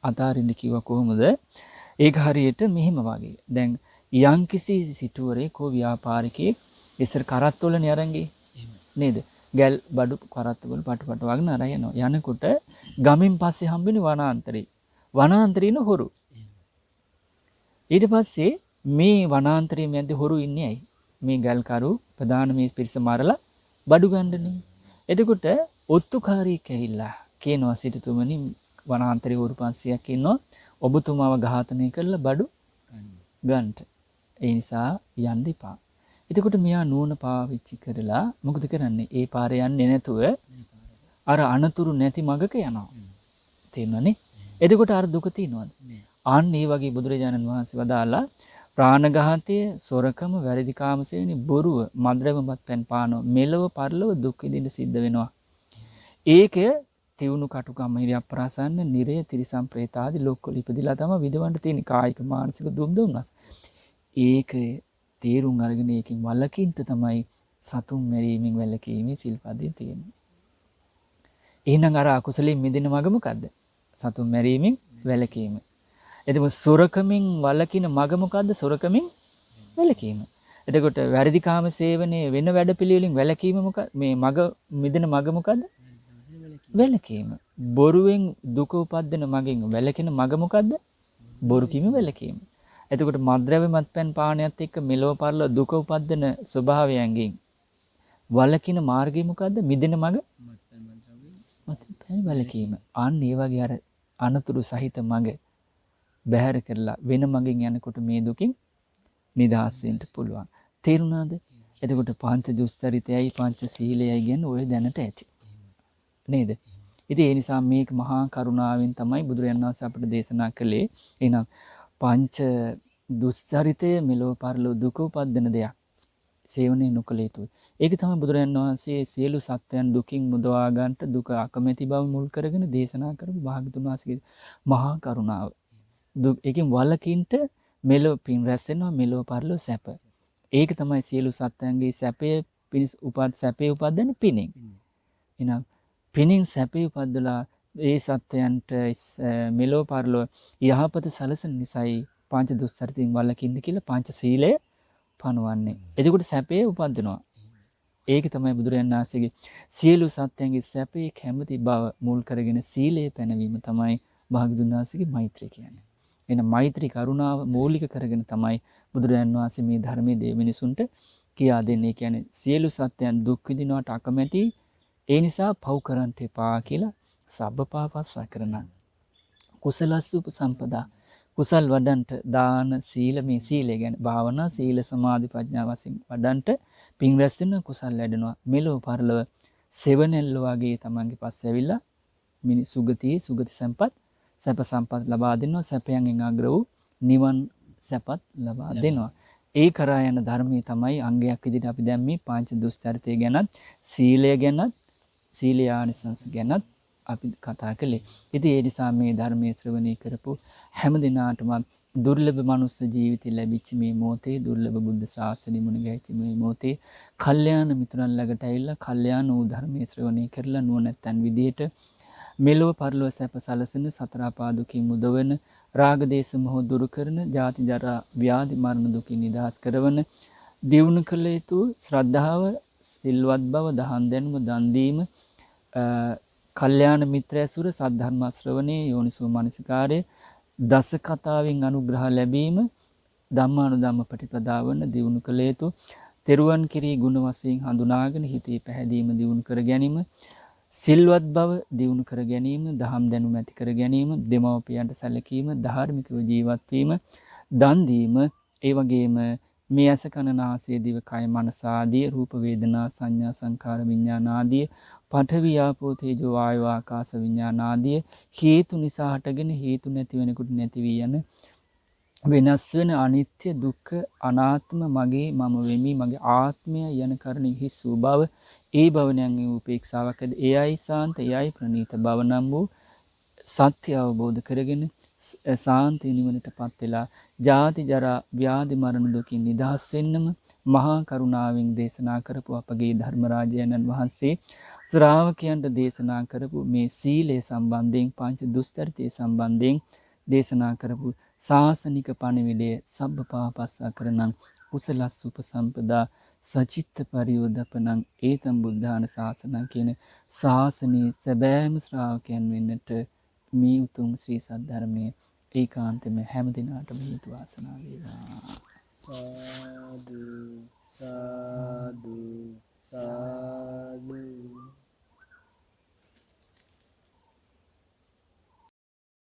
අතහරින්න කිව්වා කොහොමද? ඒක හරියට මෙහෙම වගේ. දැන් යම්කිසි සිටුවරේ කෝ ව්‍යාපාරිකයෙක් ඉස්සර කරත්තවලනේ අරන් ගියේ. නේද? ගල් බඩු කරත්තවල පටපට වගන අරන් යනවා. යනකොට ගමෙන් පස්සේ හම්බෙන්නේ වනාන්තරේ. වනාන්තරේ ඉන්න හොරු. ඊට පස්සේ මේ වනාන්තරයේ මැද්දේ හොරු ඉන්නේ ඇයි? මේ ගල්කරු ප්‍රධාන මේ පිරිස මරලා බඩු ගන්නනේ. එතකොට ඔත්තුකාරයෙක් ඇවිල්ලා කියනවා සිටුතුමනි වනාන්තරේ හොරු 500ක් ඉන්නවා. ඔබතුමාව ඝාතනය කරලා බඩු ගන්නට. ඒ නිසා යන්න එපා. එතකොට මෙයා නුවණ පාවිච්චි කරලා මොකද කරන්නේ? ඒ පාරේ යන්නේ නැතුව අර අනතුරු නැති මගක යනවා. තේරෙනවනේ? එතකොට අර දුක තියනවද? අන්න ඒ වගේ බුදුරජාණන් වහන්සේ වදාලා ප්‍රාණඝාතය, සොරකම, වැරදි කාමසේවනි, බොරුව, මද්ද්‍රව්‍යමත් පැන් පානව මෙලව පරලව දුක් විඳින්න සිද්ධ වෙනවා. ඒක තියුණු කටුකම හිරිය අප්‍රාසන්න නිරය තිරිසම් ප්‍රේතාදී ලෝකවල ඉපදිලා තමයි විඳවන්න තියෙන කායික මානසික දුක් දුන්නස්. ඒක තේරුම් අරගෙන ඒකෙන් වළකින්න තමයි සතුන් මැරීමෙන් වැළකීමේ සිල්පදේ තියෙන්නේ. එහෙනම් අර අකුසලයෙන් මිදෙන මඟ මොකද්ද? සතුන් මැරීමෙන් වැළකීම. එතකොට සොරකමින් වළකින මඟ මොකද්ද? සොරකමින් වැළකීම. එතකොට වැරදි කාම සේවනයේ වෙන වැඩපිළිවෙලින් වැළකීම මොකද? මේ මඟ මිදෙන මඟ මොකද්ද? වැළකීම. බොරුවෙන් දුක උපදින මගෙන් වැළකෙන මඟ මොකද්ද? බොරු කීම වැළකීම. එතකොට මද්ද්‍රව්‍ය මත්පැන් පානයත් එක්ක මෙලොව පරලොව දුක උපදින ස්වභාවයන්ගෙන් වළකින මාර්ගය මොකද්ද? මිදෙන මඟ මත්පැන් වැළකීම. අන්න ඒ වගේ අර අනතුරු සහිත මඟ බැහැර කරලා වෙන මඟින් යනකොට මේ දුකින් නිදහස් වෙන්න පුළුවන්. තේරුණාද? එතකොට පංච දුස්චරිතයයි පංච සීලයයි කියන්නේ ඔය දැනට ඇති. නේද? ඉතින් ඒ නිසා මේක මහා කරුණාවෙන් තමයි බුදුරජාණන් වහන්සේ අපිට දේශනා කළේ. එහෙනම් පංච දුස්චරිතය මෙලොව පරලොව දුක උපදින දෙයක්. සේවනයේ නොකළ යුතුයි. ඒක තමයි බුදුරජාණන් වහන්සේ සියලු සත්වයන් දුකින් මුදවා ගන්නට දුක අකමැති බව මුල් කරගෙන දේශනා කරපු භාග්‍යතුන් වහන්සේගේ මහා කරුණාව. ඒකෙන් වලකින්ට මෙලොව පින් රැස් වෙනවා මෙලොව පරලොව සැප. ඒක තමයි සියලු සත්වයන්ගේ සැපේ උපදින පිණින්. එහෙනම් පිණින් සැපේ උපදලා ඒ සත්වයන්ට මෙලොව පරලොව යහපත සලසන නිසායි පංච දුස්චරිතින් වලකින්න කියලා පංච සීලය පනවන්නේ. එතකොට සැපේ උපදිනවා. ඒක තමයි බුදුරජාණන් වහන්සේගේ සියලු සත්‍යයන්ගේ සැපේ කැමති බව මුල් කරගෙන සීලය පැනවීම තමයි භාග්‍යවතුන් වහන්සේගේ මෛත්‍රිය කියන්නේ. එහෙනම් මෛත්‍රී කරුණාව මූලික කරගෙන තමයි බුදුරජාණන් වහන්සේ මේ ධර්මයේ දෙවි මිනිසුන්ට කියා දෙන්නේ. කියන්නේ සියලු සත්‍යයන් දුක් විඳිනවට අකමැති ඒ නිසා පව් කරන්ට එපා කියලා සබ්බපාපස්සා කරන කුසලස්ස උපසම්පදා කුසල් වඩන්ට දාන සීල මේ සීලය ගැන භාවනා සීල සමාධි ප්‍රඥා වශයෙන් වඩන්ට පින් රැස් වෙන කුසල් වැඩෙනවා මෙලොව පරලොව සෙවණැල්ල වගේ තමන්ගේ පස්සේ ඇවිල්ලා සුගති සම්පත් සැප සම්පත් ලබා දෙනවා සැපයන්ගෙන් අග්‍ර වූ නිවන් සැපත් ලබා දෙනවා. ඒ කරා යන ධර්මයේ තමයි අංගයක් විදිහට අපි දැන් මේ පංච දුස්චරිතය ගැනත් සීලය ගැනත් සීල ආනිසංස ගැනත් අපි කතා කළේ. ඉතින් ඒ නිසා මේ ධර්මයේ ශ්‍රවණය කරපු හැම දිනාටම දුර්ලභ මනුස්ස ජීවිතය ලැබිච්ච මේ මොහොතේ දුර්ලභ බුද්ධ ශාසනය මුණ ගැහිච්ච මේ මොහොතේ කල්යාණ මිතුරන් ළඟට ඇවිල්ලා කල්යාණ වූ ධර්මයේ ශ්‍රවණය කරලා නුවණැත්තන් විදියට මෙලොව පරලොව සැප සලසන සතර අපා දුකින් මුදවන රාග දේශ මොහ දුරු කරන ජාති ජරා ව්‍යාධි මරණ දුකින් නිදහස් කරවන දියුණු කළ යුතු ශ්‍රද්ධාව සිල්වත් බව දහම් දැනුම දන් දීම කල්යාණ මිත්‍ර ඇසුර සද්ධර්ම ශ්‍රවණේ යෝනිසෝ මනසිකාරය දස කතාවෙන් අනුග්‍රහ ලැබීම ධම්මානුධම්ම ප්‍රතිපදාවන දියුණු කළ යුතු තෙරුවන් කිරී ගුණ වශයෙන් හඳුනාගෙන හිතේ පැහැදීම දියුණු කර ගැනීම සිල්වත් බව දියුණු කර ගැනීම දහම් දැනුම ඇති කර ගැනීම දෙමව්පියන්ට සැලකීම ධාර්මිකව ජීවත් වීම දන් දීම ඒ වගේම මේ ඇස කන නාසය දිව කය මනස ආදී රූප වේදනා සංඥා සංකාර විඥාන ආදී පඨවි ආපෝ තේජෝ වායෝ ආකාශ විඥාන ආදී හේතු නිසා හටගෙන හේතු නැති වෙනකොට නැති වී යන වෙනස් වෙන අනිත්‍ය දුක්ඛ අනාත්ම මගේ මම වෙමි මගේ ආත්මය යන කරුණෙහි හිස් වූ බව ඒ භවණයන් උපේක්ෂාවක් ඇද එයයි සාන්ත එයයි ප්‍රණීත බව නම් වූ සත්‍ය අවබෝධ කරගෙන සාන්ති නිවනටපත් වෙලා ජාති ජරා ව්‍යාධි මරණ දුකින් නිදහස් වෙන්නම මහා කරුණාවෙන් දේශනා කරපු අපගේ ධර්මරාජයන්න් වහන්සේ ශ්‍රාවකයන්ට දේශනා කරපු මේ සීලය සම්බන්ධයෙන් පංච දුස්චරිතය සම්බන්ධයෙන් දේශනා කරපු ශාසනික පණිවිඩය සබ්බපාපස්සා කරනං කුසලස් උපසම්පදා සචිත්ත පරියෝදපනං ඒතම් බුද්ධාන ශාසනං කියන ශාසනයේ සැබෑම ශ්‍රාවකයන් වෙන්නට මේ උතුම් ශ්‍රී සද්ධර්මයේ ඒකාන්තම හැම දිනාටම හේතු වාසනා වේවා. සාදු සාදු සාදු